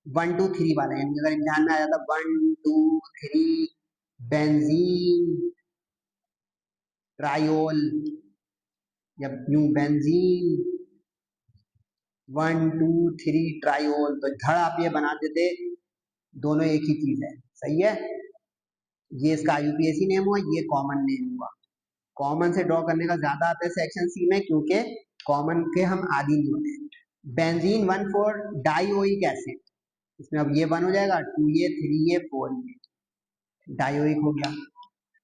1 2 3 वाला, यानी अगर इम्तिहान में आ जाता 1 2 3 बेंजीन ट्रायोल, या न्यू बेंजीन 1 2 3 ट्रायोल, तो धड़ आप ये बना देते, दोनों एक ही चीज है, सही है। ये इसका IUPAC नेम हुआ, ये कॉमन नेम हुआ। कॉमन से ड्रॉ करने का ज्यादा आता है सेक्शन सी में, क्योंकि कॉमन के हम आदि नहीं होते। बेंजीन 1,4 डाइओइक एसिड, इसमें अब ये 1 हो जाएगा, 2 ये 3 ये 4 ये डाइओइक हो गया।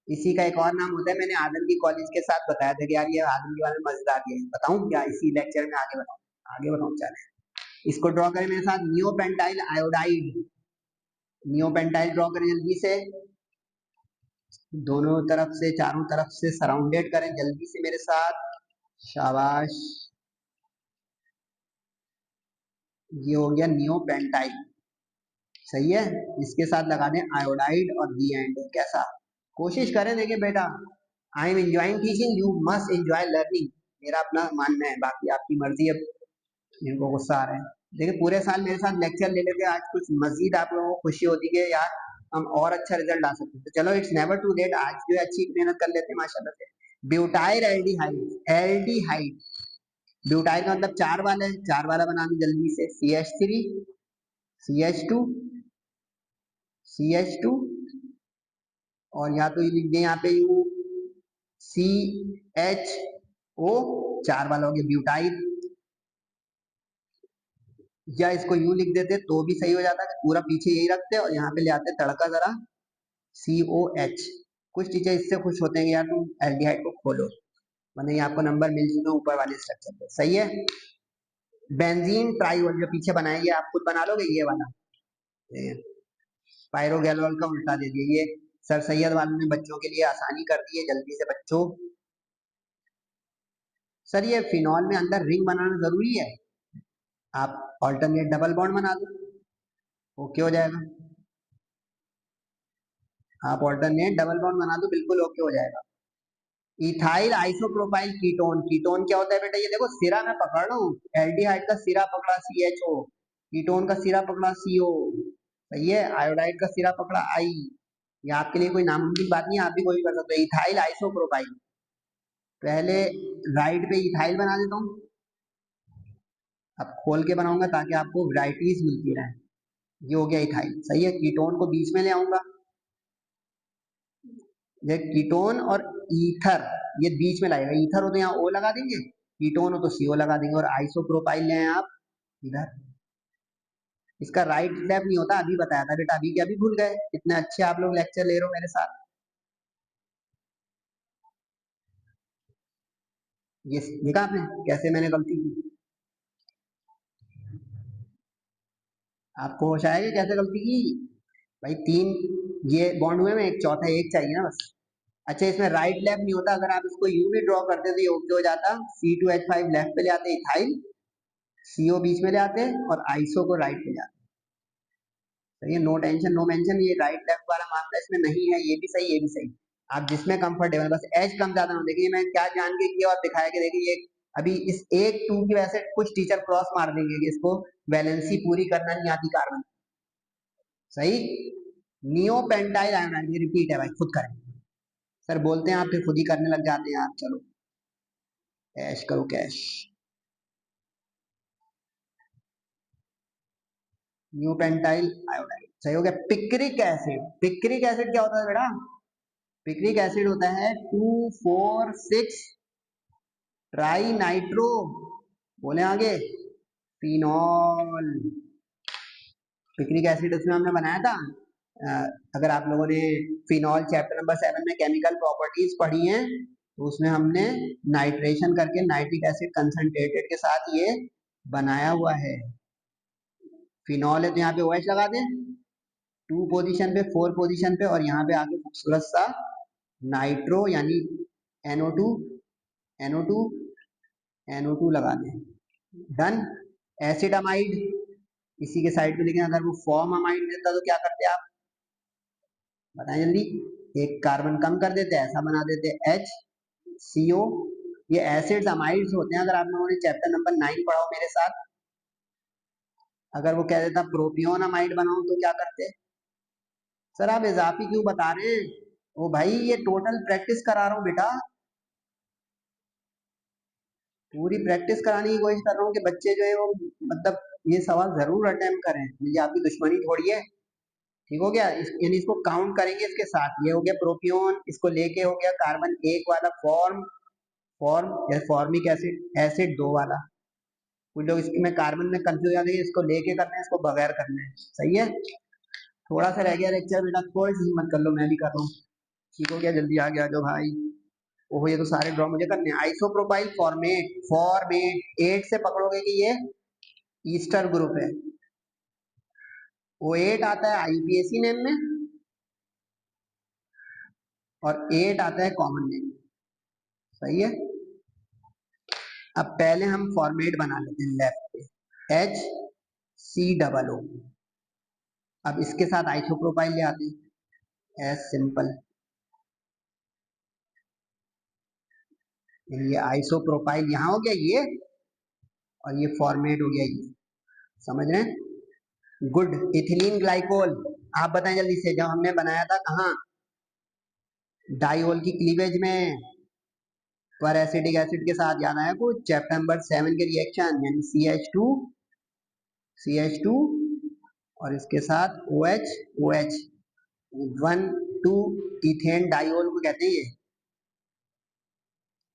इसी का एक और नाम होता है, मैंने आदमजी कॉलेज के साथ बताया था कि यार ये आदमजी वाले मजेदार है, बताऊं क्या इसी लेक्चर में, आगे बताऊं चले। इसको ड्रॉ करें मेरे साथ, नियोपेंटाइल आयोडाइड, नियोपेंटाइल ड्रॉ करें जल्दी से, दोनों तरफ से चारों तरफ से सराउंडेड करें जल्दी से मेरे साथ, शाबाश। ये हो गया नियोपेंटाइल, सही है। इसके साथ लगा दें आयोडाइड और दी एंड, कैसा। कोशिश करें, देखिए बेटा, I am enjoying teaching, you must enjoy learning, मेरा अपना मानना है, बाकी आपकी मर्जी। अब इनको गुस्सा आ रहा है, देखिए पूरे साल मेरे साथ लेक्चर ले लेते, आज कुछ मजीद आप लोगों को खुशी होती है यार हम और अच्छा रिजल्ट ला सकते हैं, तो चलो इट्स नेवर टू लेट, आज जो है अच्छी मेहनत कर लेते हैं माशाल्लाह से। ब्यूटाइल एल्डिहाइड, एल्डिहाइड, ब्यूटाइल का मतलब 4 वाला है, 4 वाला बना दो जल्दी से, CH3 CH2 CH2 और या तो ये लिख दें यहाँ पे यू CHO 4 वाला हो गया ब्यूटाइल, या इसको यूं लिख देते तो भी सही हो जाता कि पूरा पीछे यही रखते और यहाँ पे ले आते तड़का जरा COH। कुछ टीचर इससे खुश होते हैं कि यार तुम एल्डिहाइड को खोलो, वरना ये आपको नंबर मिल चुके ऊपर वाले स्ट्रक्चर पे। सही है। बेंजीन ट्राइओल जो पीछे बनाया ये आप खुद बना लोगे, ये वाला पायरोगैलोल का उल्टा दे दिए। ये सर सैयद वालों ने बच्चों के लिए आसानी कर दी है, जल्दी से बच्चों। सर ये फिनॉल में अंदर रिंग बनाना जरूरी है, आप ऑल्टरनेट डबल बॉन्ड बना दो, ओके हो जाएगा। आप ऑल्टरनेट डबल बॉन्ड बना दो, बिल्कुल ओके हो जाएगा। इथाइल आइसोप्रोपाइल कीटोन, कीटोन क्या होता है बेटा, ये देखो सिरा में पकड़ रहा हूँ, एल्डिहाइड का सिरा पकड़ा CHO, कीटोन का सिरा पकड़ा CO, सही है। आयोडाइड का सिरा पकड़ा I। ये आपके लिए कोई नामुमकिन बात नहीं है, आप भी कोई कर सकते हो। इथाइल आइसोप्रोपाइल, पहले राइट पे इथाइल बना देता हूँ, अब खोल के बनाऊंगा ताकि आपको वैरायटीज मिलती रहे। ये हो गया इथाइल, सही है। कीटोन को बीच में ले आऊंगा, ये कीटोन और ईथर ये बीच में लाएगा, ईथर हो तो यहाँ O लगा देंगे, कीटोन हो तो CO लगा देंगे, और आइसोप्रोपाइल ले आप इधर। इसका राइट लेफ्ट नहीं होता, अभी बताया था बेटा, अभी क्या अभी भूल गए, इतने अच्छे आप लोग लेक्चर ले रहे हो मेरे साथ। ये देखा आपने कैसे मैंने गलती की, आपको होश आएगा कैसे गलती की भाई। 3 ये बॉन्ड हुए में एक चौथा एक चाहिए ना बस। अच्छा इसमें राइट लेफ्ट नहीं होता, अगर आप इसको यू भी ड्रॉ करते तो ये ओके हो जाता, C2H5 लेफ्ट पे ले आते इथाइल, CO बीच में ले आते और आइसो को राइट पे ले आते। सही है, नो टेंशन नो मेंशन। ये राइट लेफ्ट वाला मामला इसमें नहीं है, ये भी सही ये भी सही, आप जिसमें कंफर्टेबल, बस एज कम ज्यादा ना। देखिए मैं क्या जान के किया और दिखाया कि देखिए ये अभी इस 1 2 की वजह से कुछ टीचर क्रॉस मार देंगे कि इसको वैलेंसी पूरी करना नहीं आती कार्बन। सही। नियोपेंटाइल आयोनाइड, ये रिपीट है भाई, खुद करें। सर बोलते हैं आप फिर खुद ही करने लग जाते हैं आप। चलो कैश करो कैश। नियोपेंटाइल आयोनाइड सही हो गया। पिक्रिक एसिड, पिक्रिक एसिड क्या होता है बेटा, पिक्रिक एसिड होता है 2,4,6 ट्राई नाइट्रो, बोले आगे फिनॉल। पिक्रिक एसिड उसमें हमने बनाया था, अगर आप लोगों ने फिनॉल चैप्टर नंबर 7 में केमिकल प्रॉपर्टीज पढ़ी हैं तो उसमें हमने नाइट्रेशन करके नाइट्रिक एसिड कंसंट्रेटेड के साथ ये बनाया हुआ है। फिनॉल है तो यहाँ पे OH लगा दें 2 पोजीशन पे 4 पोजीशन पे, और यहाँ पे आगे खूबसूरत सा नाइट्रो यानी NO2 NO2 NO2 लगा दें। डन। एसिड अमाइड इसी के साइड पे, लेकिन अगर वो फॉर्म अमाइड देता तो क्या करते आप बताएं जल्दी। एक कार्बन कम कर देते, ऐसा बना देते HCO। ये एसिड्स अमाइड्स होते हैं, अगर आप लोगों ने चैप्टर नंबर 9 पढ़ा हो मेरे साथ। अगर वो कह देता प्रोपियोन अमाइड बनाओ तो क्या करते। सर आप इजाफी क्यों बता रहे हैं, ओ भाई ये टोटल प्रैक्टिस करा रहा हूँ बेटा, पूरी प्रैक्टिस कराने की कोशिश कर रहा हूँ कि बच्चे जो है वो मतलब ये सवाल जरूर अटेम्प्ट करें, मुझे आपकी दुश्मनी थोड़ी है। ठीक हो गया, यानी इसको काउंट करेंगे इसके साथ। ये हो गया प्रोपियोन, इसको लेके हो गया कार्बन 1 वाला फॉर्म, फॉर्म या फॉर्मिक एसिड एसिड 2 वाला। कुछ लोग इसमें कार्बन में कंफ्यूज जाते हैं, इसको लेके करना है इसको बगैर करना है। सही है। थोड़ा सा रह गया लेक्चर बेटा, थोड़ी सी हिम्मत कर लो, मैं भी कर रहा हूँ। ठीक हो गया, जल्दी आ गया जो भाई। ओहो ये तो सारे ड्रॉ मुझे करने हैं। आइसोप्रोपाइल फॉर्मेट, फॉर्मेट 8 से पकड़ोगे कि ये ईस्टर ग्रुप है। O8 आता है IUPAC नेम में और 8 आता है कॉमन नेम। सही है। अब पहले हम फॉर्मेट बना लेते हैं लेफ्ट पे, HCOO। अब इसके साथ आइसोप्रोपाइल ले आते हैं, एस सिंपल। ये आइसोप्रोपाइल यहाँ हो गया ये, और ये फॉर्मेट हो गया ये, समझ रहे हैं। गुड। इथिलीन ग्लाइकोल, आप बताएं जल्दी से, जब हमने बनाया था कहाँ, डाइओल की क्लीवेज में पर एसिडिक एसिड के साथ, याद आया कुछ चैप्टर नंबर 7 के रिएक्शन, यानी CH2 और इसके साथ OH OH 1 2 इथेन डाइओल को कहते हैं ये,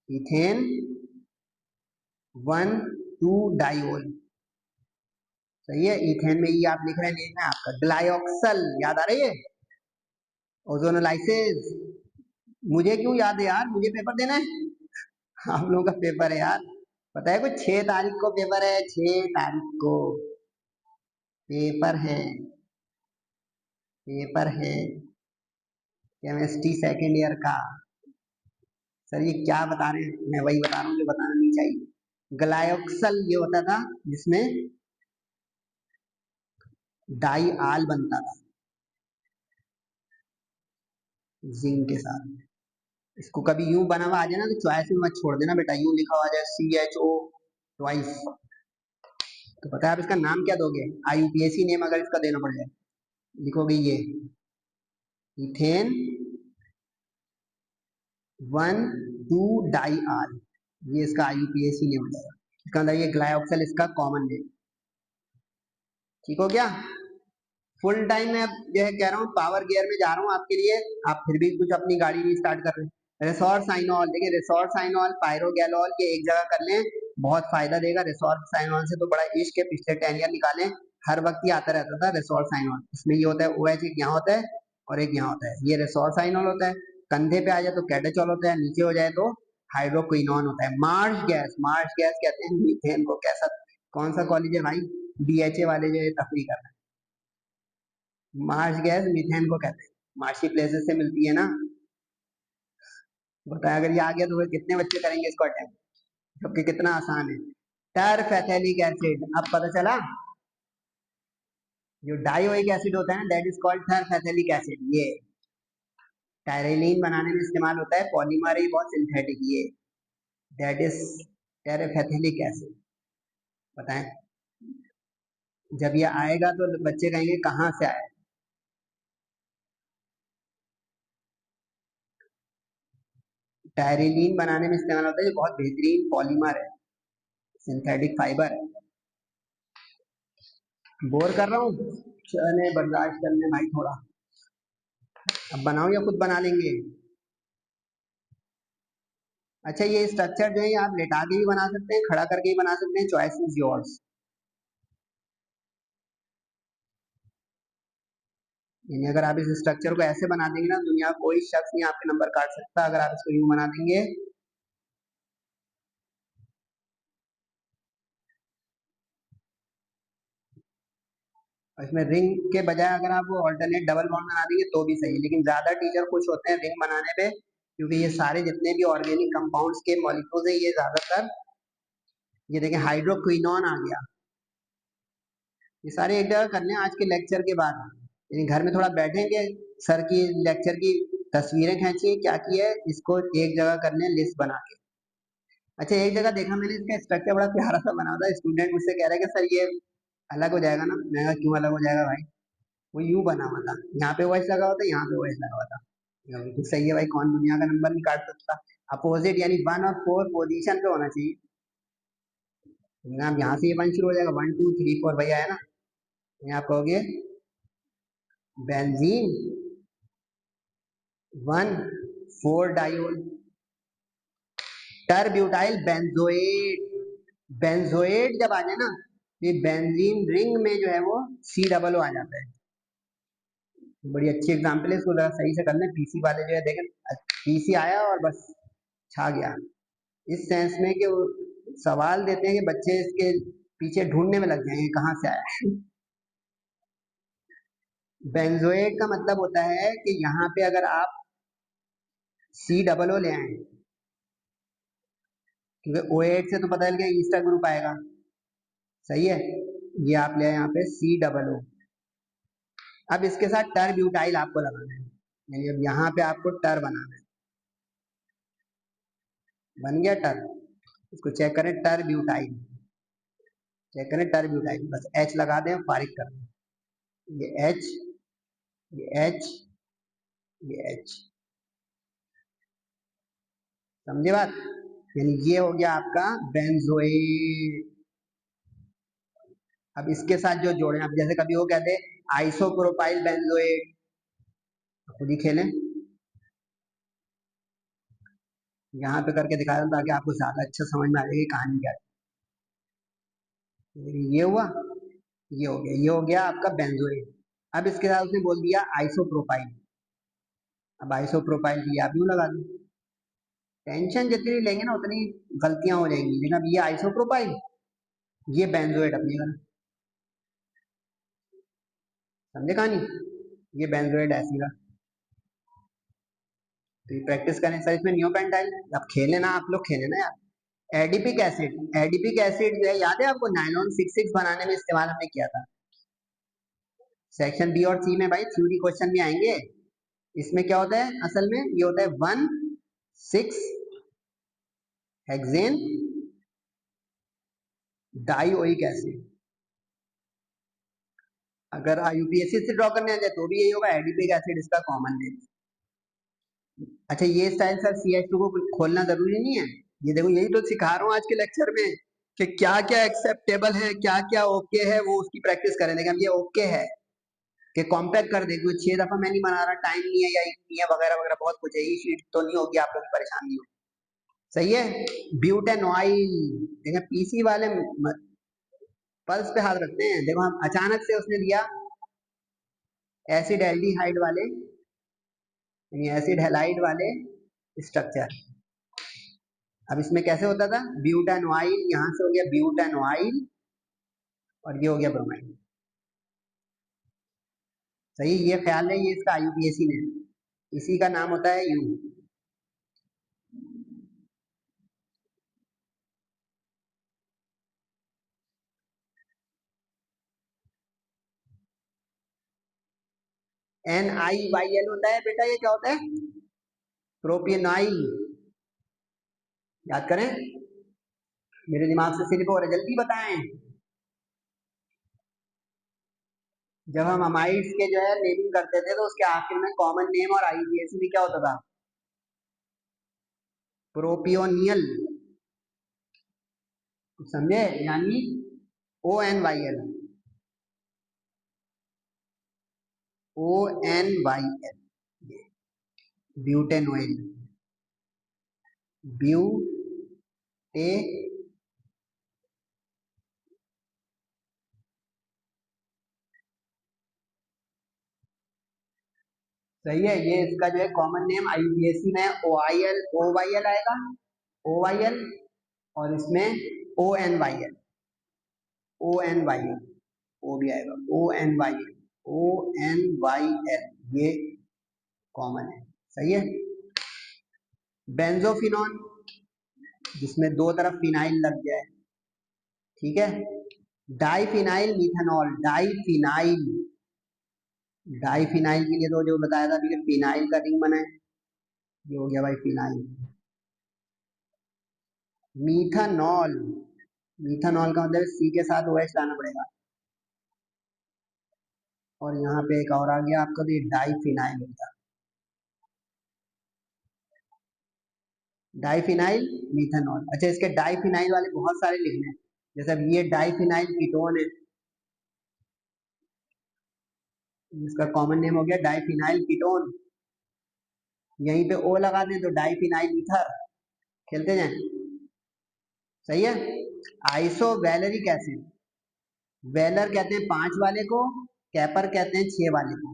इथेन 1 2 डाइओल। सही है, इथेन में ये आप लिख रहे हैं, नेम है आपका ग्लाइऑक्सल, याद आ रही है, ओजोनोलाइसिस। मुझे क्यों याद है यार, मुझे पेपर देना है, आप लोगों का पेपर है यार, पता है कुछ, 6 तारीख को पेपर है, 6 तारीख को पेपर है, पेपर है केमिस्ट्री सेकेंड ईयर का। सर ये क्या बता रहे हैं, मैं वही बता रहा हूँ जो बताना नहीं चाहिए। ग्लाइऑक्सल ये होता था जिसमें डाई आल बनता था जिंक के साथ। इसको कभी यूं बना हुआ आ जाए ना तो चॉइस में मत छोड़ देना बेटा, यूं लिखा हुआ आ जाए CHO ट्वाइस, तो पता है आप इसका नाम क्या दोगे, IUPAC नेम अगर इसका देना पड़ जाए, लिखोगे ये इथेन 1 2 डाई आल, ये इसका IUPAC नेम हो जाएगा। इसका अंदर ये ग्लाइऑक्सल इसका कॉमन नेम। ठीक हो गया। फुल टाइम मैं जो है कह रहा हूँ पावर गियर में जा रहा हूँ आपके लिए, आप फिर भी कुछ अपनी गाड़ी नहीं स्टार्ट कर रहे। रेसोरसाइनॉल, देखिए रेसोरसाइनॉल पायरोगैलॉल ये एक जगह कर लें, बहुत फायदा देगा। रेसोरसाइनॉल से तो बड़ा इश्क है, पिछले 10 ईयर निकाले, हर वक्त ये आता रहता था रेसोरसाइनॉल। इसमें ये होता है OH एक यहाँ होता है और एक यहाँ होता है, ये रेसोरसाइनॉल होता है। कंधे पे आ जाए तो कैटाचॉल होता है, नीचे हो जाए तो हाइड्रोक्विनोन होता है। मार्श गैस, मार्श गैस कहते हैं मीथेन को। कैसा, कौन सा कॉलेज है भाई, DHA वाले जो ये तफरी कर रहे हैं, मार्श गैस मीथेन को कहते हैं, मार्शी प्लेसेस से मिलती है ना। बताया अगर ये आ गया तो फिर कितने बच्चे करेंगे इसको अटेम्प्ट, क्योंकि कितना आसान है। टरफेथेलिक एसिड, अब पता चला जो डाइओइक एसिड होता है ना, दैट इज कॉल्ड टरफेथेलिक एसिड। ये टायरेलिन बनाने में इस्तेमाल होता है, पॉलीमर है बहुत सिंथेटिक, ये दैट इज टेरेफेथेलिक एसिड। बताएं, जब ये आएगा तो बच्चे कहेंगे कहाँ से आया। टायरेलिन बनाने में इस्तेमाल होता है, जो बहुत बेहतरीन पॉलीमर है, सिंथेटिक फाइबर है। बोर कर रहा हूँ, चले बर्दाश्त करने भाई थोड़ा। अब बनाओ या खुद बना लेंगे। अच्छा ये स्ट्रक्चर जो है आप लेटा के भी बना सकते हैं, खड़ा करके भी बना सकते हैं, चॉइस इज योर्स। यानी अगर आप इस स्ट्रक्चर को ऐसे बना देंगे ना, दुनिया कोई शख्स नहीं आपके नंबर काट सकता अगर आप इसको यूं बना देंगे। और इसमें रिंग के बजाय अगर आप वो ऑल्टरनेट डबल बॉन्ड बना देंगे तो भी सही है, लेकिन ज्यादा टीचर खुश होते हैं रिंग बनाने पे, क्योंकि ये सारे जितने भी ऑर्गेनिक कंपाउंड्स के मॉलिक्यूल्स है ये ज्यादातर, ये देखें हाइड्रोक्विनोन आ गया, ये सारे एक जगह करने आज के लेक्चर के बाद। यानी घर में थोड़ा बैठेंगे, सर की लेक्चर की तस्वीरें खींचिए, क्या किया है इसको एक जगह करने लिस्ट बना के। अच्छा एक जगह देखा मैंने, इसका स्ट्रक्चर बड़ा प्यारा सा बना था, स्टूडेंट मुझसे कह रहे हैं कि सर ये अलग हो जाएगा ना, मैं कहा क्यों अलग हो जाएगा भाई, वो यूं बना हुआ था, यहाँ पे वॉइस लगा हुआ था, यहाँ पे वॉइस लगा हुआ था। बिल्कुल सही है भाई, कौन दुनिया का नंबर नहीं काट सकता। अपोजिट यानी 1 और 4 पोजीशन पे होना चाहिए। आप यहाँ से ये 1 शुरू हो जाएगा, 1 2 3 4 भैया है ना, यहाँ आप कहोगे बेंजीन 1 4 डाइओल, टरब्यूटाइल बेंजोएट। बेंजोएट जब आ जाए ना, ये बेंजीन रिंग में जो है वो C O O आ जाता है। बड़ी अच्छी एग्जांपल है, इसको जरा सही से कर लें, पीसी वाले जो है देखें, पीसी आया और बस छा गया, इस सेंस में कि वो सवाल देते हैं कि बच्चे इसके पीछे ढूंढने में लग जाएंगे कहाँ से आया है। बेंजोएट का मतलब होता है कि यहाँ पे अगर आप C O O ले आए, क्योंकि OH से तो पता चल गया ईस्टर ग्रुप आएगा, सही है, ये आप ले आए यहाँ पे C O O। अब इसके साथ टर ब्यूटाइल आपको लगाना है, यानी अब यहाँ पे आपको टर बनाना है, बन गया टर। इसको चेक करें, टर ब्यूटाइल, चेक करें टर ब्यूटाइल, बस H लगा दें, फारिग कर दें, ये H, ये H, ये H, समझे बात, यानी ये हो गया आपका बेंजोएट। अब इसके साथ जो जोड़े, अब जैसे कभी वो कहते हैं आइसोप्रोपाइल बेंजोएट, खुद ही खेलें, यहाँ पे करके दिखा रहा हूँ ताकि आपको ज्यादा अच्छा समझ में आ जाएगी कहानी क्या है। ये हुआ, ये हो गया, ये हो गया आपका बेंजोएट। अब इसके साथ उसने बोल दिया आइसोप्रोपाइल। अब आइसोप्रोपाइल की आप यूं लगा दो, टेंशन जितनी लेंगे ना उतनी गलतियां हो जाएंगी। लेकिन अब ये आइसोप्रोपाइल, ये बेंजोएट अपनी जगह, समझे कहानी, ये बेंजोएट ऐसी का। तो ये प्रैक्टिस करें सर, इसमें नियोपेंटाइल। अब खेले ना, आप लोग खेले ना यार। एडिपिक एसिड, एडिपिक एसिड जो है याद है आपको, नाइलॉन 6 बनाने में इस्तेमाल हमने किया था। सेक्शन बी और सी में भाई थ्योरी क्वेश्चन में आएंगे। इसमें क्या होता है असल में, ये होता है 1,6 हेक्सेन डाइओइक एसिड। अगर यूपीएससी से ड्रॉ करने आ जाए तो भी यही होगा, एडिपिक एसिड इसका कॉमन नेम। अच्छा ये स्टाइल सर CH2 को खोलना जरूरी नहीं है। ये देखो यही तो सिखा रहा हूँ आज के लेक्चर में कि क्या क्या एक्सेप्टेबल है, क्या क्या ओके है, वो उसकी प्रैक्टिस करें। देखिए अब ये ओके है कि कॉम्पैक्ट कर दे, क्योंकि 6 दफा मैं नहीं बना रहा, टाइम नहीं है या नहीं है वगैरह वगैरह बहुत कुछ है, ये शीट तो नहीं होगी आप लोग की परेशानी हो। सही है। ब्यूटेनॉइल, देखिए पीसी वाले पल्स पे हाथ रखते हैं। देखो हम अचानक से उसने दिया एसिड एल्डिहाइड वाले, यानी एसिड हैलाइड वाले स्ट्रक्चर। अब इसमें कैसे होता था, ब्यूटेनॉइल, यहाँ से हो गया ब्यूटेनॉइल और ये हो गया ब्रोमाइड। सही, ये ख्याल है, ये इसका IUPAC ने, इसी का नाम होता है यू। NiYL होता है बेटा, ये क्या होता है, प्रोपियनाइल। याद करें, मेरे दिमाग से स्लिप हो रहा है, जल्दी बताएं। जब हम अमाइड्स के जो है नेमिंग करते थे तो उसके आखिर में कॉमन नेम और IUPAC में क्या होता था, प्रोपियोनियल, समझे, यानी ONYL, ONYL, ब्यूटेनोइल, ब्यूटे, सही है। ये इसका जो है कॉमन नेम IUPAC में OYL आएगा, OYL, और इसमें ONYL, ONYL, ओ भी आएगा, ONYL, ये कॉमन है। सही है। बेंजोफिनॉन, जिसमें दो तरफ फिनाइल लग जाए, ठीक है। डाइफिनाइल मिथेनॉल, डाइफिनाइल, डाइफिनाइल के लिए तो जो बताया था अभी, फिनाइल का रिंग बना है, ये हो गया भाई फिनाइल। मीथानॉल, मीथानॉल का मतलब सी के साथ OH लाना पड़ेगा, और यहाँ पे एक और आ गया आपका, तो ये डाइफिनाइल होता है, डाइफिनाइल मीथानॉल। अच्छा इसके डाइफिनाइल वाले बहुत सारे लिखने हैं, जैसे अब ये डाइफिनाइल कीटोन है, इसका कॉमन नेम हो गया डाइफिनाइल कीटोन। यहीं पे O लगा दें तो डाइफिनाइल ईथर, खेलते जाएं। सही है। आइसोवैलेरिक एसिड, वेलर कहते हैं 5 वाले को, कैपर कहते हैं 6 वाले को।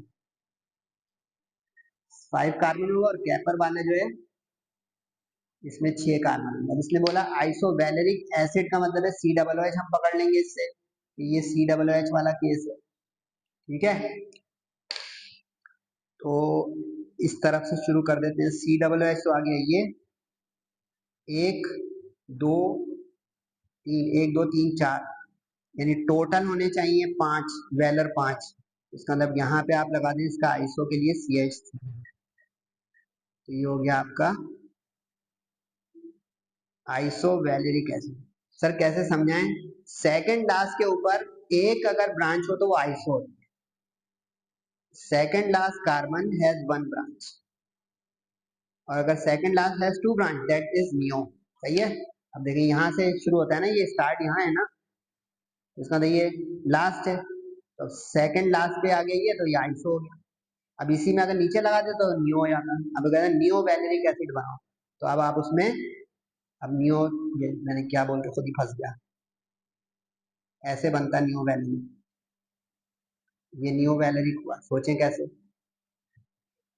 5 कार्बन होगा और कैपर वाला जो है इसमें 6 कार्बन। अब इसने बोला आइसोवैलेरिक एसिड का मतलब है COOH, हम पकड़ लेंगे इससे, ये COOH वाला केस है, ठीक है। तो इस तरफ से शुरू कर देते हैं, COOH तो आ गया ये, 1 2 3, 1 2 3 4, यानी टोटल होने चाहिए 5, वेलर 5। इसका मतलब यहाँ पे आप लगा दें इसका आइसो के लिए CH, तो ये हो गया आपका आइसोवैलेरिक एसिड। सर कैसे समझाएं, सेकंड लास्ट के ऊपर एक अगर ब्रांच हो तो वो iso, second last carbon has 1 branch, और अगर second last has 2 branch that is neo. सही है। अब देखिए यहाँ से शुरू होता है ना, ये स्टार्ट यहाँ है ना, इसका मतलब ये लास्ट है, तो सेकंड लास्ट पे आ गई है तो ये आइसो हो गया। अब इसी में अगर नीचे लगा दे तो नियो हो जाता। अब अगर नियो वैलेरिक एसिड बनाओ तो अब आप उसमें, अब नियो, ये मैंने क्या बोल के खुद ही फंस गया, ऐसे बनता नियो वैलेरिक, ये नियो वैलेरिक हुआ। सोचें कैसे।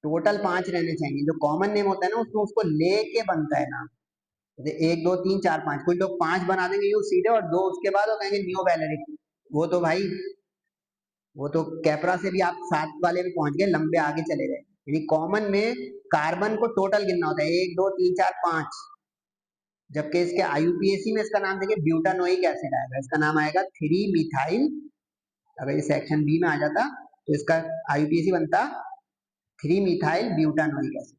टोटल 5 रहने चाहिए, जो कॉमन नेम होता है ना उसको उसको लेके बनता है नाम। जैसे 1 2 3 4 5, कुछ लोग 5 बना देंगे यूं सीधे और 2 उसके बाद और कहेंगे नियो वैलेरिक। वो तो भाई, वो तो कैपरा से भी आप 7 वाले में पहुंच गए, लंबे आगे चले गए। यानी कॉमन में कार्बन को टोटल गिनना होता है, 1 2 3 4 5। जबकि इसके आईयूपीएसी में इसका नाम देखिए ब्यूटानोइक एसिड आएगा, इसका नाम आएगा 3 मिथाइल। अगर ये सेक्शन बी में आ जाता तो इसका आईयूपीएसी बनता 3 मिथाइल ब्यूटानोइक एसिड।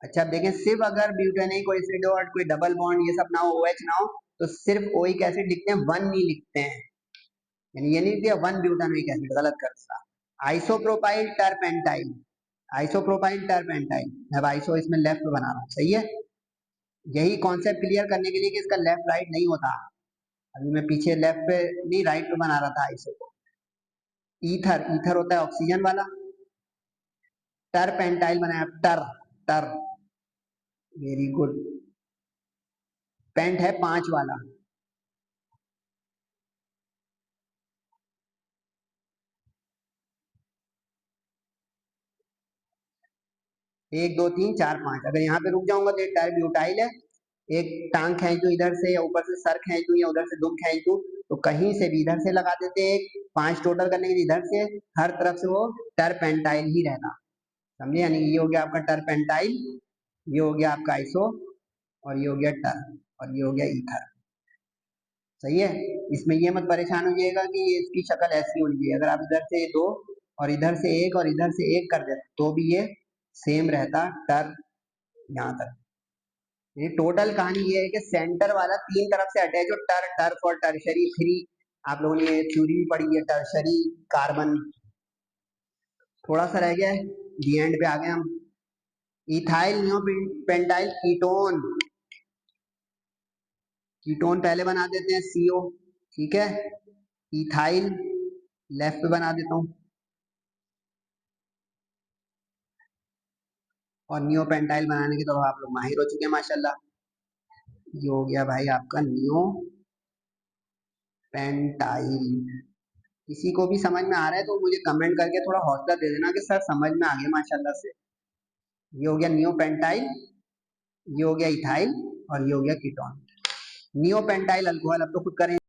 अच्छा अब देखें, सिर्फ अगर ब्यूटानिक एसिड और कोई डबल बॉन्ड ये सब ना हो, OH ना हो, तो सिर्फ ओइक एसिड लिखते हैं, 1 नहीं लिखते हैं। यानी ये नहीं दिया 1 ब्यूटानोइक एसिड, गलत करता। Isopropyl टर्पेंटाइल, isopropyl टर्पेंटाइल। अब आइसो इसमें लेफ्ट में बना रहा हूं, सही है। यही कॉन्सेप्ट क्लियर करने के लिए कि इसका लेफ्ट राइट नहीं होता। अभी मैं पीछे लेफ्ट पे नहीं राइट पे बना रहा था आइसो को। ईथर, ईथर होता है ऑक्सीजन वाला। टर्पेंटाइल बनाया, टर, टर, वेरी गुड। पेंट है 5 वाला। 1 2 3 4 5, अगर यहाँ पे रुक जाऊंगा तो टर ब्यूटाइल है। एक टांग खींच दूं इधर से या ऊपर से सर खींच दूं या उधर से दुम खींच दूं, तो कहीं से भी इधर से लगा देते हैं। 5 टोटल करने के लिए इधर से हर तरफ से वो टर्पेंटाइल ही रहना, समझे। यानी ये हो गया आपका टर्पेंटाइल, ये हो गया आपका आइसो, और ये हो गया टर, और ये हो गया ईथर। सही है। इसमें ये मत परेशान हो जाइएगा कि ये इसकी शक्ल ऐसी होनी चाहिए। अगर आप इधर से 2 और इधर से 1 और इधर से 1 कर देते तो भी ये सेम रहता, टर यहाँ तक। ये टोटल कहानी ये है कि सेंटर वाला 3 तरफ से अटैच हो, टर, टर फॉर टर्शरी 3। आप लोगों ने थ्योरी भी पढ़ी है, टर्शरी कार्बन। थोड़ा सा रह गया है, दी एंड पे आ गए हम। इथाइल नियोपेंटाइल कीटोन, कीटोन पहले बना देते हैं CO, ठीक है। इथाइल लेफ्ट पे बना देता हूँ, और नियोपेंटाइल बनाने के तो आप लोग माहिर हो चुके हैं माशाल्लाह। ये हो गया भाई आपका नियोपेंटाइल। किसी को भी समझ में आ रहा है तो मुझे कमेंट करके थोड़ा हौसला दे देना कि सर समझ में आ गया माशाल्लाह से। ये हो गया नियोपेंटाइल, ये हो गया इथाइल, और ये हो गया कीटोन। नियोपेंटाइल अल्कोहल, अब तो खुद करें।